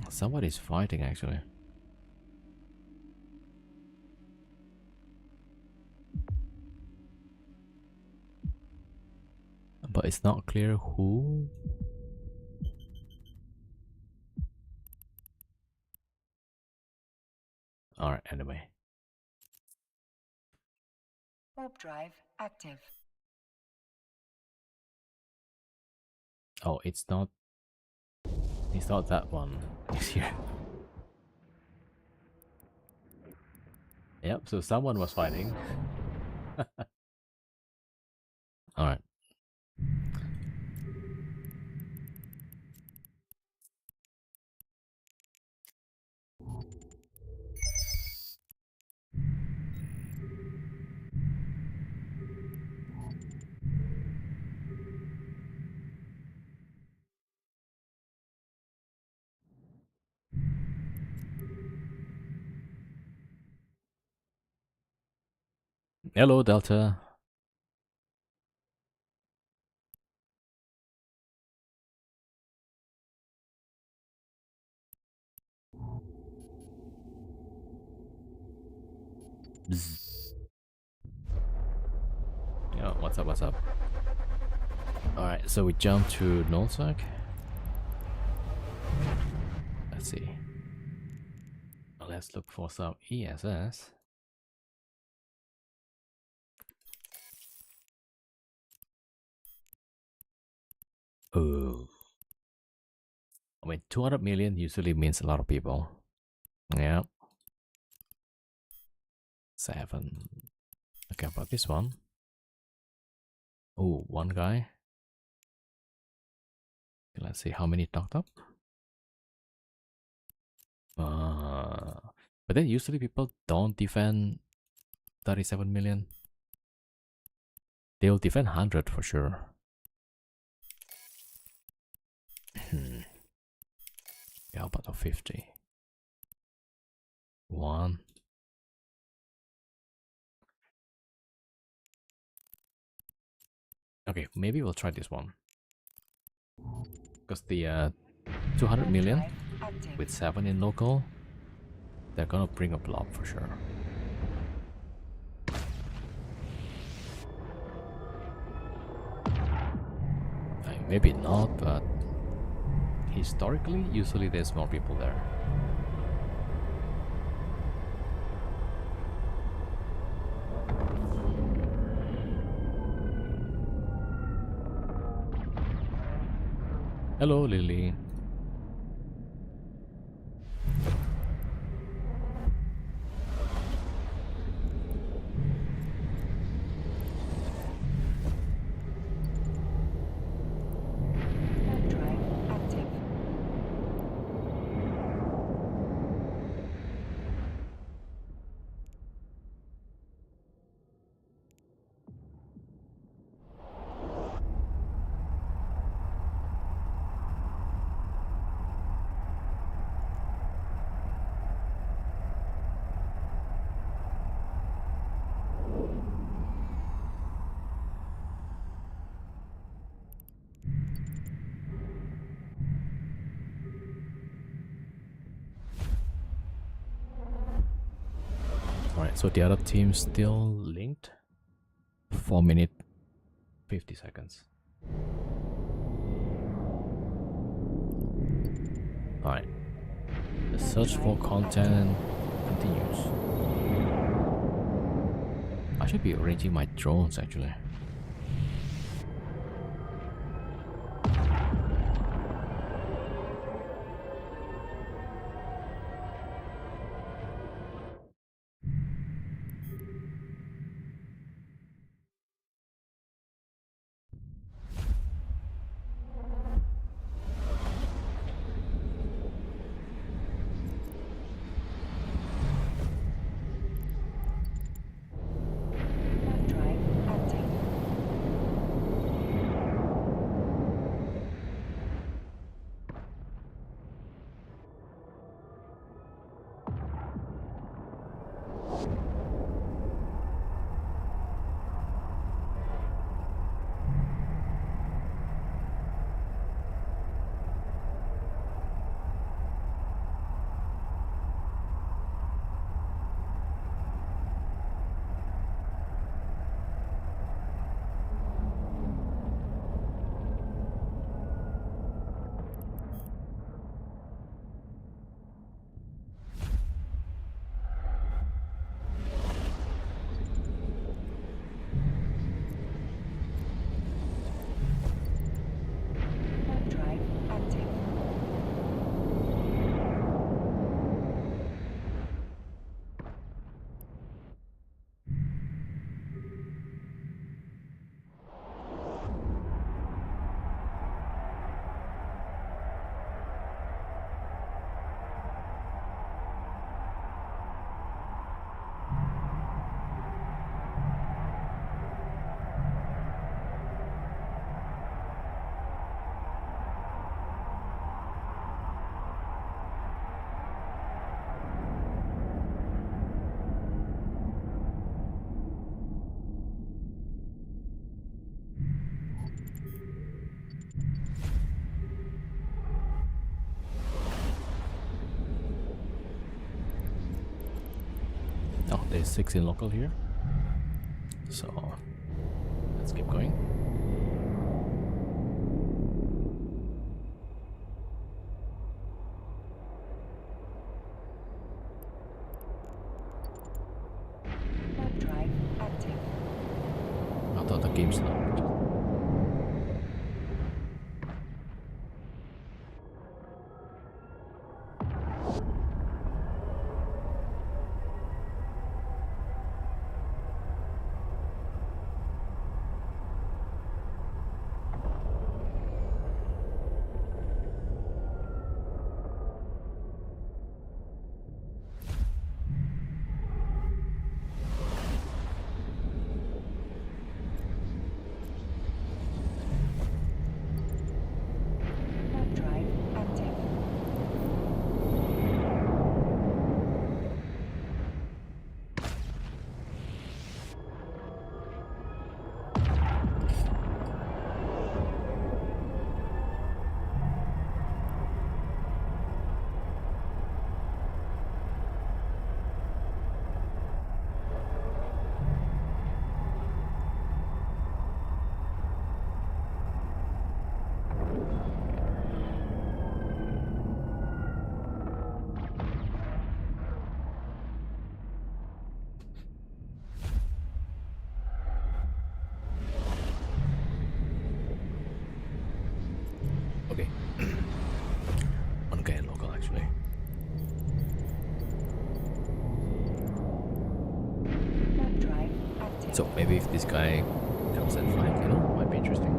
Somebody's fighting actually. But it's not clear who. Alright, anyway. Warp drive active. Oh, it's not that one. It's here. Yep, so someone was fighting. Alright. Hello, Delta. Bzz. Yeah, what's up, what's up? Alright, so we jump to Nullsec. Let's see. Let's look for some ESS. Oh. I mean, 200 million usually means a lot of people. Yeah. 7. Okay, about this one. Oh, one guy. Okay, let's see how many knocked up. But then usually people don't defend 37 million. They'll defend 100 for sure. Yeah, how about a 50? 1. Okay, maybe we'll try this one. Because the 200 million with 7 in local, they're gonna bring a blob for sure. Maybe not, but historically, usually there's more people there. Hello, Lily. Warp drive active. Alright, so the other team still linked. 4 minutes, 50 seconds. Alright. The search for content continues. I should be arranging my drones actually. Warp drive active. only 6 in local here. So let's keep going. Warp drive active. I thought the game stopped. Warp drive active. Okay. Okay, local actually. Warp drive active. So maybe if this guy comes and fight, you know, might be interesting.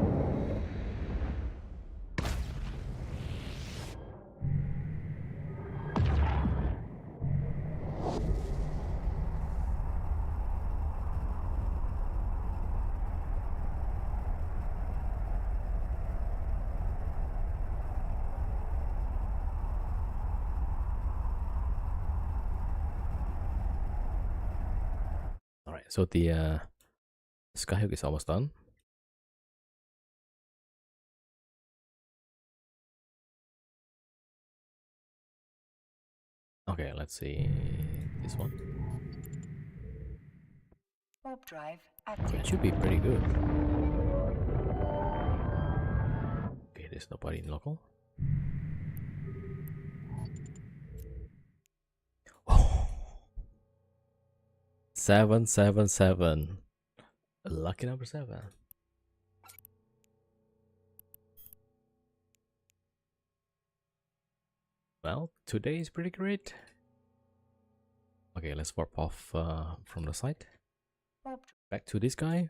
Alright, so the Skyhook is almost done. Okay, let's see this one. Warp drive It active. should be pretty good. Okay, there's nobody in local. Oh, 777. Lucky number 7. Well, today is pretty great. Okay, let's warp off from the site. Warp Back to this guy.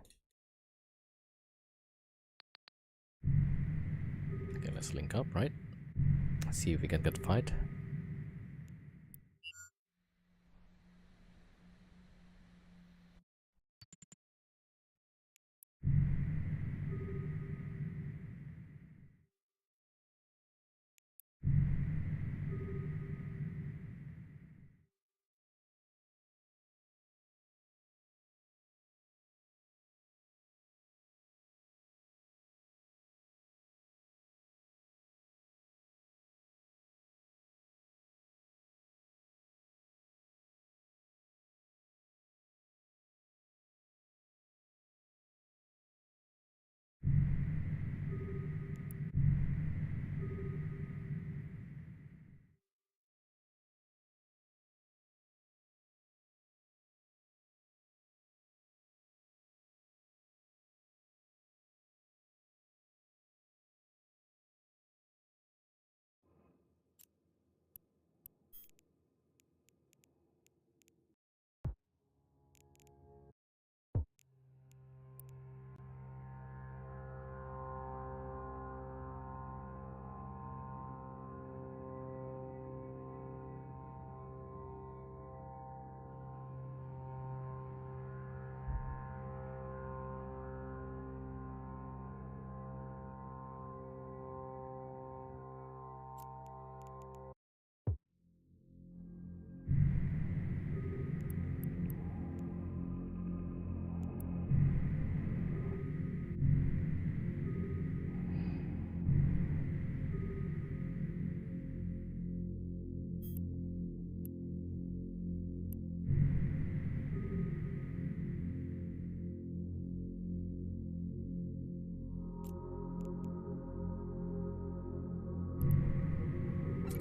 Okay, let's link up, right? See if we can get fight.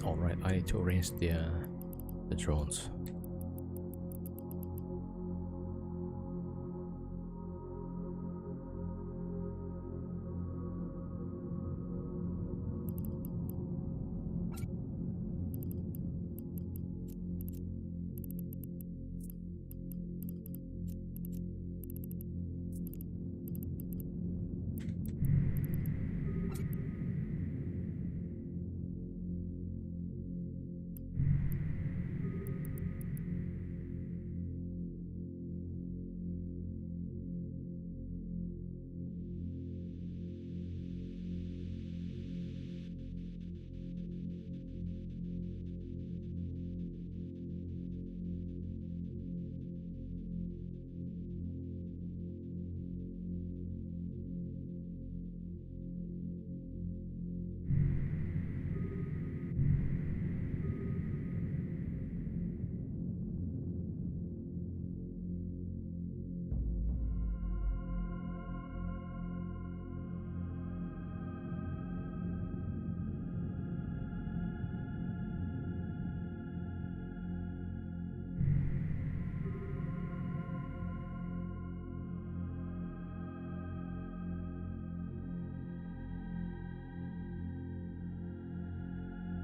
All right, I need to arrange the drones.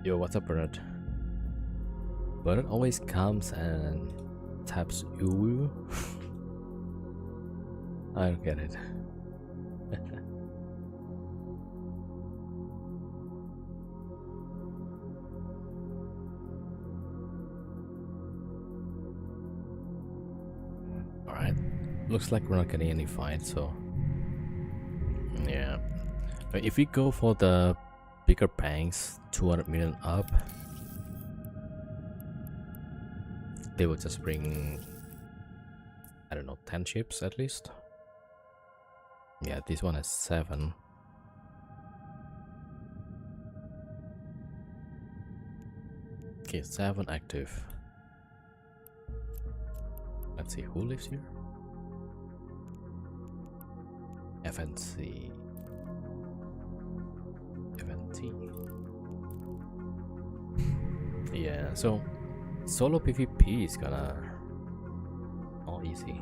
Yo, what's up, Bernard? Bernard always comes and taps Uwu. I don't get it. Alright. Looks like we're not getting any fights, so yeah. If we go for the bigger banks, 200 million up, they will just bring, I don't know, 10 ships at least. Yeah, this one has 7. Okay, 7 active. Let's see who lives here. FNC. Yeah, so solo PvP is gonna all easy.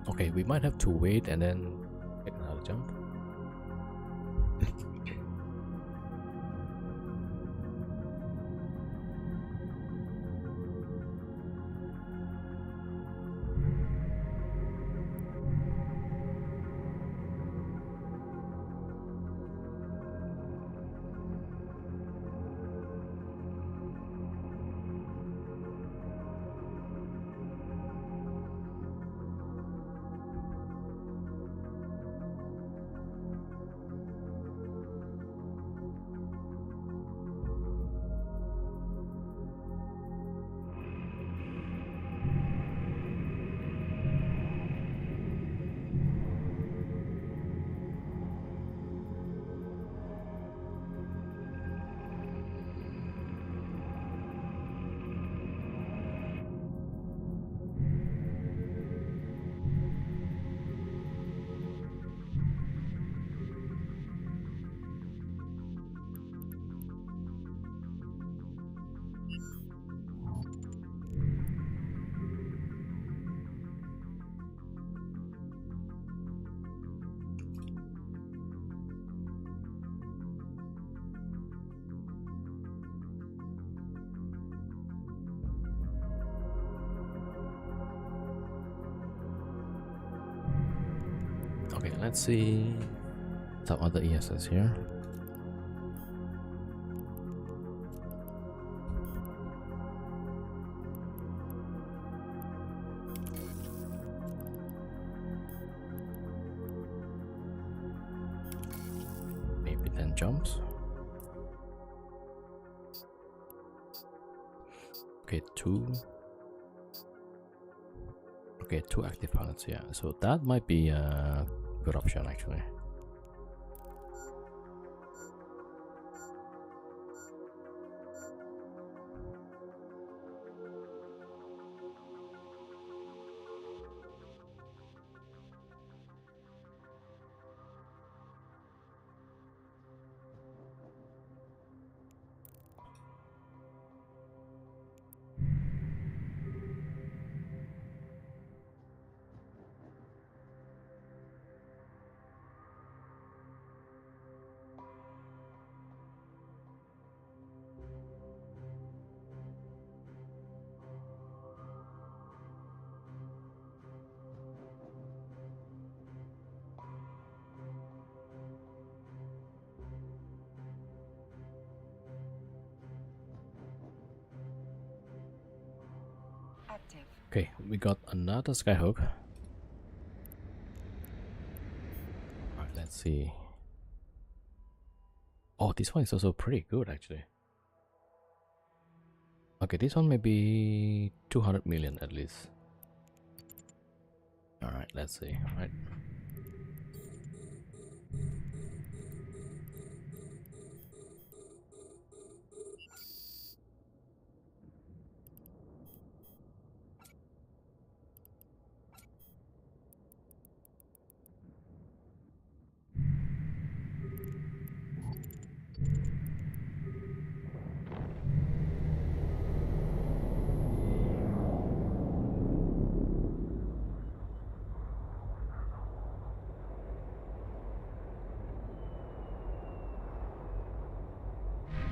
Okay, we might have to wait and then take another jump. Okay, let's see some other ESS here. Maybe 10 jumps. Okay, 2. Okay, 2 active pilots, yeah. So that might be a good option actually. active. Okay, we got another Skyhook. Alright, let's see. Oh, this one is also pretty good actually. Okay, this one may be 200 million at least. Alright, let's see. Right.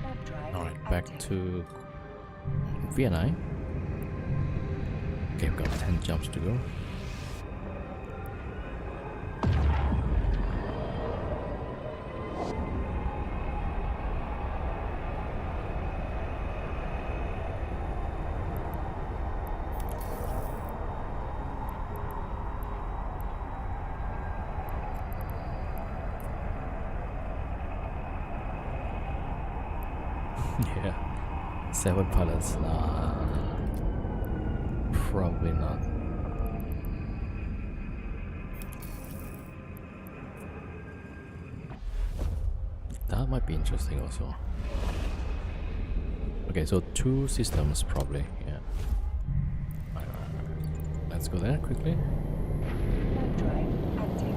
Lab drive Alright, back active. to VNI. Okay, we've got 10 jumps to go. Yeah, 7 pilots. Probably not. That might be interesting also. Okay, so 2 systems probably. Yeah. Let's go there quickly. Lab drive active.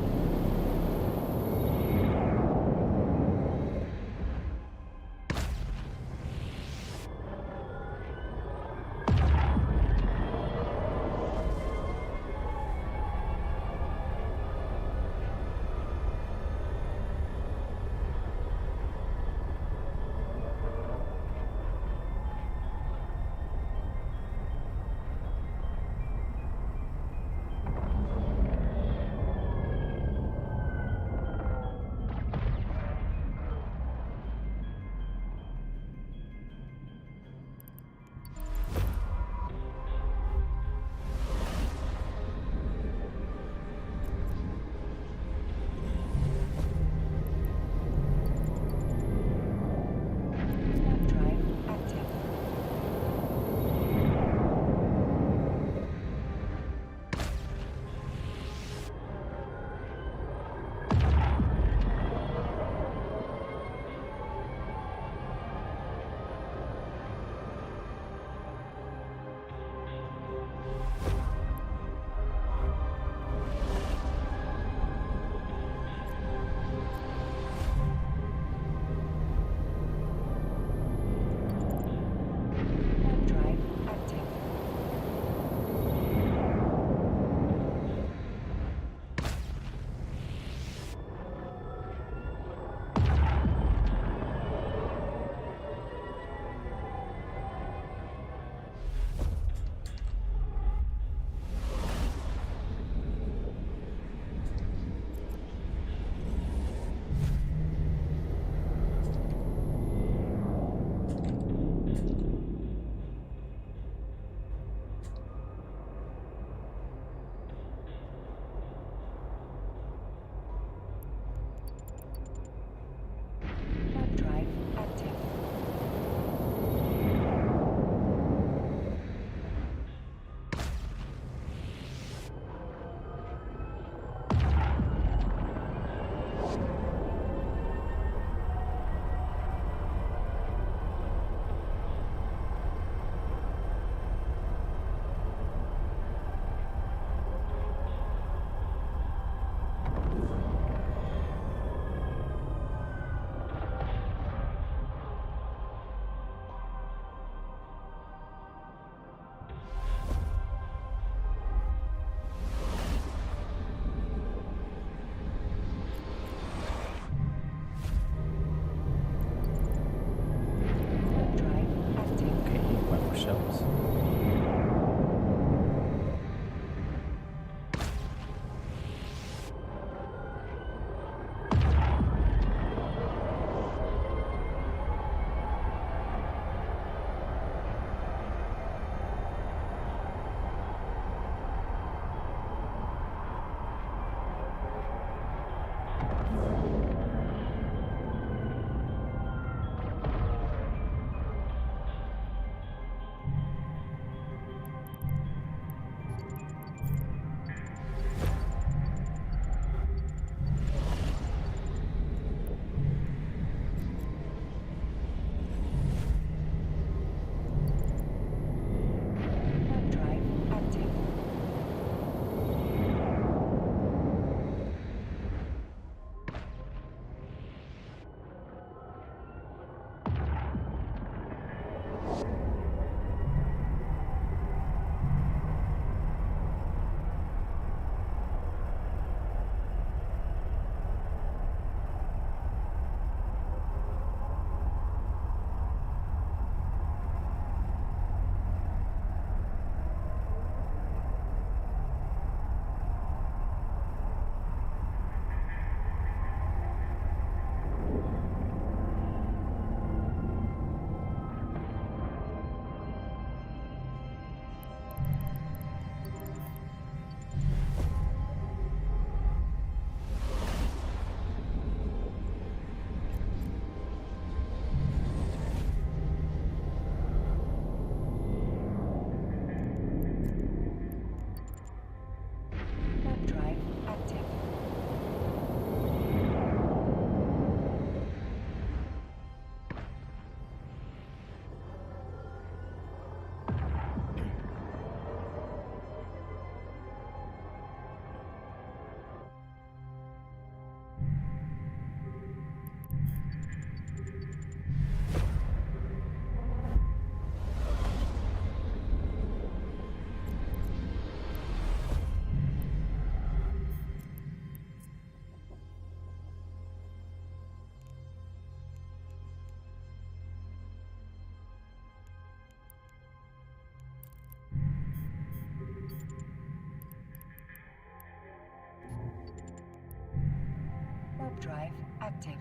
Warp drive active.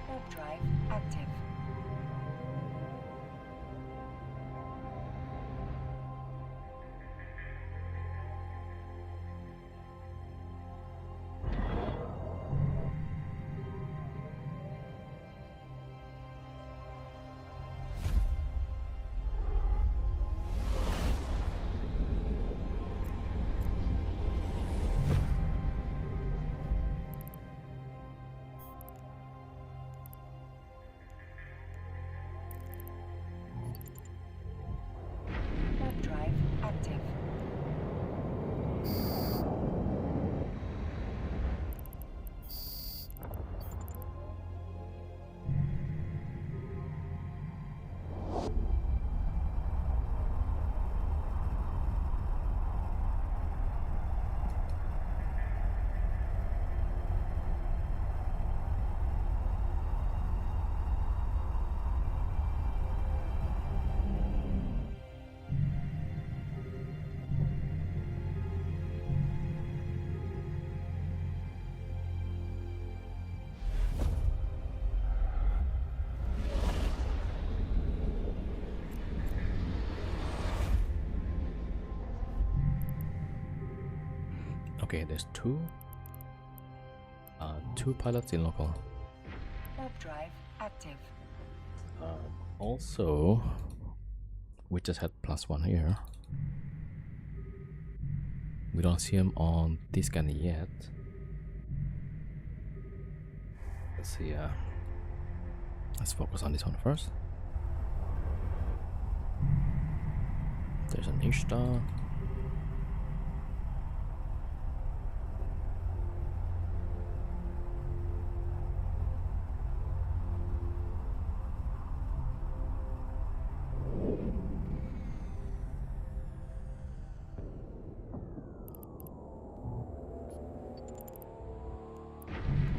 Warp drive active. Warp drive active. Okay, there's two pilots in local. Warp drive active. Also, we just had +1 here. We don't see him on this scan yet. Let's see. Let's focus on this one first. There's an Ishtar.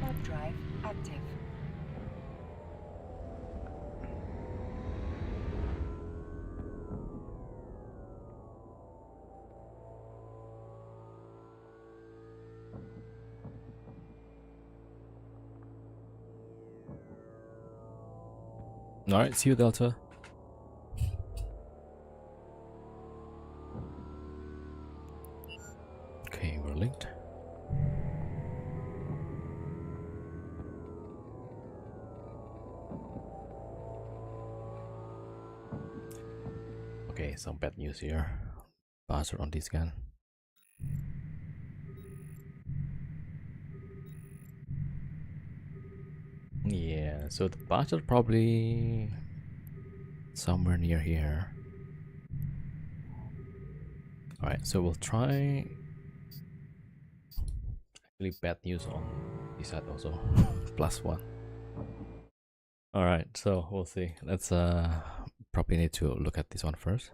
Warp drive active. Alright, see you, Delta. Okay, we're linked. Okay, some bad news here. Bastard on this scan. Yeah, so the bastard probably somewhere near here. Alright, so we'll try. Actually, bad news on this side also. +1. Alright, so we'll see. Let's probably need to look at this one first.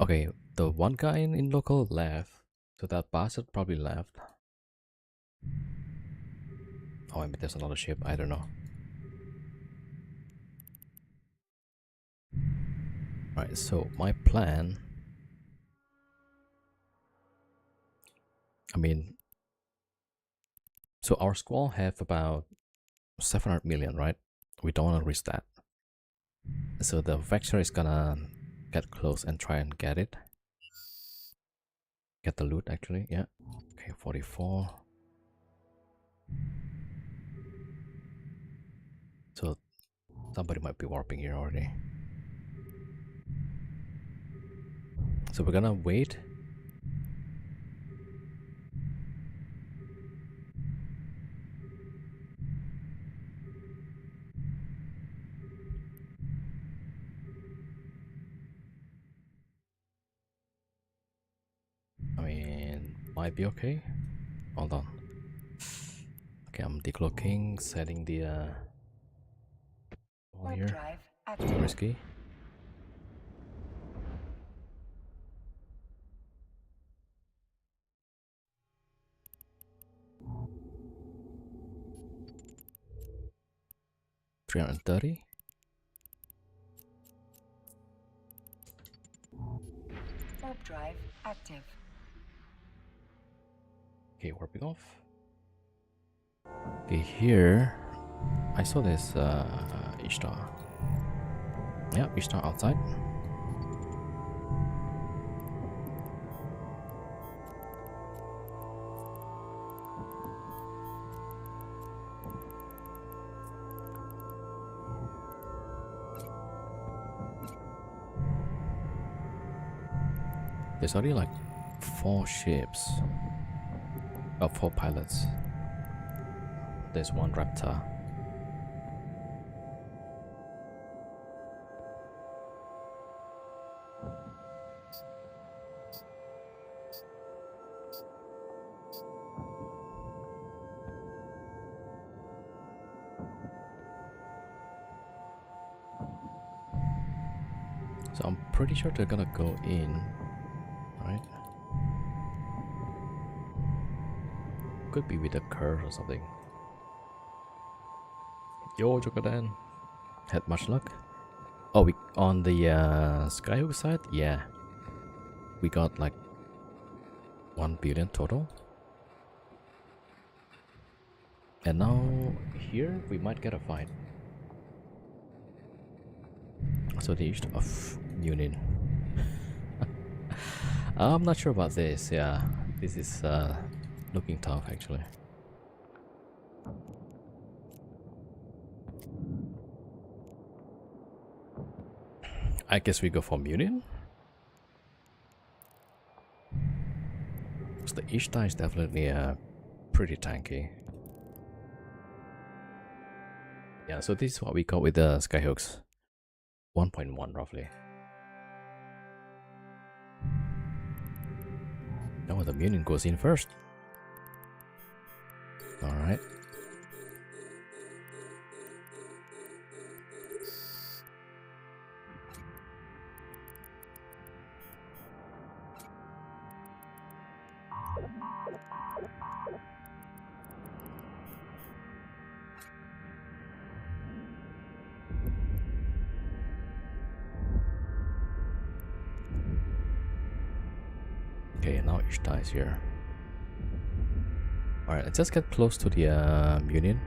Okay, the one guy in local left, so that bastard probably left. Oh, maybe there's another ship, I don't know. Alright, so my plan, I mean, so our squall have about 700 million, right? We don't want to risk that. So the Vector is gonna get close and try and get it. Get the loot, actually, yeah. Okay, 44. So somebody might be warping here already. So we're gonna wait. might be okay. Hold on. Okay, I'm decloaking, setting the all Warp here. drive Too active. risky. $330. Warp drive active. Okay, warping off. Okay, here I saw this Ishtar. Yeah, Ishtar outside. There's already like 4 ships. 4 pilots. There's 1 Raptor. So I'm pretty sure they're gonna go in, right? Could be with a curve or something. Yo, Jokadan. Had much luck? Oh, we on the Skyhook side? Yeah. We got like 1 billion total. And now here we might get a fight. So the east of Union. I'm not sure about this. Yeah, this is looking tough actually. I guess we go for Union. So the Ishtar is definitely pretty tanky. Yeah, so this is what we got with the Skyhooks. 1.1 roughly. Now the Union goes in first. Alright. Okay, now Ishtar is here. Alright, let's just get close to the Union.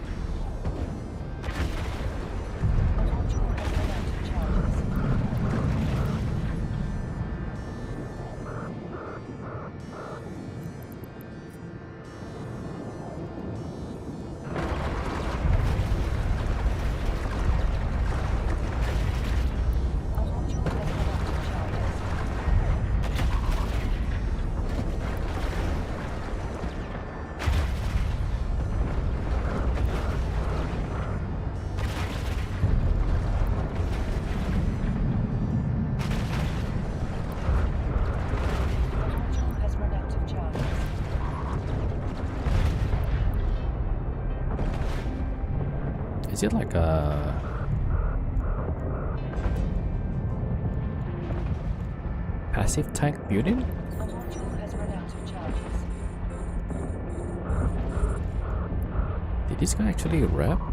A module has run out of charges. A module has run out of charges. A module has run out of charges. Is it like a passive tank Union? A module has run out of charges. Did this guy actually rap? A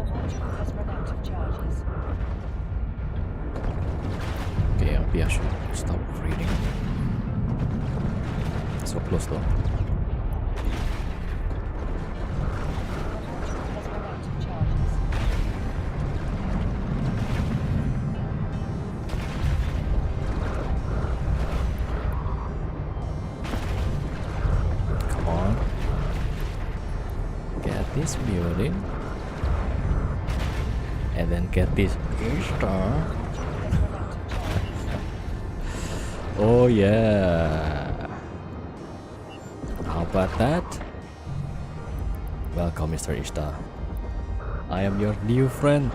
module has run out of charges. Okay, maybe I should stop reading. So close though. A module has run out of charges. Come on. Get this Union. and then get this Ishtar. Oh yeah. How about that? Welcome, Mr. Ishtar. I am your new friend.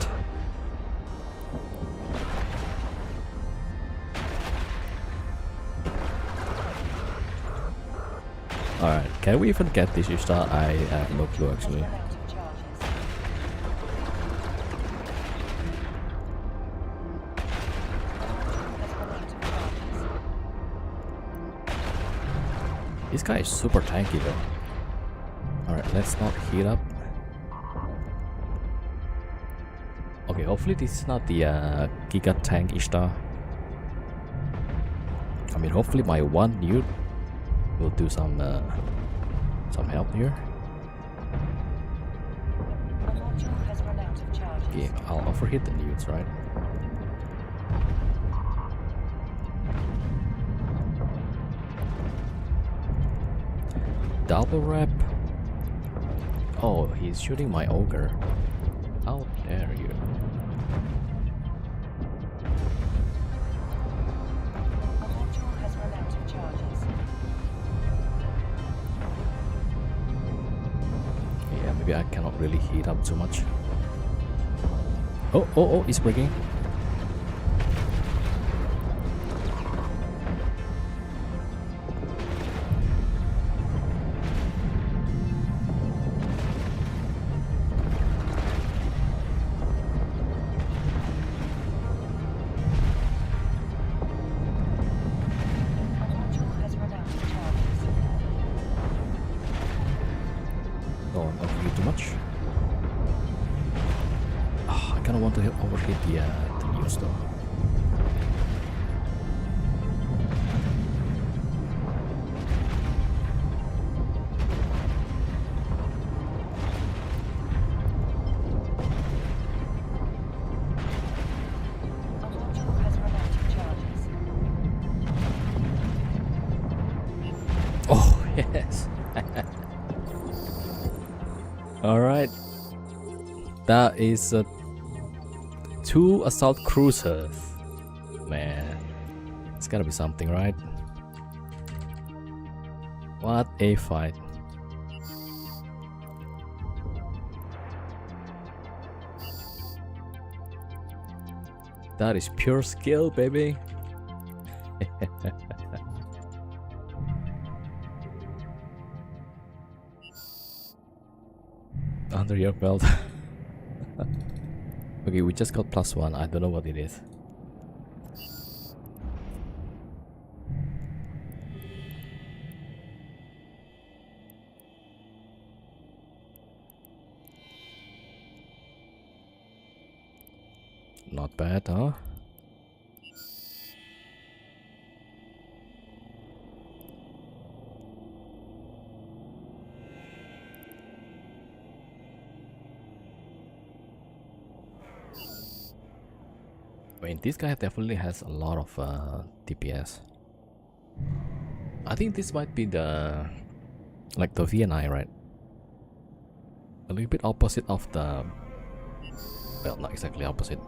Alright, can we even get this Ishtar? I have no clue actually. This guy is super tanky though. Alright, let's not heat up. Okay, hopefully this is not the Giga Tank Ishtar. I mean, hopefully my one newt will do some help here. Okay, I'll overheat the newts, right? Double wrap. Oh, he's shooting my ogre. How dare you? Yeah, maybe I cannot really heat up too much. Oh, he's breaking. Don't overheat too much. Oh, I kind of want to overheat the news though. Oh yes. All right. That is 2 assault cruisers. Man, it's gotta be something, right? What a fight. That is pure skill, baby. Under your belt. Okay, we just got +1. I don't know what it is. Not bad, huh? I mean, this guy definitely has a lot of DPS. I think this might be the like the VNI, right? A little bit opposite of the, well, not exactly opposite.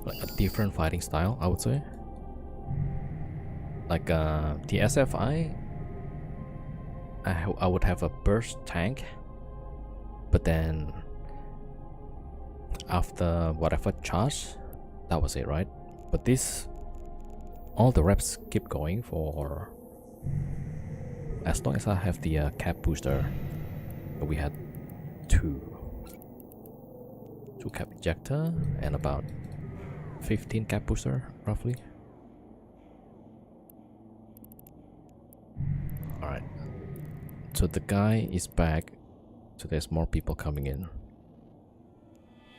Like a different fighting style, I would say. Like the SFI, I would have a burst tank, but then after whatever charge, that was it, right? But this, all the reps keep going for as long as I have the cap booster. But we had two cap ejector and about 15 cap booster roughly. Alright, so the guy is back, so there's more people coming in.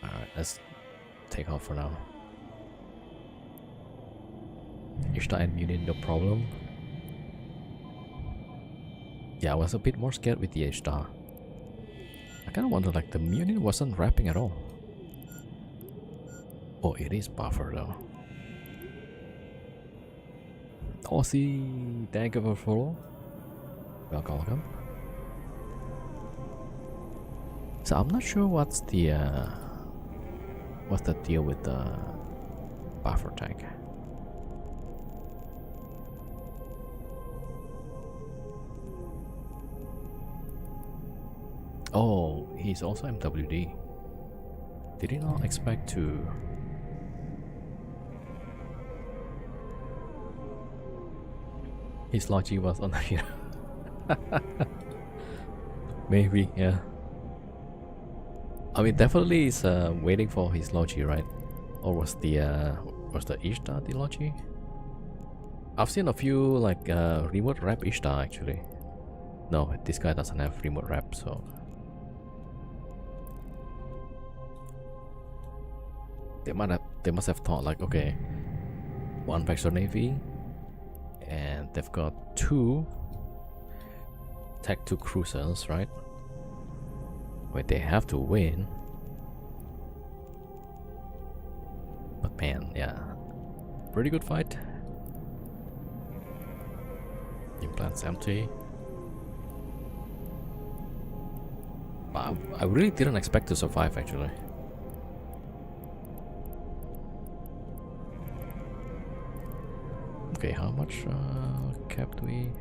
Alright, let's take off for now. Ishtar and Munin, no problem. Yeah, I was a bit more scared with the Ishtar. I kinda wonder, like, the Munin wasn't wrapping at all. Oh, it is buffer though. Aussie, thank you for follow. Welcome, welcome. So I'm not sure what's the deal with the buffer tank. Oh, he's also MWD. Did he not expect to? His logic was on here. Maybe, yeah. I mean, definitely is waiting for his logi, right? Or was the Ishtar the logi? I've seen a few like remote rep Ishtar actually. No, this guy doesn't have remote rep, so they must have thought like, okay, one Vector Navy, and they've got 2 Tech 2 cruisers, right? Wait, they have to win. But man, yeah, pretty good fight. Implants empty. But I really didn't expect to survive actually. Okay, how much cap do we?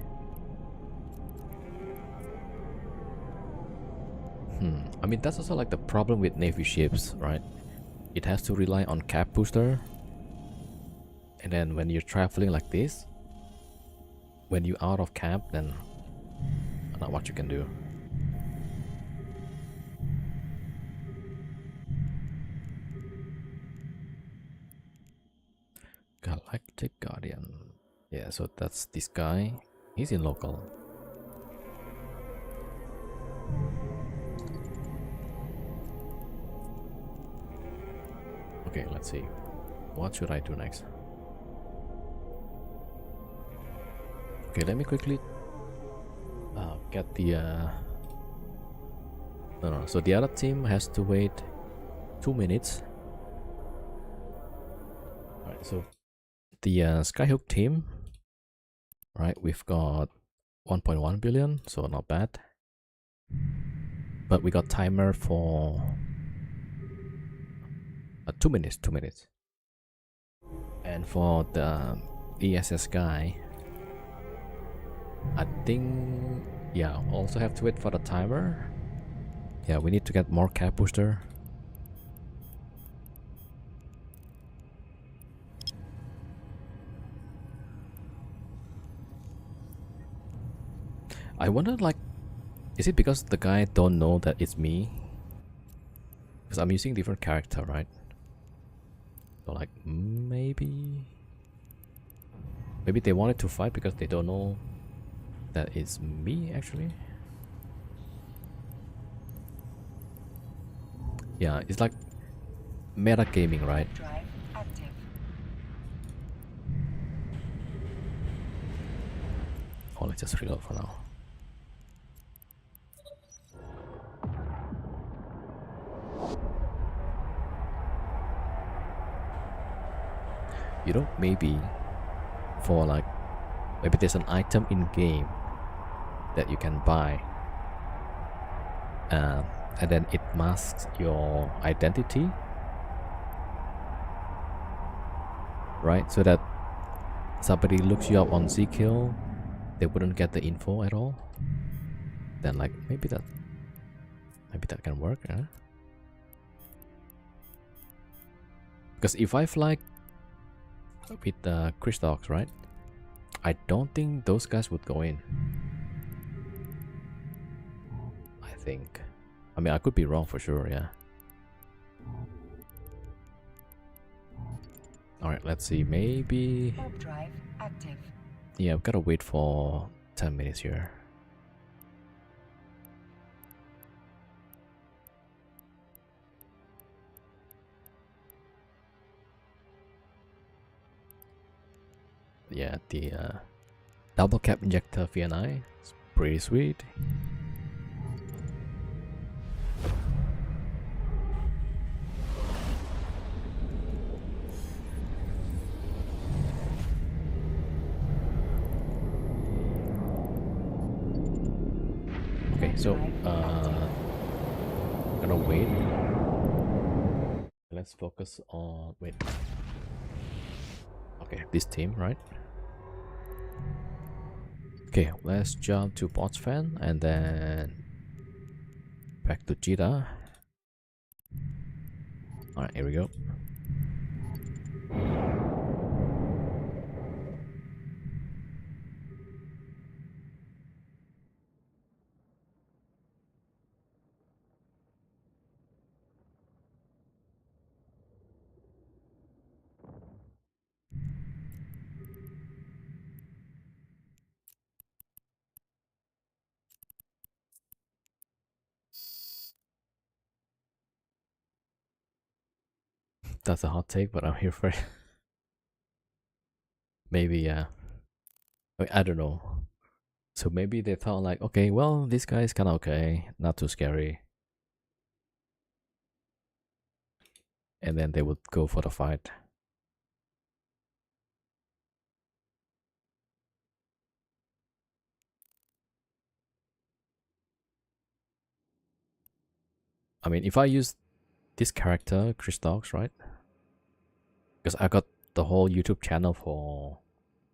I mean, that's also like the problem with Navy ships, right? It has to rely on cap booster. And then when you're traveling like this, when you're out of cap, then not much you can do. Galactic Guardian. Yeah, so that's this guy. He's in local. Okay, let's see. What should I do next? Okay, let me quickly get the no, so the other team has to wait 2 minutes. Alright, so the Skyhook team, right, we've got 1.1 billion, so not bad. But we got timer for 2 minutes, 2 minutes. And for the ESS guy, I think, yeah, also have to wait for the timer. Yeah, we need to get more cap booster. I wonder, like, is it because the guy don't know that it's me? Because I'm using different character, right? So like, maybe they wanted to fight because they don't know that it's me actually. Yeah, it's like meta gaming, right? Drive active. Oh, let's just reload for now. You know, maybe for like, maybe there's an item in game that you can buy, and then it masks your identity, right? So that somebody looks you up on Zkill, they wouldn't get the info at all. Then like maybe that can work, huh? Because if I fly with Chris Dogs, right, I don't think those guys would go in. I think. I mean, I could be wrong for sure, yeah. Alright, let's see, maybe... Warp drive active. Yeah, I've gotta wait for 10 minutes here. Yeah, the double cap injector VNI is pretty sweet. Okay, so I'm gonna wait. Let's focus on wait. Okay, this team, right? Okay, let's jump to Botsfan and then back to Cheetah. Alright, here we go. That's a hot take, but I'm here for it. Maybe, I don't know. So maybe they thought like, okay, well, this guy is kind of okay, not too scary. And then they would go for the fight. I mean, if I use this character, Chris Dogs, right? Because I got the whole YouTube channel for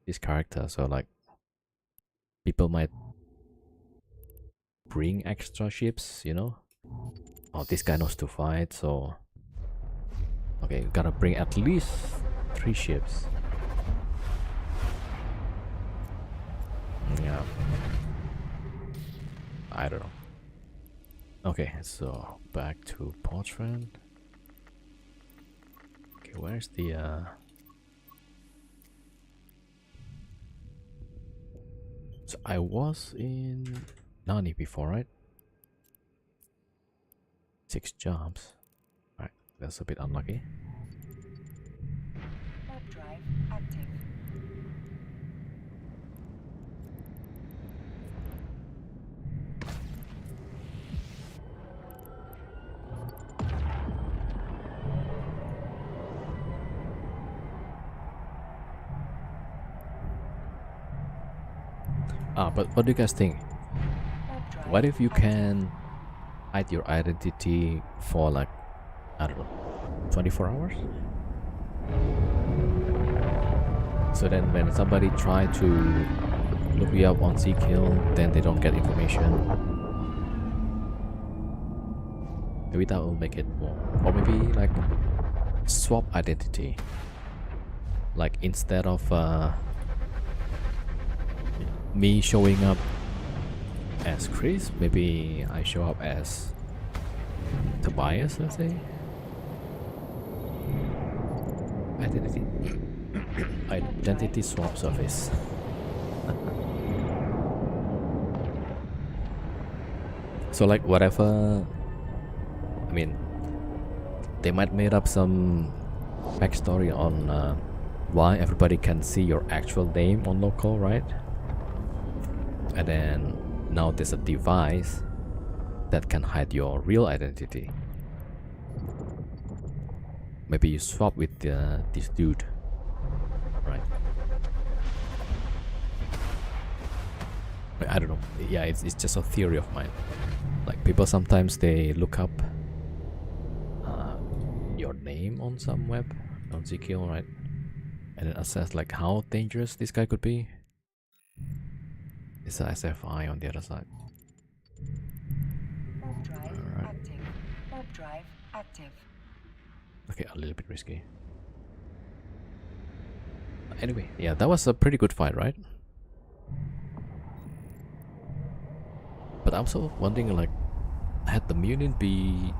this character, so like people might bring extra ships, you know? Oh, this guy knows to fight, so okay, gotta bring at least 3 ships. Yeah. I don't know. Okay, so back to Portland. Okay, where's the So I was in Nani before, right? 6 jobs. Alright, that's a bit unlucky. Warp drive active. But what do you guys think? Warp drive What if you active. can hide your identity for like, I don't know, 24 hours? So then when somebody try to look you up on Zkill, then they don't get information. Maybe that will make it more. Or maybe like swap identity. Like instead of me showing up as Chris, maybe I show up as Tobias, let's say. Identity swap service. So like whatever, I mean, they might made up some backstory on why everybody can see your actual name on local, right? And then now there's a device that can hide your real identity. Maybe you swap with this dude, right? I don't know. Yeah, it's just a theory of mine. Like people sometimes they look up your name on some web on Zkill, right? And then assess like how dangerous this guy could be. It's a SFI on the other side. Warp drive Alright. active. Warp drive active. Okay, a little bit risky. Anyway, yeah, that was a pretty good fight, right? But I'm also wondering, like, had the Munin be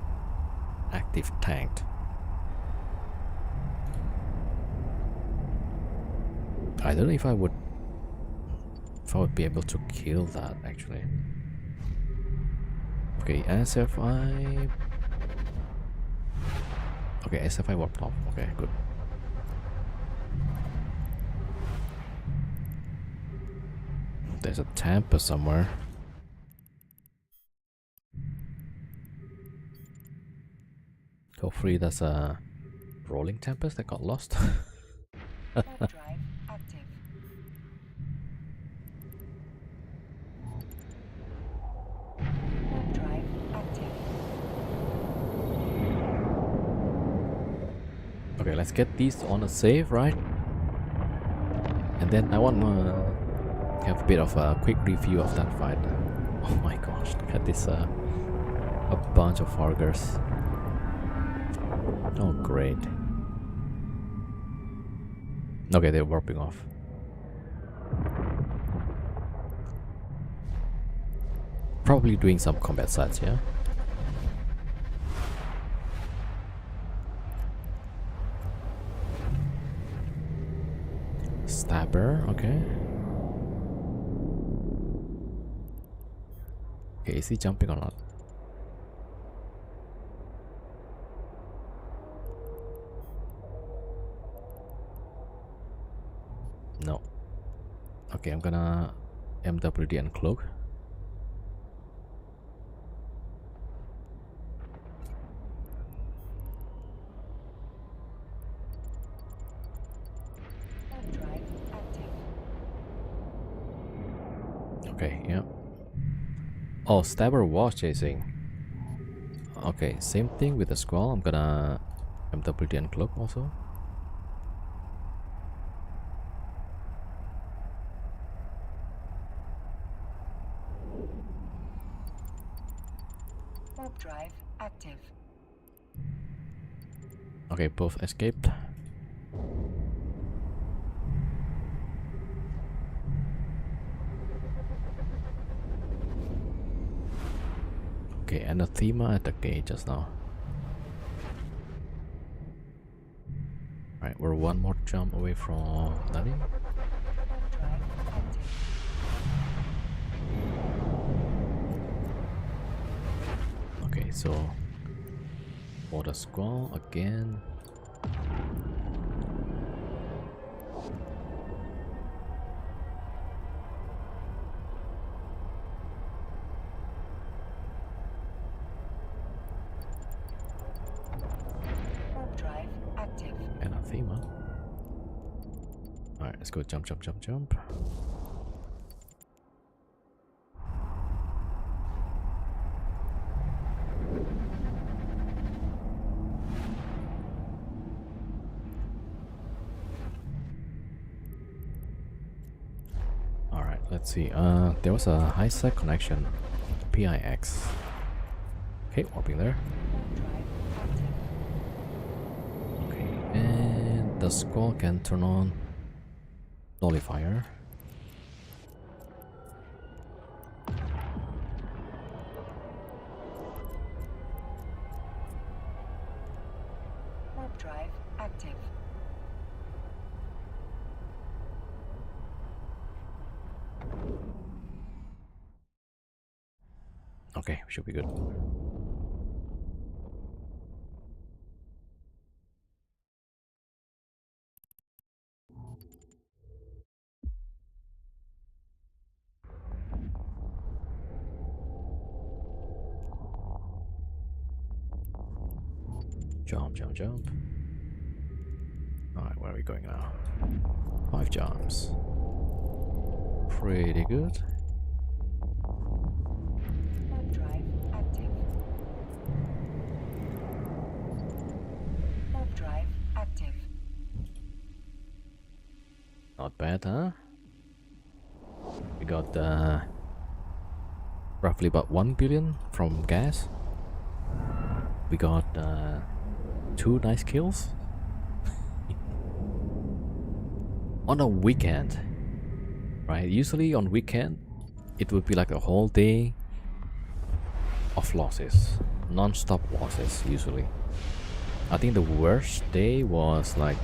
active tanked? I don't know if I would be able to kill that actually. Okay, SFI. Okay, SFI warped off. Okay, good. There's a Tempest somewhere. Hopefully that's a rolling Tempest that got lost. Warp drive active. Warp drive active. Okay, let's get these on a save, right? And then I want to have a bit of a quick review of that fight. Oh my gosh, look at this, a bunch of Fargers. Oh, great. Okay, they're warping off. Probably doing some combat sites, yeah? Stabber, okay. Okay, is he jumping or not? No. Okay, I'm gonna MWD and cloak. Okay, yeah. Oh, Stabber was chasing. Okay, same thing with the Squall. I'm gonna MWD and cloak also. Warp drive active. Okay, both escaped. Okay, Anathema at the gate just now. Right, we're one more jump away from nothing. Warp drive active. Okay, so for the Squall again. Warp drive active. Anathema. Alright, let's go jump, jump, jump, jump. Alright, let's see. There was a high sec connection. PIX. Okay, warping there. Warp drive active. Okay, and the Squall can turn on Nullifier. Warp drive active. Okay, should be good. Jump, jump, jump. Alright, where are we going now? 5 jumps. Pretty good. Warp drive active. Warp drive active. Not bad, huh? We got roughly about 1 billion from gas. We got 2 nice kills. On a weekend, right? Usually on weekend, it would be like a whole day of losses, non-stop losses usually. I think the worst day was like,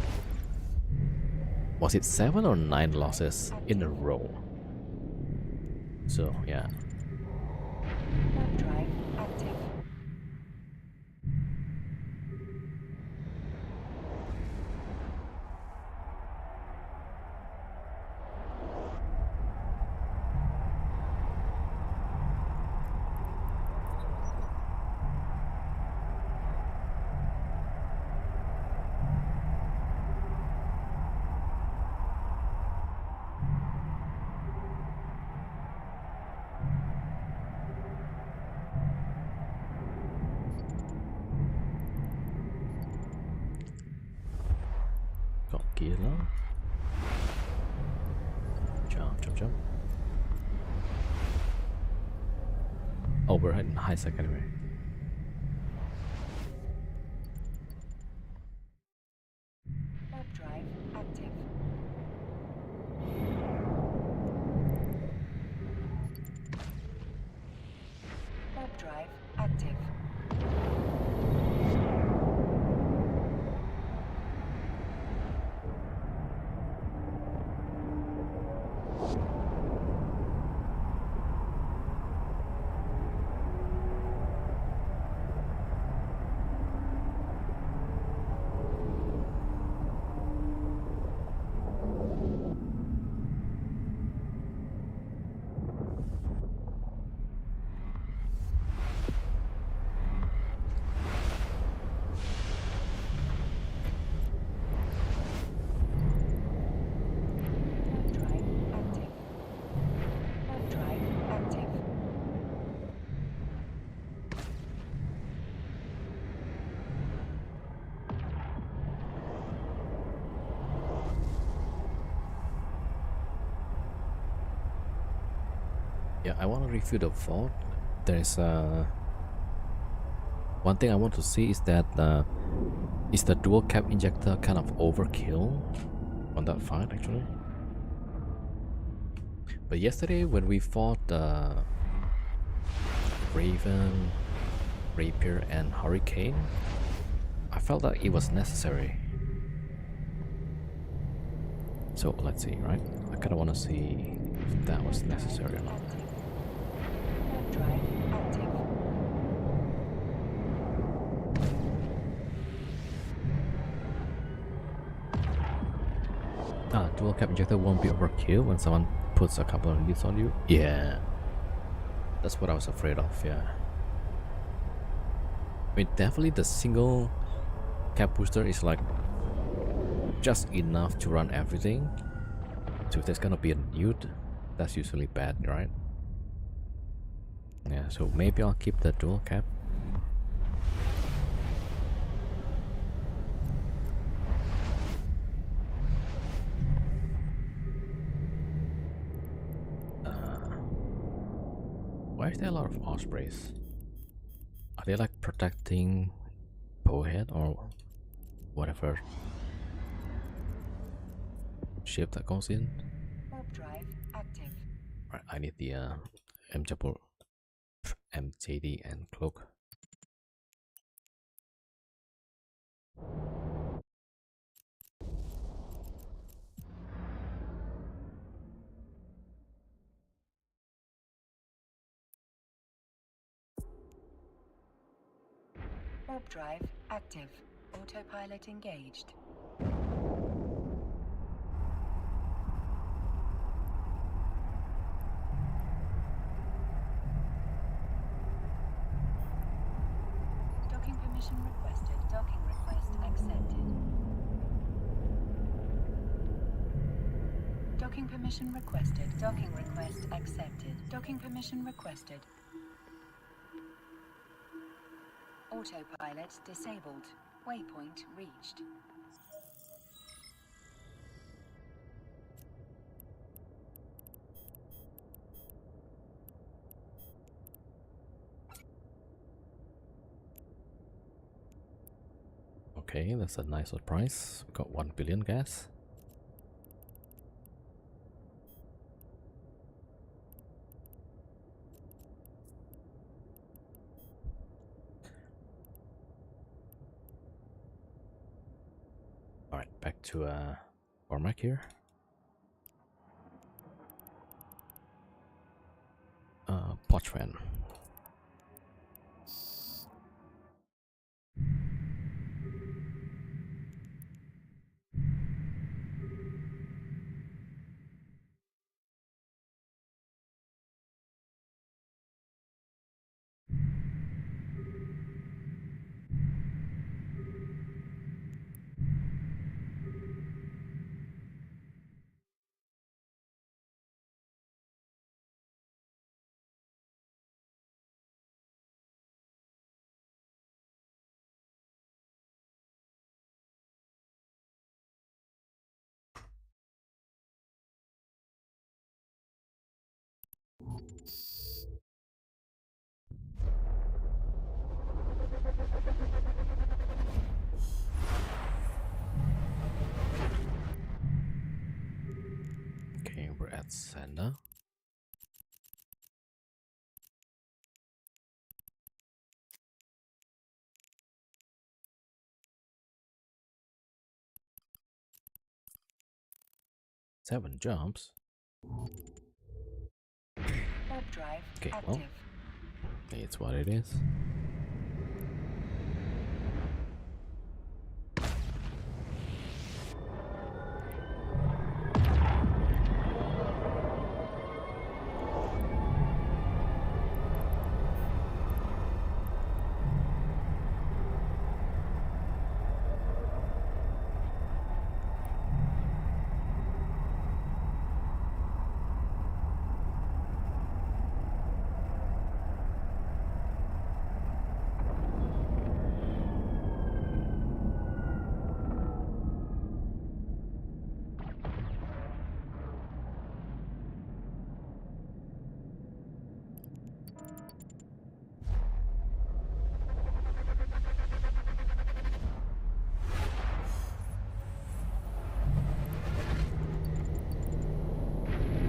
was it 7 or 9 losses in a row? So yeah. Warp drive active. Gila. Jump, jump, jump. Oh, we're in high sec anyway. Warp drive active. Warp drive active. Warp drive active. Warp drive active. Yeah, I want to review the vault. There's one thing I want to see is that is the dual cap injector kind of overkill on that fight actually. But yesterday when we fought Raven, Rapier, and Hurricane, I felt that it was necessary. So let's see, right? I kind of want to see if that was necessary or not. Active. Warp drive active. Dual cap injector won't be overkill when someone puts a couple of hits on you. Yeah, that's what I was afraid of. Yeah, I mean definitely the single cap booster is like just enough to run everything. So if there's gonna be a nude, that's usually bad, right? Yeah, so maybe I'll keep the dual cap. Why is there a lot of ospreys? Are they like protecting Bowhead or whatever ship that goes in? Warp drive active. Right, I need the MJD and cloak. Warp drive active. Autopilot engaged. Docking permission requested. Docking request accepted. Docking permission requested. Docking request accepted. Docking permission requested. Autopilot disabled. Waypoint reached. Okay, that's a nice surprise. We got 1 billion gas. Alright, back to Cormac here. Potchman. Panda. Seven jumps. Warp drive Okay, active. well, it's what it is.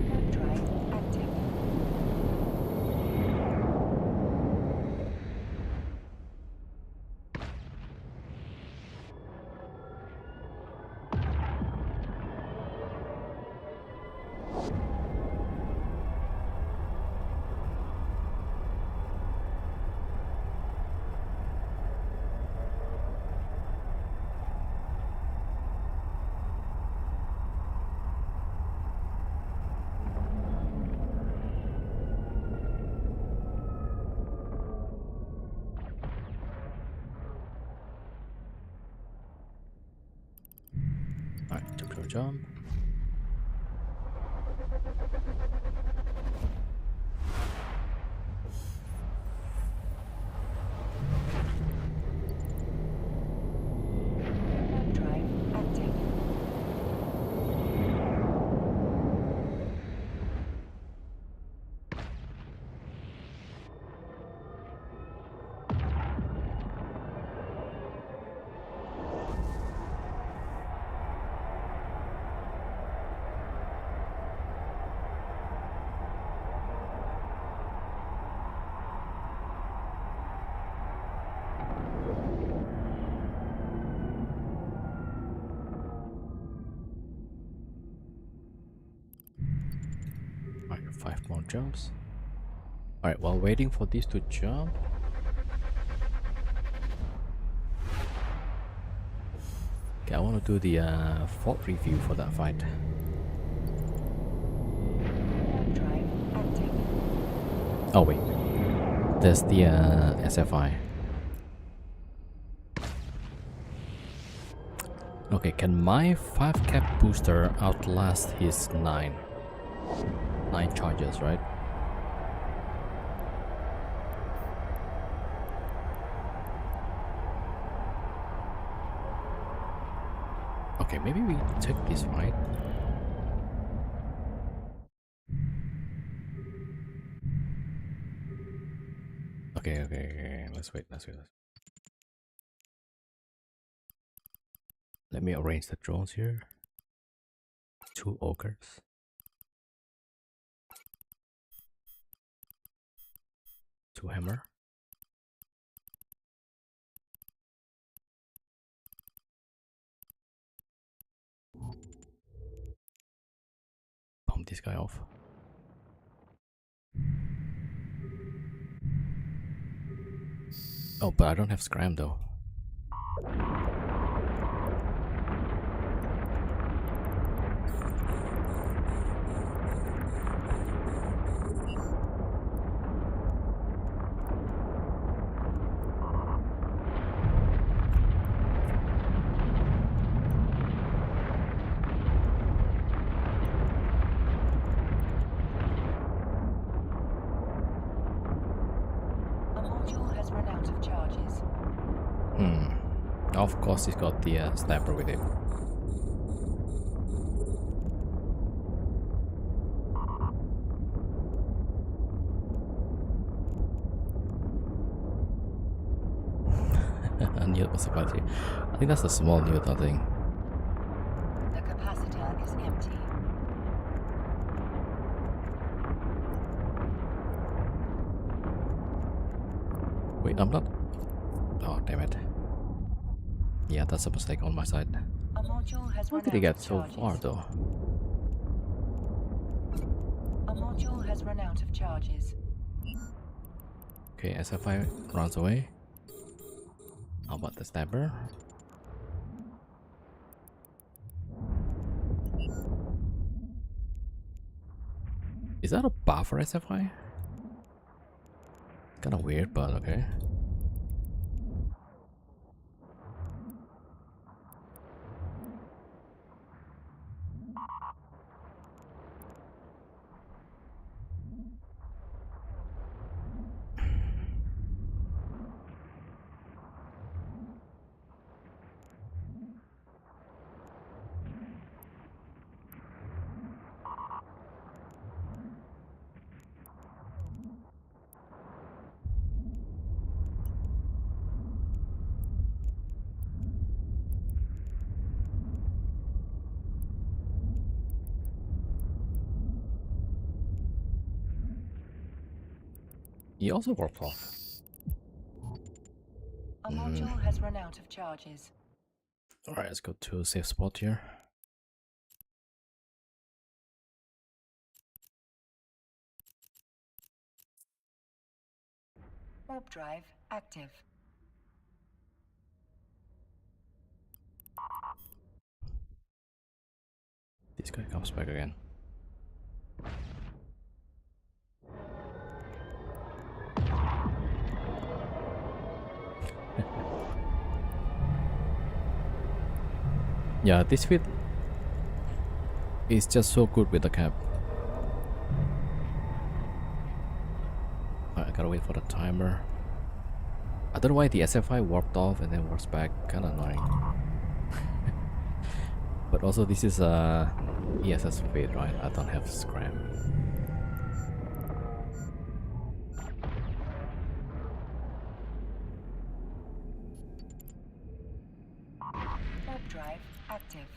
Warp drive active. Alright, jump. Warp drive active. Alright, 5 more jumps. Alright, while waiting for this to jump. Okay, I want to do the fault review for that fight. Warp drive active. Oh wait, there's the SFI. Okay, can my 5 cap booster outlast his 9 charges, right? Okay, maybe we take this fight. Okay. Let's wait. Let me arrange the drones here. 2 ogres. 2 hammer. Pump this guy off. Oh, but I don't have scram though. A module has run out of charges. Of course, he's got the sniper with him. Newt was about to. I think that's a small Newt, I think. The capacitor is empty. Wait, I'm not. Oh, damn it. Yeah, that's a mistake on my side. A module has How run did he out get of so charges. far though? A module has run out of charges. Okay, SFI runs away. How about the sniper? Is that a buff for SFI? Kind of weird, but okay. He also warped off. A module has run out of charges. Alright, let's go to a safe spot here. Warp drive active. This guy comes back again. Yeah, this fit is just so good with the cap. I gotta wait for the timer. I don't know why the SFI warped off and then warps back. Kinda annoying. But also this is a ESS fit, right? I don't have scram. Warp drive active.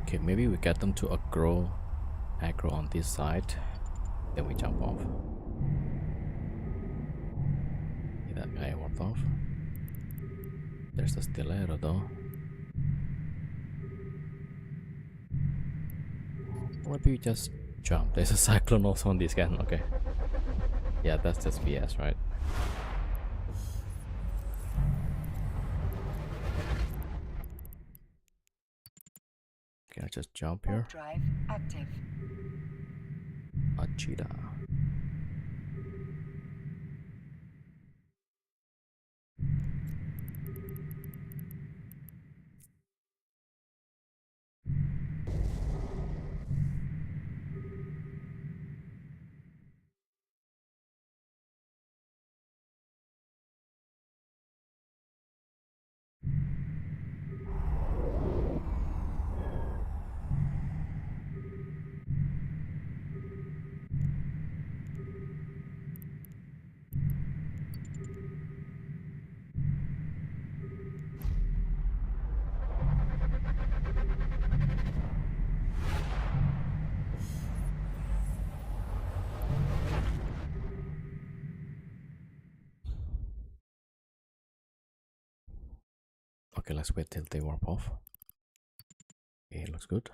Okay, maybe we get them to aggro on this side, then we jump off. Okay, that guy warped off. There's the stiletto though. Or maybe we just jump. There's a cyclone also on this scan. Okay. Yeah, that's just BS, right? Okay, I just jump here. Warp drive active. A cheetah. Okay, let's wait till they warp off. Okay, looks good.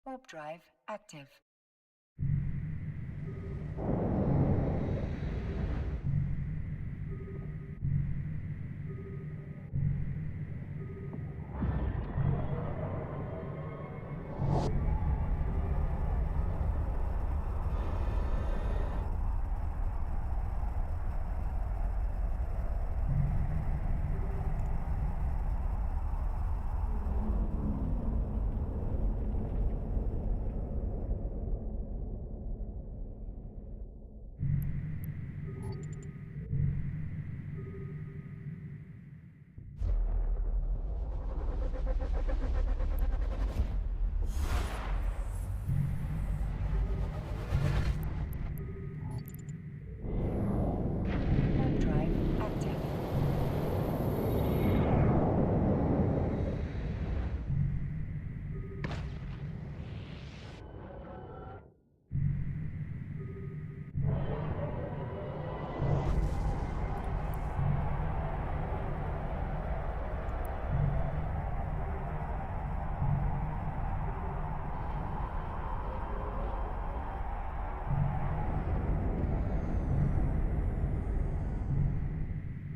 Warp drive active.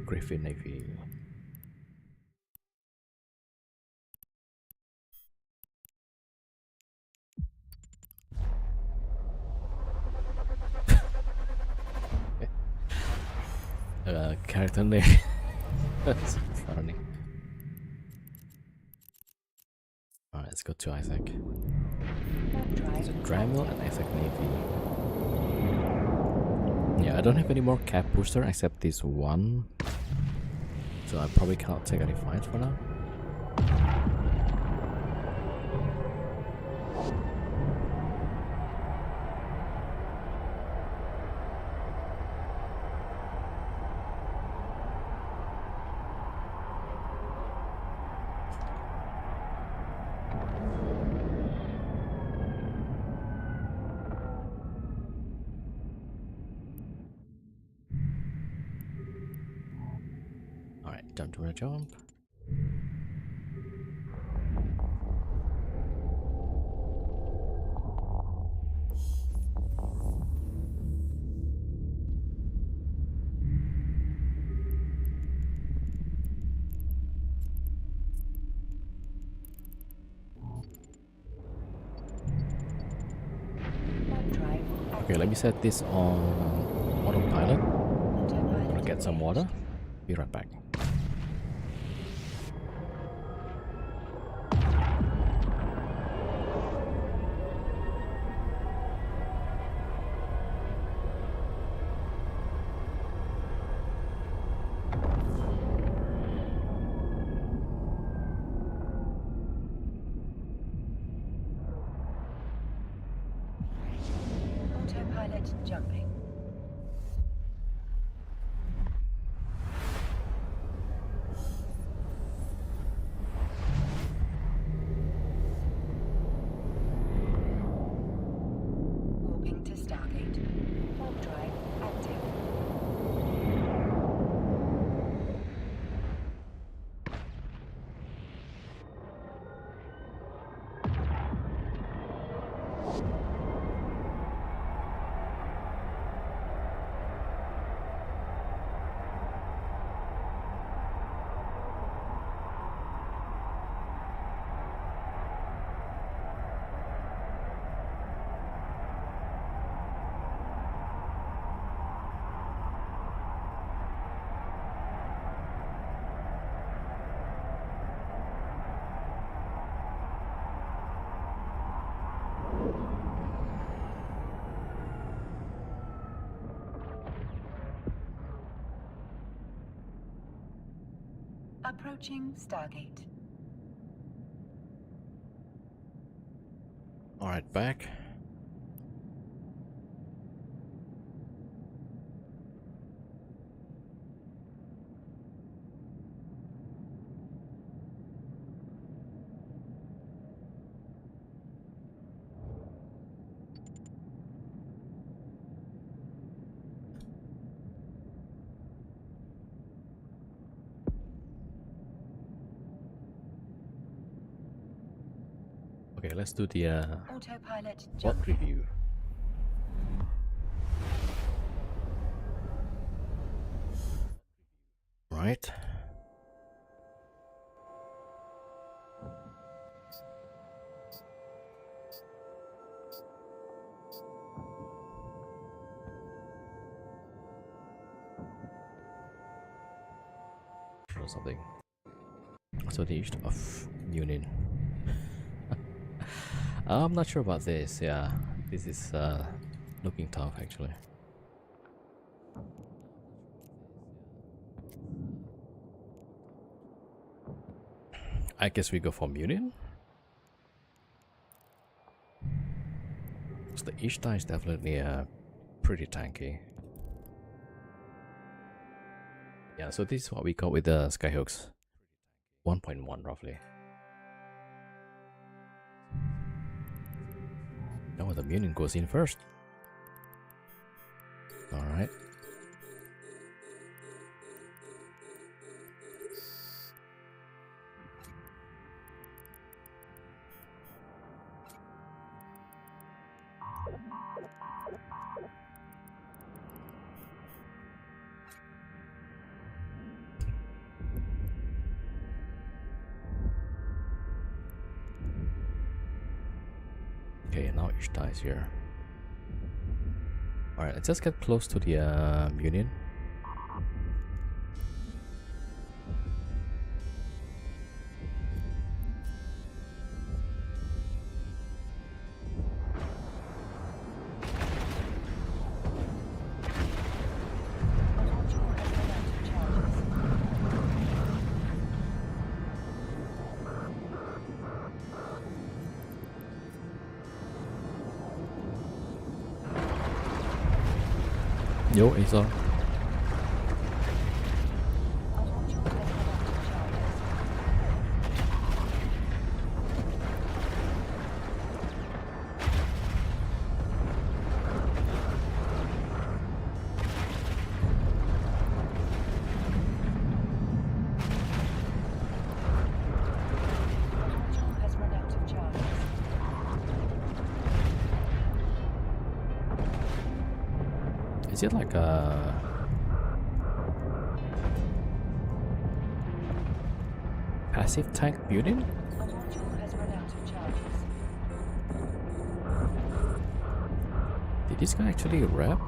Griffin Navy. Character name. That's funny. Alright, let's go to Isaac. So Dremel and Isaac Navy. Yeah, I don't have any more cap booster except this one. So I probably cannot take any fights for now. Alright, time to jump. Okay, let me set this on autopilot. I'll get some water. Be right back. Autopilot jumping. Warping to Stargate. Warp drive active. Approaching Stargate. Alright, back. Okay, let's do the Autopilot what jumping. review. Right. Or something. So the east of Munin. I'm not sure about this. Yeah, this is looking tough actually. I guess we go for Munin. So the Ishtar is definitely pretty tanky. Yeah, so this is what we got with the Skyhooks. 1.1 roughly. Oh, the Munin goes in first. Alright. Okay, now Ishtar is here. Alright, let's just get close to the Union. Yo, Isa. Has run out of charges. Is it like a passive tank building? A module has run out of charges. Did this guy actually rap? A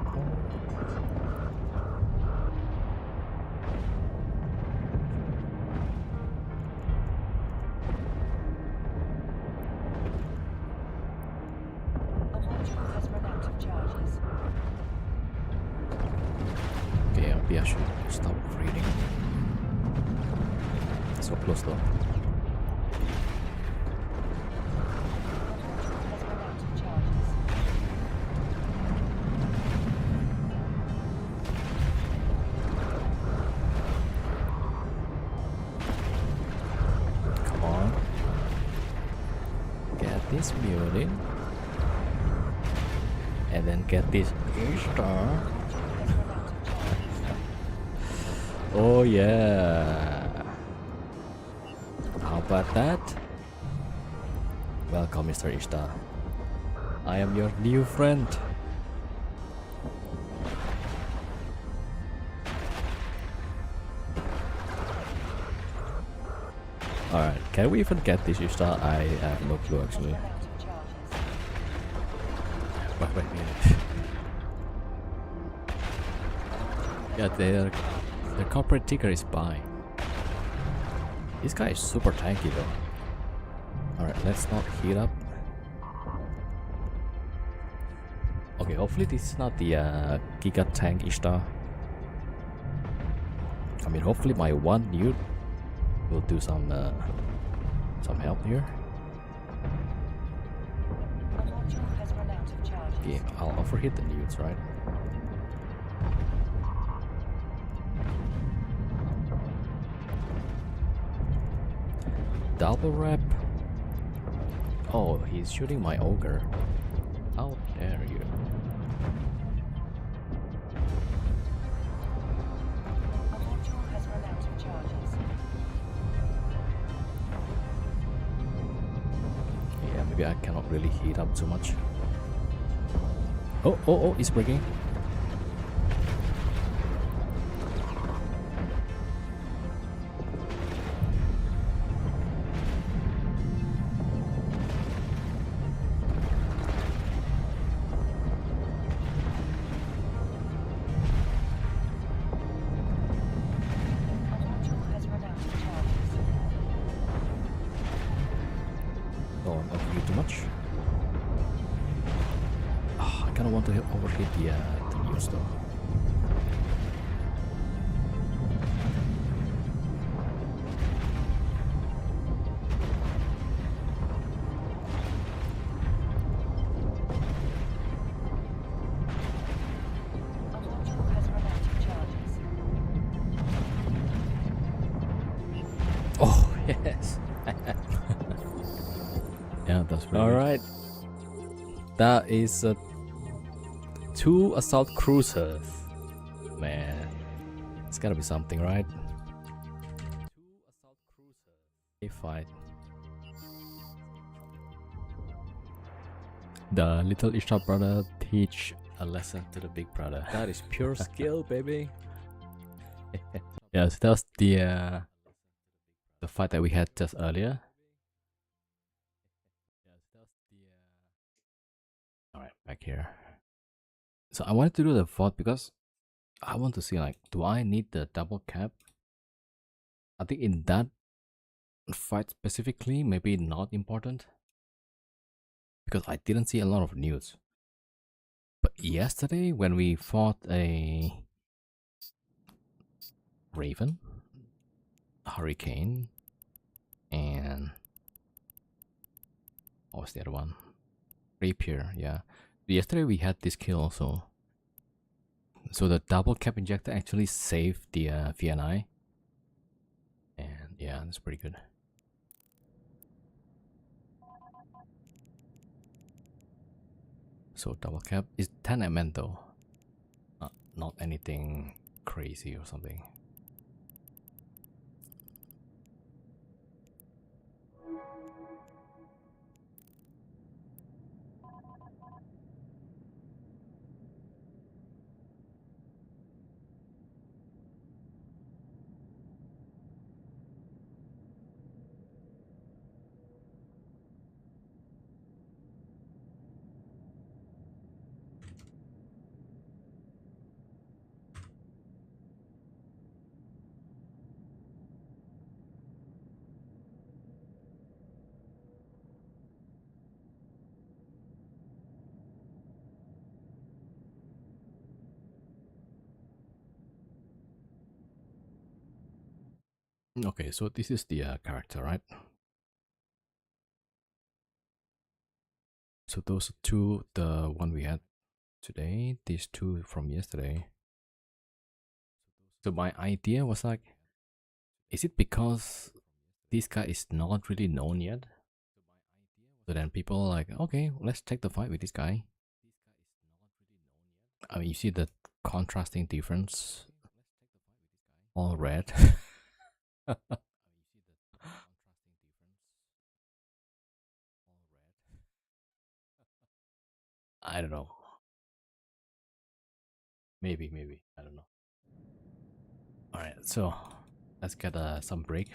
module has run out of charges. Okay, maybe I should stop reading. So close though. A module has run out of charges. Come on. Get this building. And then get this Ishtar. Has run out of charges. Oh yeah. How about that? Welcome, Mr. Ishtar. I am your new friend. Alright, can we even get this Ishtar? I have no clue actually. Run out of charges. Wait a minute. Yeah, their corporate ticker is buy. This guy is super tanky though. Alright, let's not heat up. Okay, hopefully this is not the Giga Tank Ishtar. I mean, hopefully my one newt will do some help here. A module has run out of charges. Okay, I'll overheat the newts, right? Double wrap. Oh, he's shooting my ogre. How dare you? A module has run out of charges. Yeah, maybe I cannot really heat up too much. Oh, it's breaking. A module has run out of charges. Don't overheat too much. Ah, I kind of want to overheat the news though. A module has run out of charges. Oh yes. Yeah, that's really all right. That is 2 assault cruisers. Man, it's gotta be something, right? 2 assault cruisers. They fight. The little Ishtar brother teach a lesson to the big brother. That is pure skill, baby. Yes, that was the fight that we had just earlier. back here. So I wanted to do the VOD because I want to see, like, do I need the double cap? I think in that fight specifically, maybe not important because I didn't see a lot of news. But yesterday, when we fought a Raven, Hurricane, and what was the other one? Rapier, yeah. Yesterday we had this kill also. So the double cap injector actually saved the VNI. And yeah, that's pretty good. So double cap is 10 MN though. Not anything crazy or something. Okay, so this is the character, right? So those two, the one we had today, these two from yesterday. So my idea was like, is it because this guy is not really known yet? So then people are like, okay, let's take the fight with this guy. I mean, you see the contrasting difference? All red. I don't know. Maybe. I don't know. Alright, so let's get some break.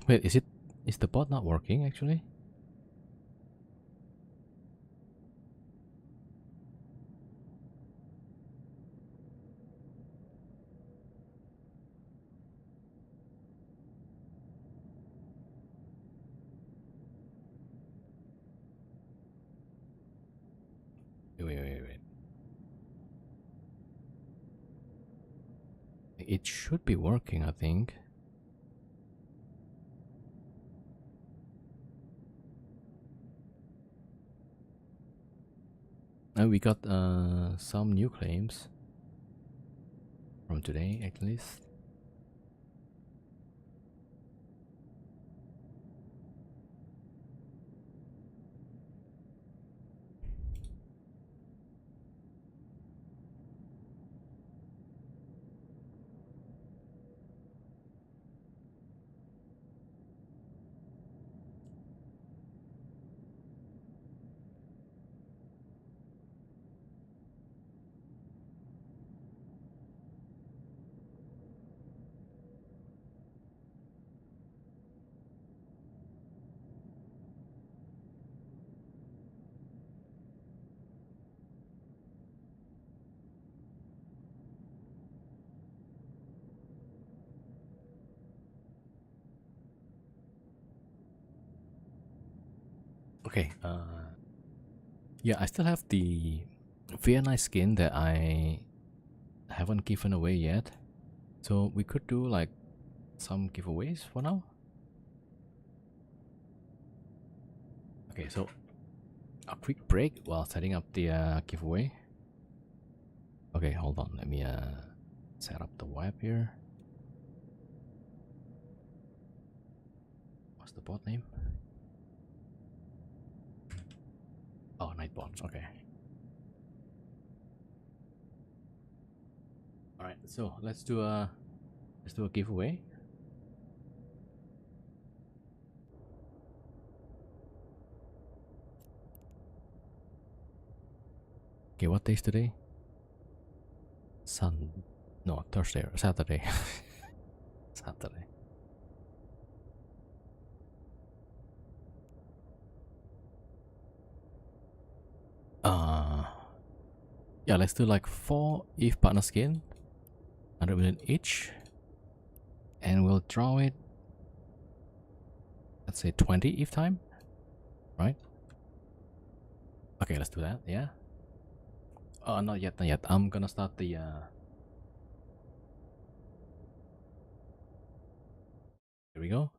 Wait, is the bot not working actually? Wait. It should be working, I think. And we got some new claims from today, at least. Okay, yeah, I still have the VNI skin that I haven't given away yet. So we could do like some giveaways for now. Okay, so a quick break while setting up the giveaway. Okay, hold on. Let me set up the web here. What's the bot name? Oh, Nightbots. Okay. All right. So let's do a giveaway. Okay, what day is today? No, Thursday or Saturday. Saturday. Yeah, let's do like 4 ETH partner skin, 100 million each, and we'll draw it. Let's say 20 ETH time, right? Okay, let's do that. Yeah. Not yet, not yet. I'm gonna start the. Here we go.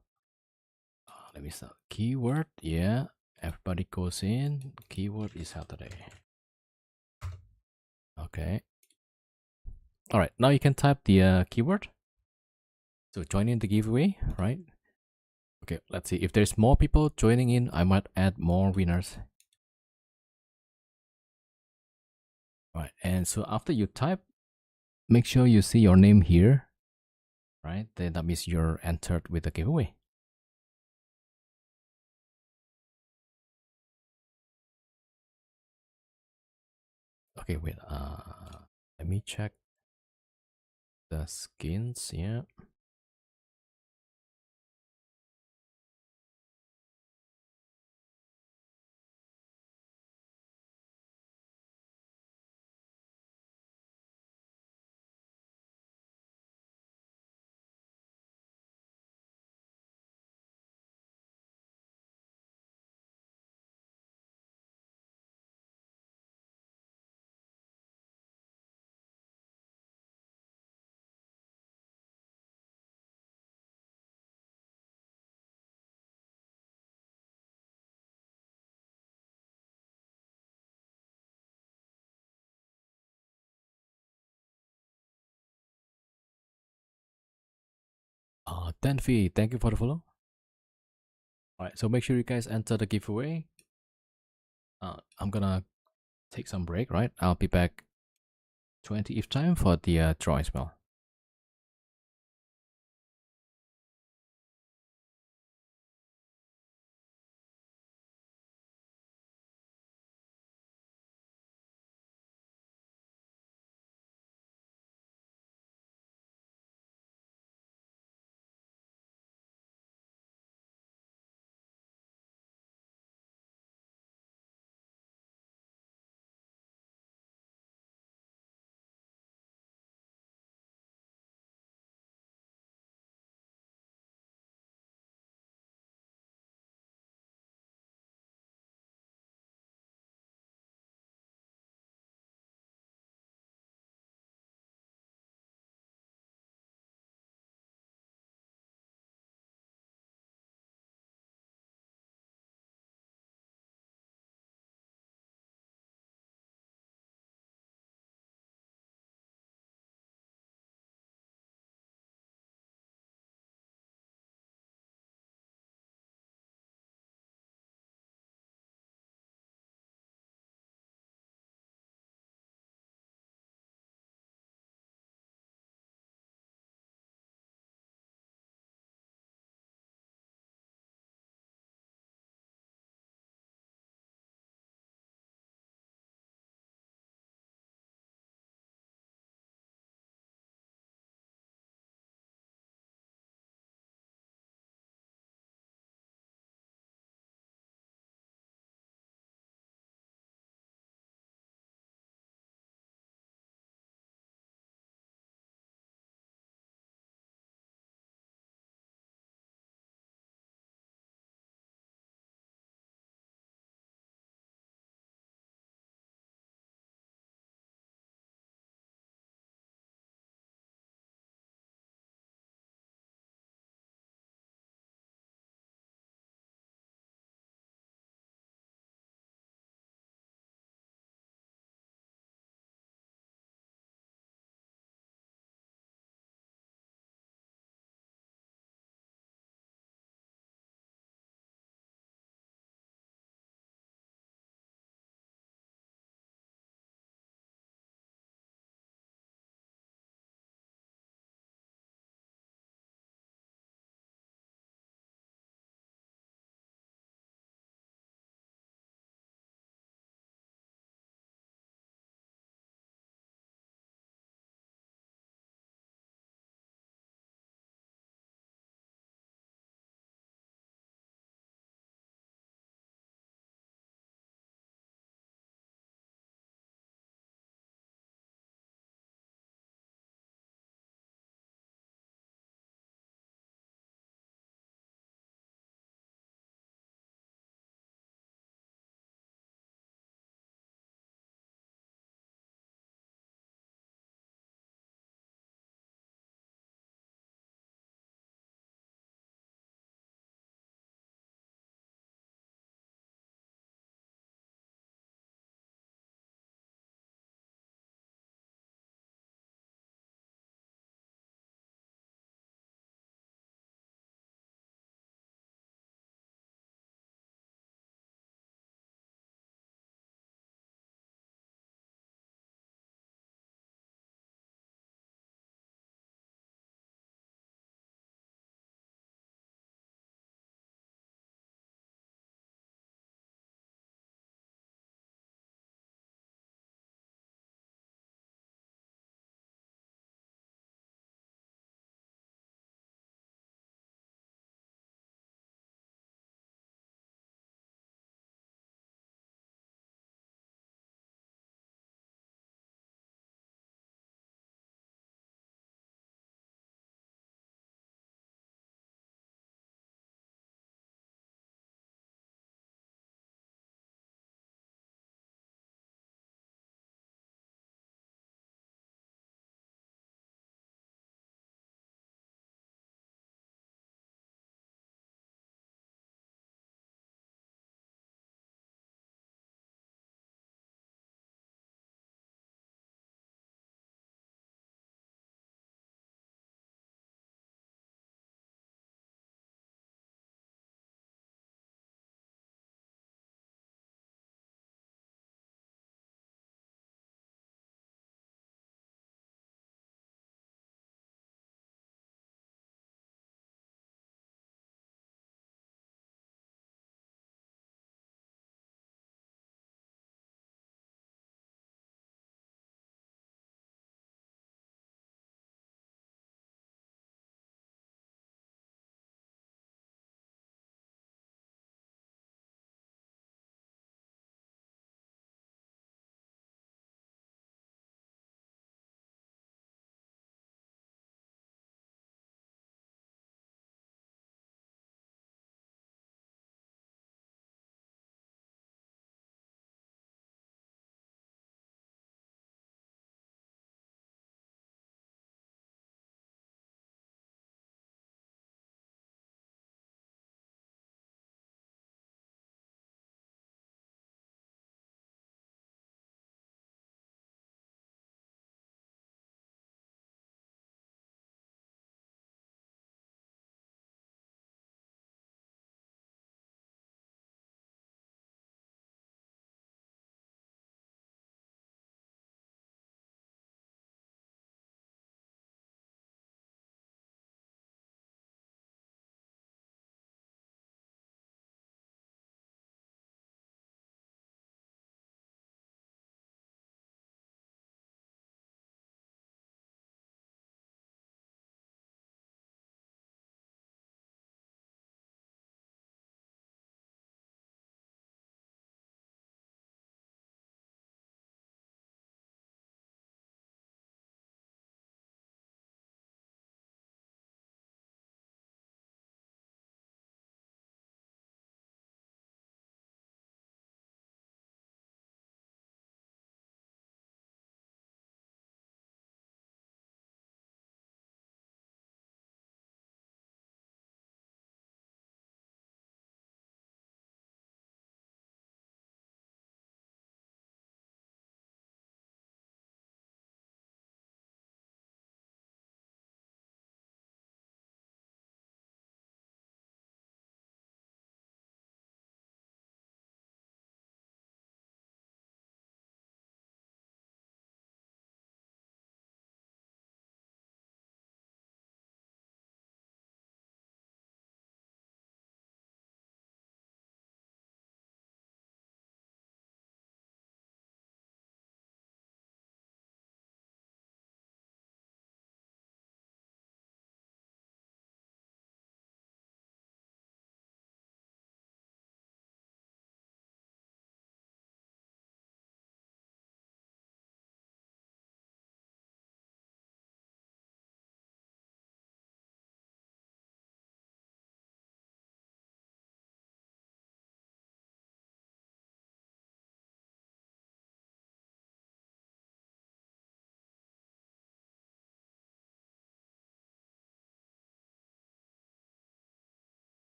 Let me start. Keyword. Yeah. Everybody goes in. Keyword is Saturday. Okay. All right. Now you can type the keyword. So join in the giveaway, right? Okay. Let's see. If there's more people joining in, I might add more winners. All right. And so after you type, make sure you see your name here, right? Then that means you're entered with the giveaway. Okay, wait. Let me check the skins. Yeah. Tenfi, thank you for the follow. All right, so make sure you guys enter the giveaway. I'm gonna take some break, right? I'll be back 20 if time for the draw as well.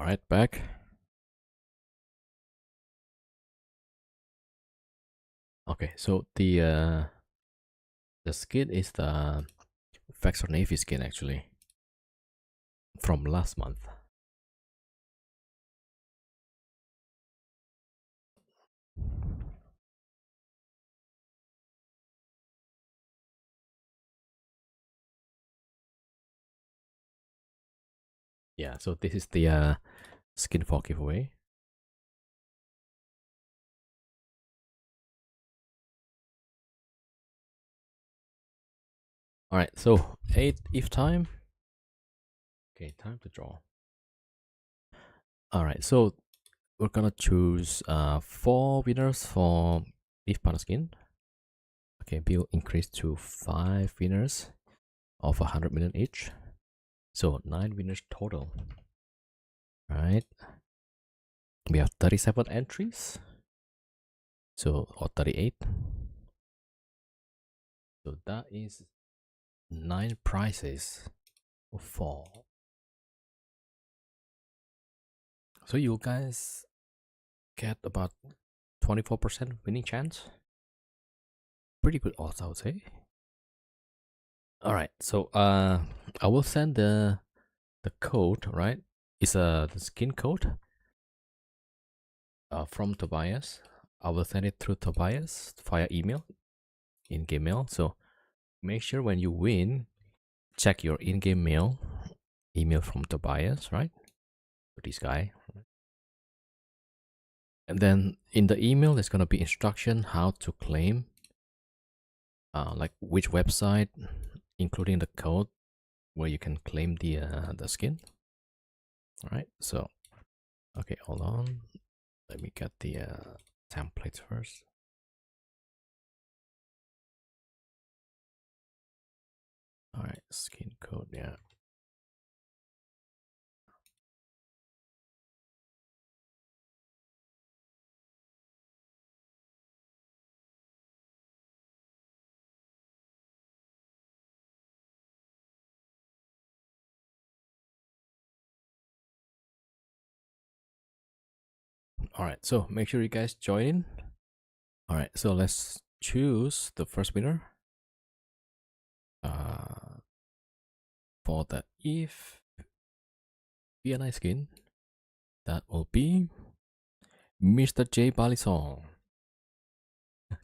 All right, back. Okay, so the skin is the Vexor Navy skin actually from last month. Yeah, so this is the skin for giveaway. All right, so 8 if time. Okay, time to draw. All right, so we're gonna choose 4 winners for if partner skin. Okay, we'll increase to 5 winners of 100 million each. So 9 winners total. All right, we have 37 entries. So, or 38. So that is 9 prizes for. So you guys get about 24% winning chance. Pretty good odds, I would say. All right, so I will send the code, right? It's the skin code from Tobias. I will send it through Tobias via email, in-game mail. So make sure when you win, check your in-game mail, email from Tobias, right? This guy. And then in the email, there's gonna be instruction how to claim, like which website, including the code where you can claim the skin. All right. So, okay, hold on. Let me get the templates first. All right, skin code. Yeah. All right. So make sure you guys join in. All right. So let's choose the first winner. For the if BNI skin, that will be Mr. J Balisong.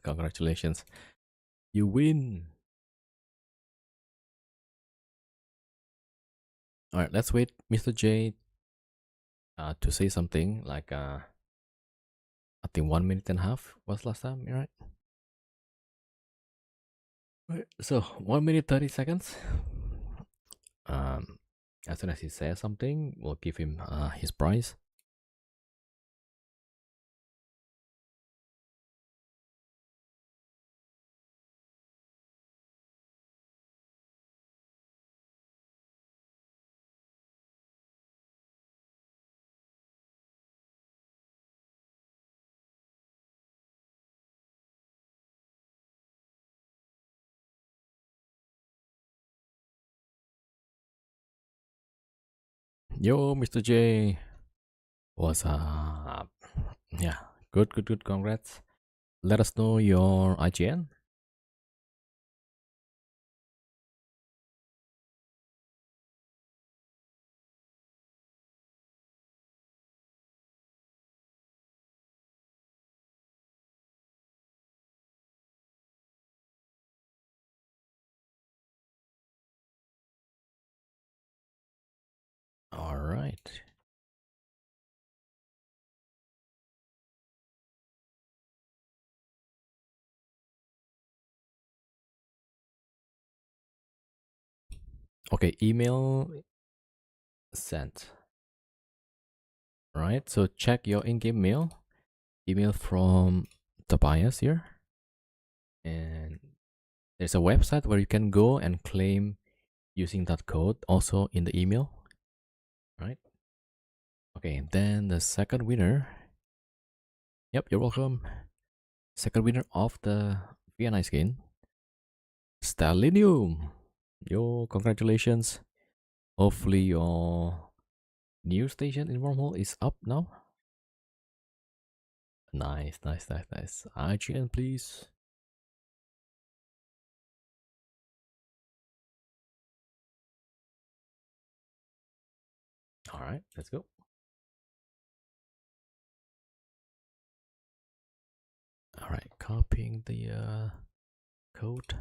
Congratulations, you win. All right, let's wait Mr. J to say something like I think 1 minute and a half was last time, right? Right, so 1 minute 30 seconds. As soon as he says something, we'll give him his prize. Yo, Mr. J, what's up? Yeah, good, good, good. Congrats. Let us know your IGN. All right. Okay, email sent. All right, so check your in-game mail. Email from Tobias here. And there's a website where you can go and claim using that code also in the email. Right? Okay, then the second winner. Yep, you're welcome. Second winner of the VNI skin, Stalinium. Yo, congratulations. Hopefully your New station in Wormhole is up now. Nice, nice, nice, nice. IGN, please. All right, let's go. All right, copying the code.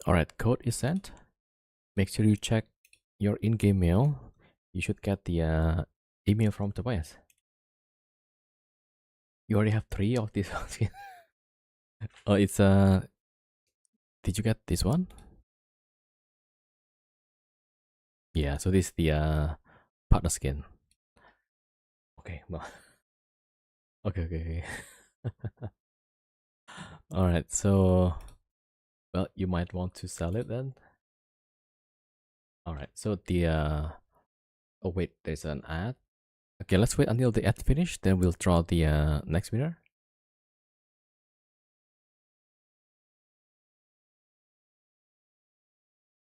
All right, code is sent. Make sure you check your in-game mail. You should get the email from Tobias. You already have 3 of these. Oh, it's did you get this one? Yeah, so this is the partner skin. Okay, well, okay. All right, so well, you might want to sell it then. All right, so the oh wait, there's an ad. Okay, let's wait until the ad finish, then we'll draw the next winner.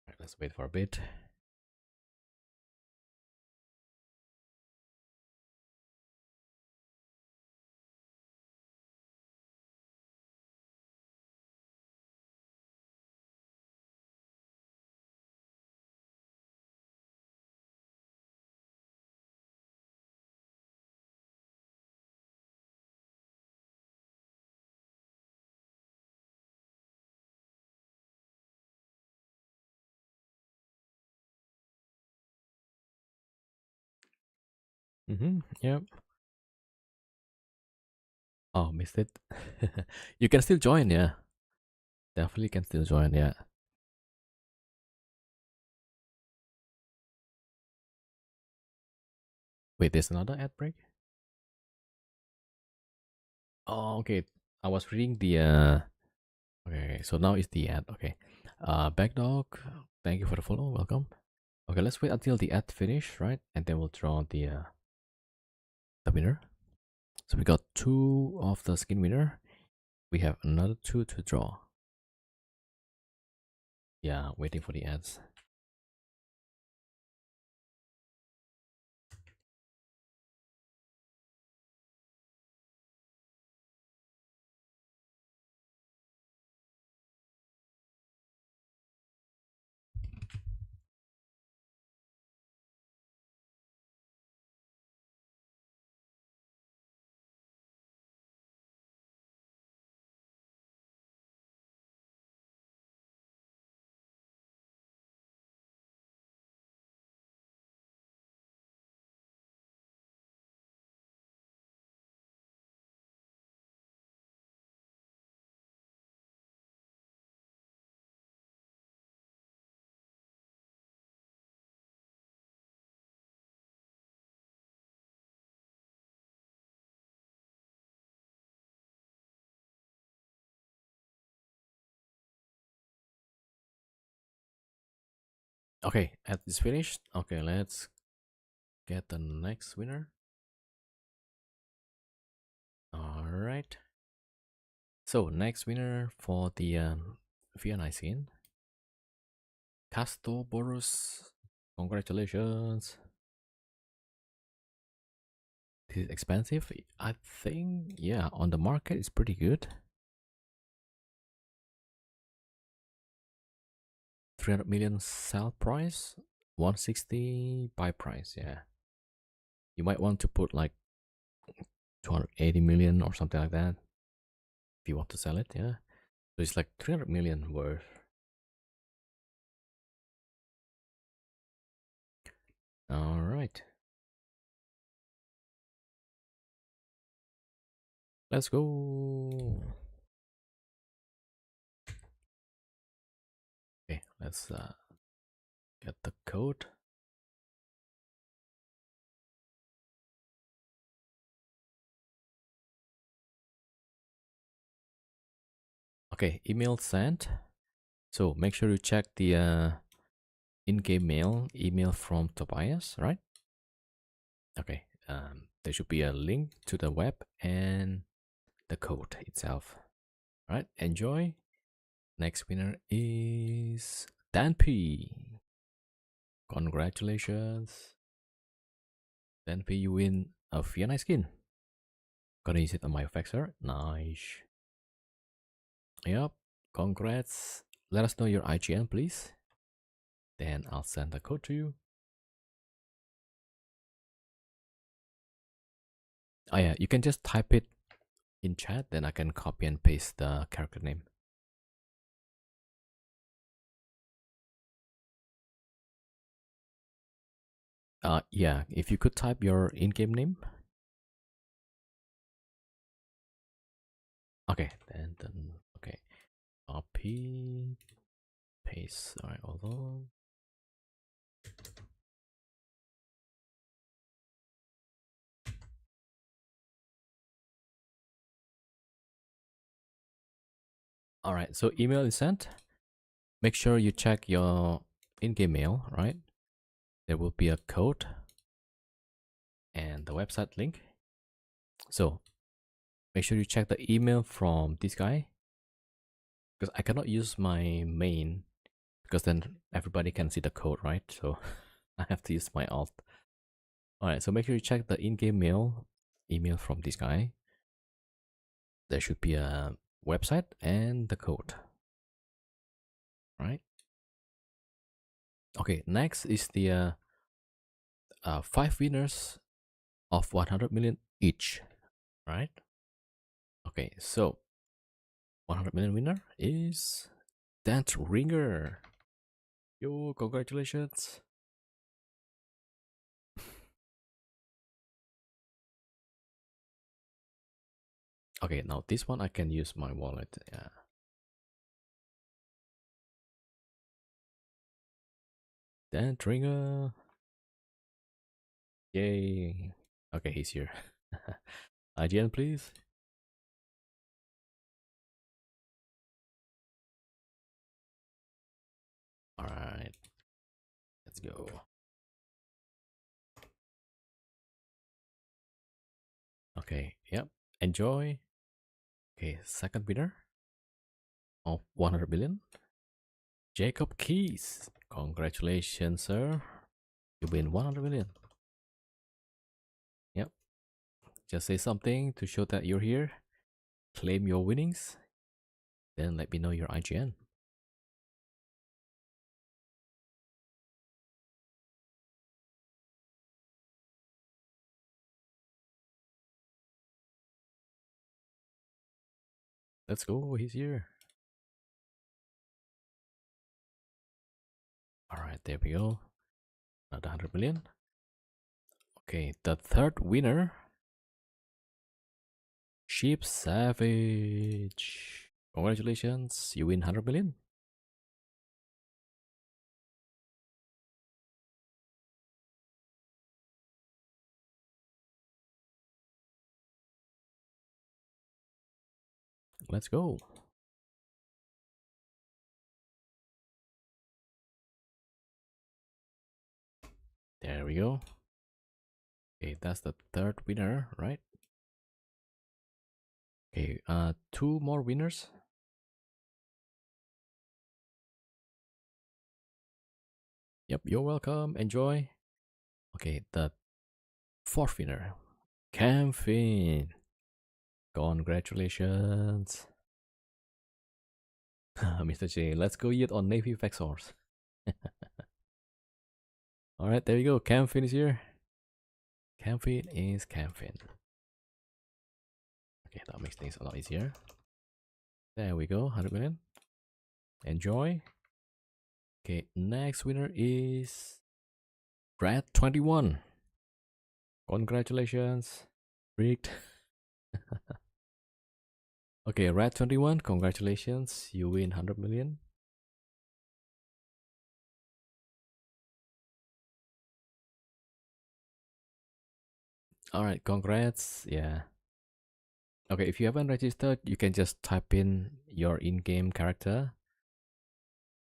All right, let's wait for a bit. Yep. Oh, missed it. You can still join, yeah. Definitely can still join, yeah. Wait, there's another ad break? Oh, okay. I was reading the okay, so now is the ad. Okay. Backdog, thank you for the follow. Welcome. Okay, let's wait until the ad finish, right? And then we'll draw the winner. So we got 2 of the skin winner. We have another 2 to draw. Yeah, waiting for the ads. Okay, ad is finished. Okay, let's get the next winner. All right. So next winner for the Vienna skin, Castoborus. Congratulations. This is expensive. I think, yeah, on the market it's pretty good. 300 million sell price, 160 buy price. Yeah, you might want to put like 280 million or something like that if you want to sell it. Yeah, so it's like 300 million worth. All right, let's go. Okay, let's get the code. Okay, email sent. So make sure you check the in-game email from Tobias, right? Okay, there should be a link to the web and the code itself. All right, enjoy. Next winner is Dan P. Congratulations. Dan P, you win a Fiona skin. Gonna use it on my Vexor. Nice. Yep, congrats. Let us know your IGN, please. Then I'll send the code to you. Oh yeah, you can just type it in chat, then I can copy and paste the character name. Yeah, if you could type your in-game name. Okay, then okay. Copy, paste. All right, hold on. All right, so email is sent. Make sure you check your in-game mail, right? There will be a code and the website link. So make sure you check the email from this guy, because I cannot use my main because then everybody can see the code, right? So I have to use my alt. All right, so make sure you check the in-game email from this guy. There should be a website and the code. All right. Okay, next is the 5 winners of 100 million each, right? Okay, so 100 million winner is Dant Ringer. Yo, congratulations. Okay, now this one I can use my wallet. Yeah. Dant Ringer. Yay. Okay, he's here. IGN, please. All right, let's go. Okay, yep. Enjoy. Okay, second winner of 100 million. Jacob Keys. Congratulations, sir. You win 100 million. Yep. Just say something to show that you're here. Claim your winnings. Then let me know your IGN. Let's go. He's here. All right, there we go. Another 100 million. Okay, the third winner, Sheep Savage. Congratulations, you win 100 million. Let's go. There we go. Okay, that's the third winner, right? Okay, 2 more winners. Yep, you're welcome. Enjoy. Okay, the fourth winner, Camfin. Congratulations. Mr. J, let's go yet on Navy Vexors. Alright, there you go. Camfin is here. Camfin is Camfin. Okay, that makes things a lot easier. There we go, 100 million. Enjoy. Okay, next winner is Rat21. Congratulations. Rigged. Okay, Rat21, congratulations. You win 100 million. Alright, congrats. Yeah. Okay, if you haven't registered, you can just type in your in-game character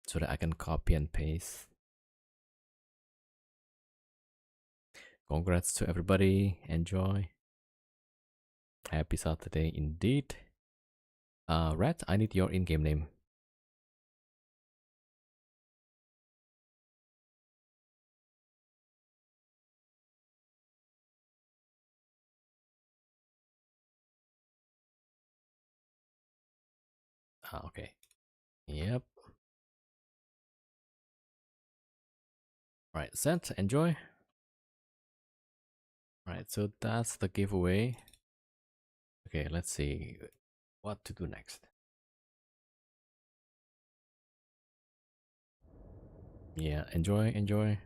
so that I can copy and paste. Congrats to everybody. Enjoy. Happy Saturday indeed. Rat, I need your in-game name. Okay. Yep. Right, set, enjoy. Right, so that's the giveaway. Okay, let's see what to do next. Yeah, enjoy, enjoy.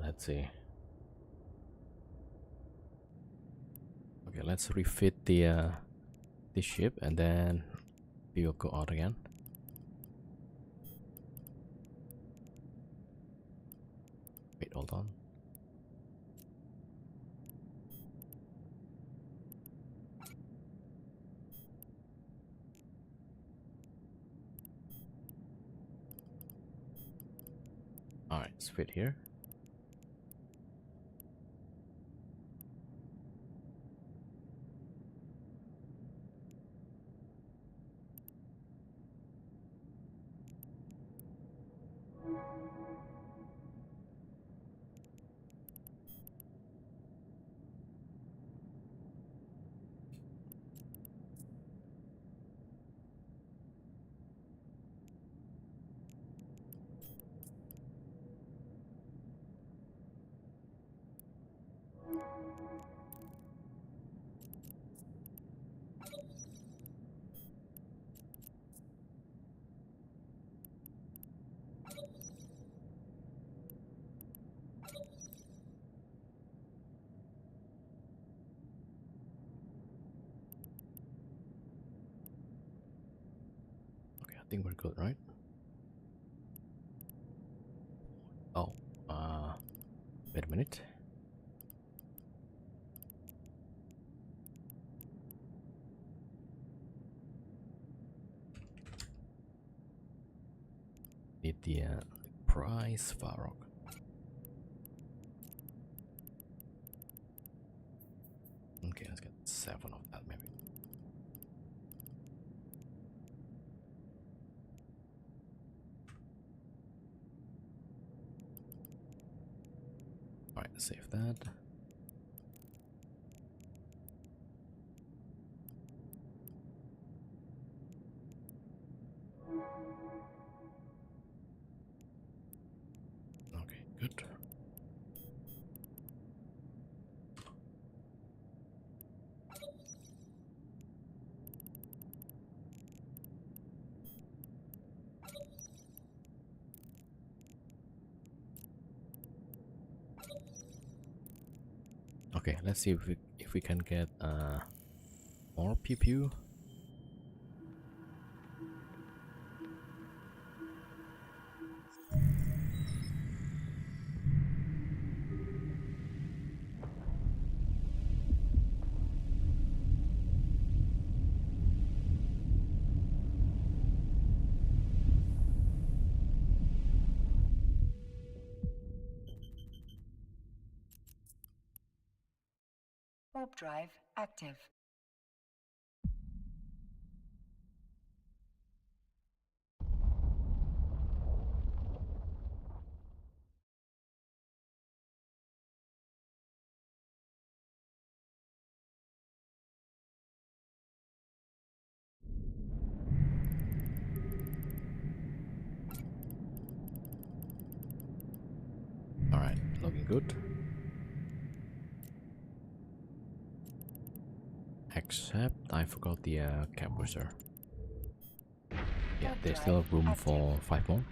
Let's see. Okay, let's refit the ship and then we will go out again. Wait, hold on. Alright, let's fit here. Okay, I think we're good, right? Oh, wait a minute. Need the price Farok. Okay, let's get 7 of that maybe. Alright, save that. Okay, good. Okay, let's see if we can get more pew pew. Warp drive active. Alright, looking good. Except I forgot the cap booster. Yeah, there's still room for 5 more.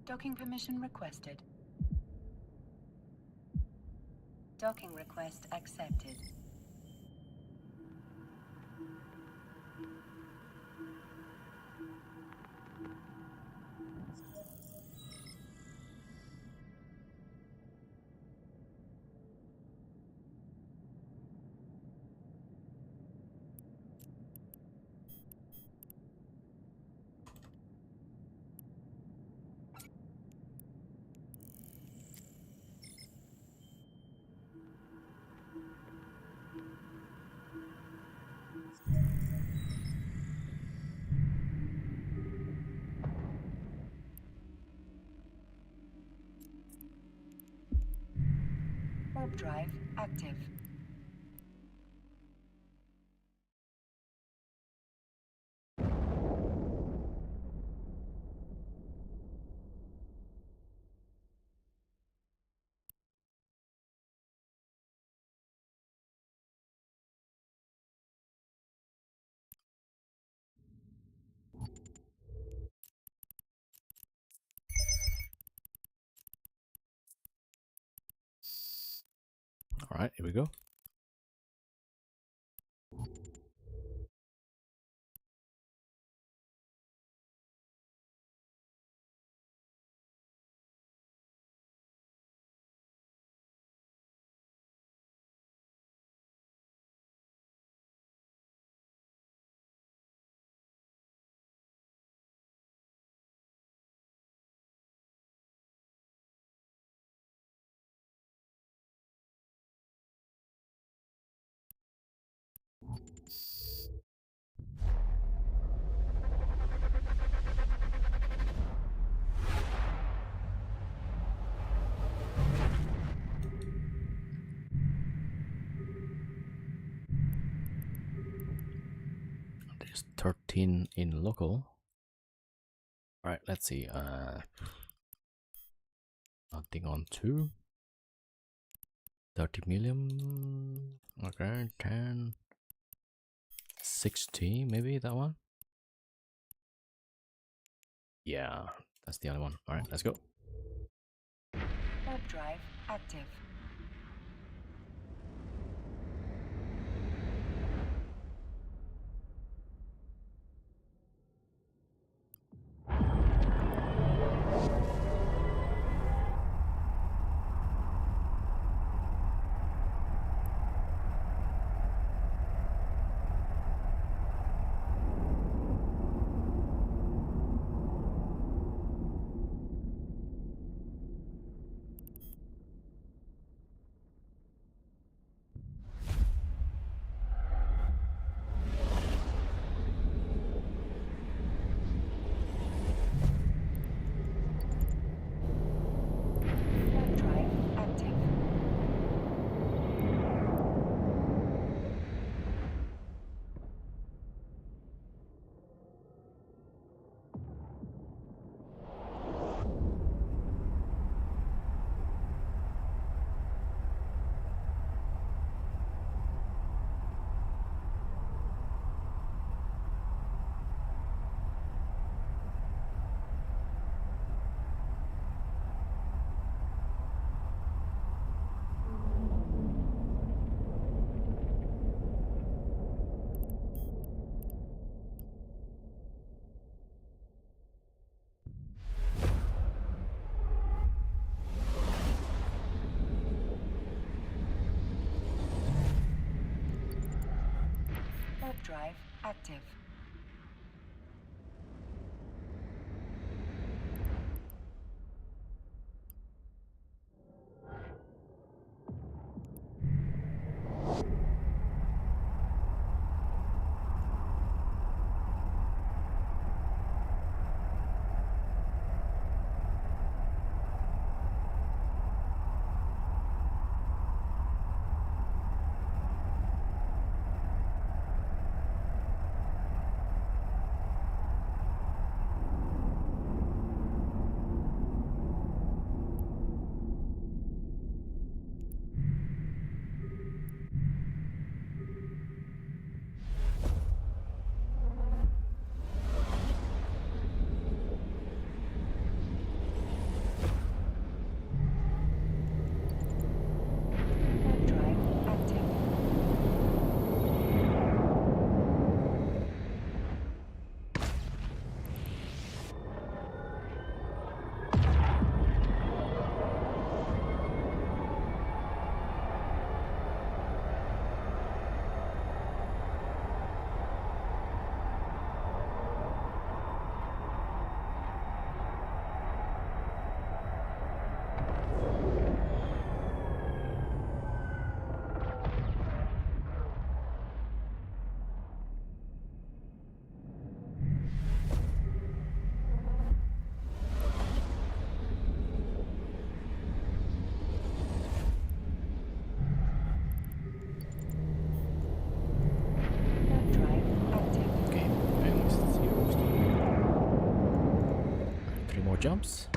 Docking permission requested. Docking request accepted. Warp drive active. All right, here we go. There's 13 in local. All right, let's see. Nothing on 2. 30 million. Okay, 10. 60, maybe that one. Yeah, that's the other one. All right, let's go. Warp drive active. Warp drive active. Warp drive active. jumps.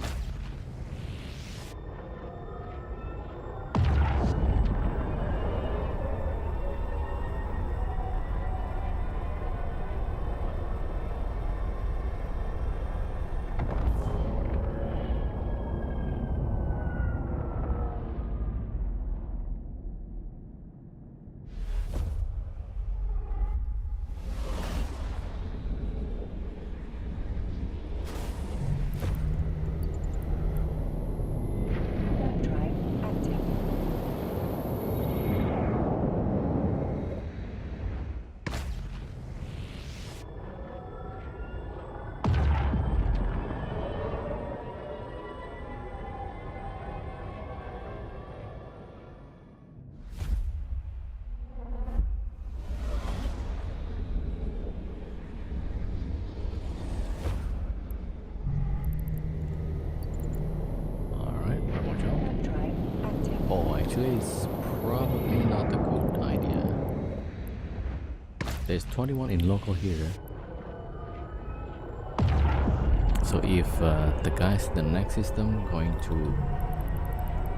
Warp drive active. Alright, one more jump. Warp drive active. Oh, actually, it's probably not a good idea. There's 21 in local here. So if the guys in the next system going to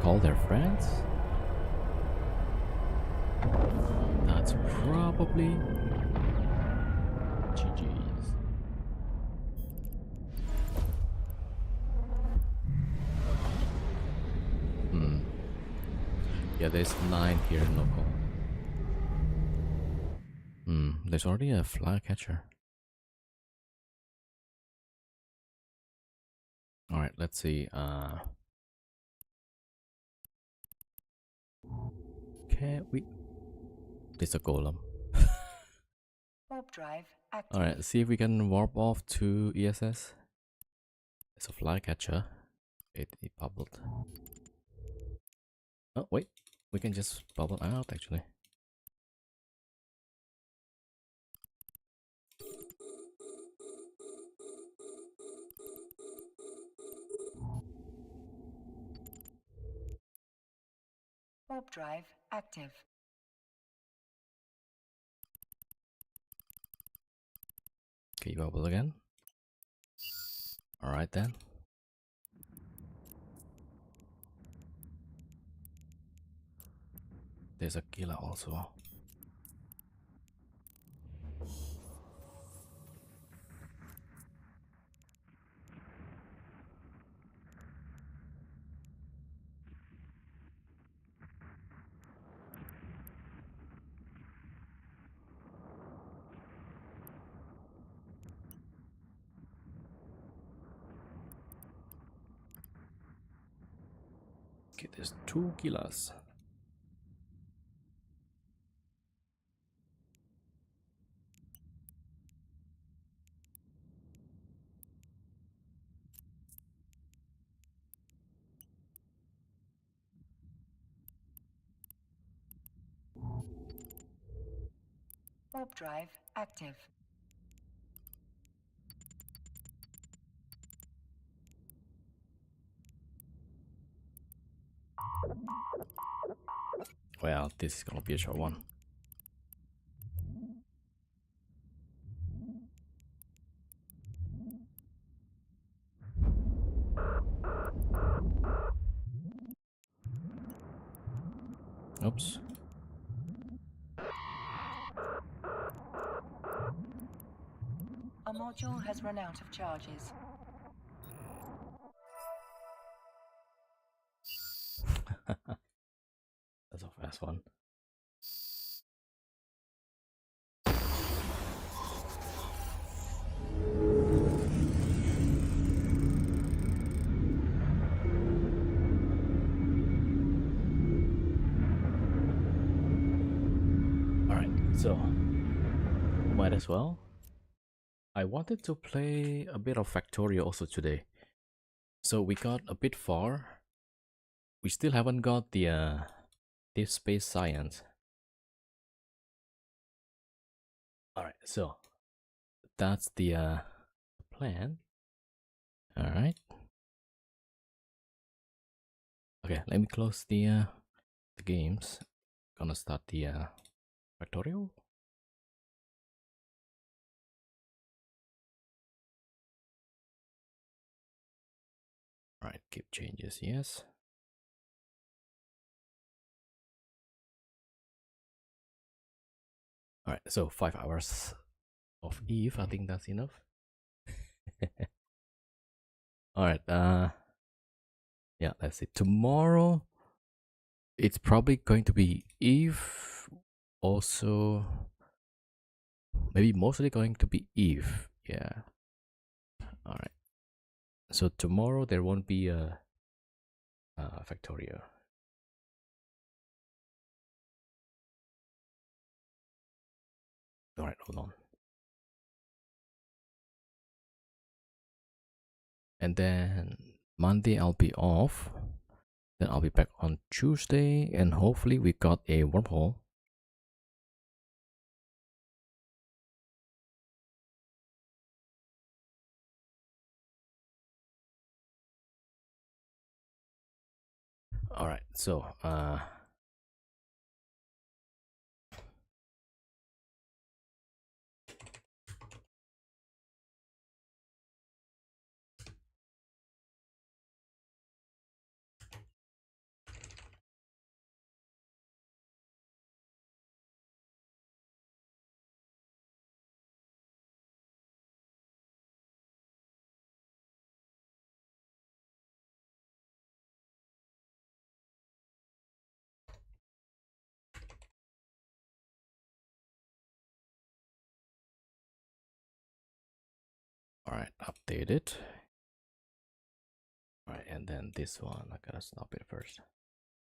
call their friends, that's probably GG's. Yeah, there's 9 here in local. There's already a flycatcher. Alright, let's see. Can we... There's a golem. Warp drive active. Alright, see if we can warp off to ESS. It's a flycatcher. It bubbled. Oh, wait. We can just bubble out actually. Warp drive active. Okay, bubble again. Alright then. There's a killer also. Okay, there's 2 killers. Warp drive active. Well, this is gonna be a short one. Oops. A module has run out of charges. That's a fast one. Alright, so might as well. I wanted to play a bit of Factorio also today. So we got a bit far. We still haven't got the Deep Space Science. Alright, so that's the plan. Alright. Okay, let me close the games. Gonna start the Factorio. skip changes, yes. All right, so 5 hours of Eve. I think that's enough. All right. Yeah. Let's see. Tomorrow, it's probably going to be Eve. Also, maybe mostly going to be Eve. Yeah. All right. So tomorrow there won't be a Factorio. All right. Hold on. And then Monday I'll be off. Then I'll be back on Tuesday, and hopefully we got a wormhole. All right, so all right, update it. All right, and then this one, I gotta stop it first.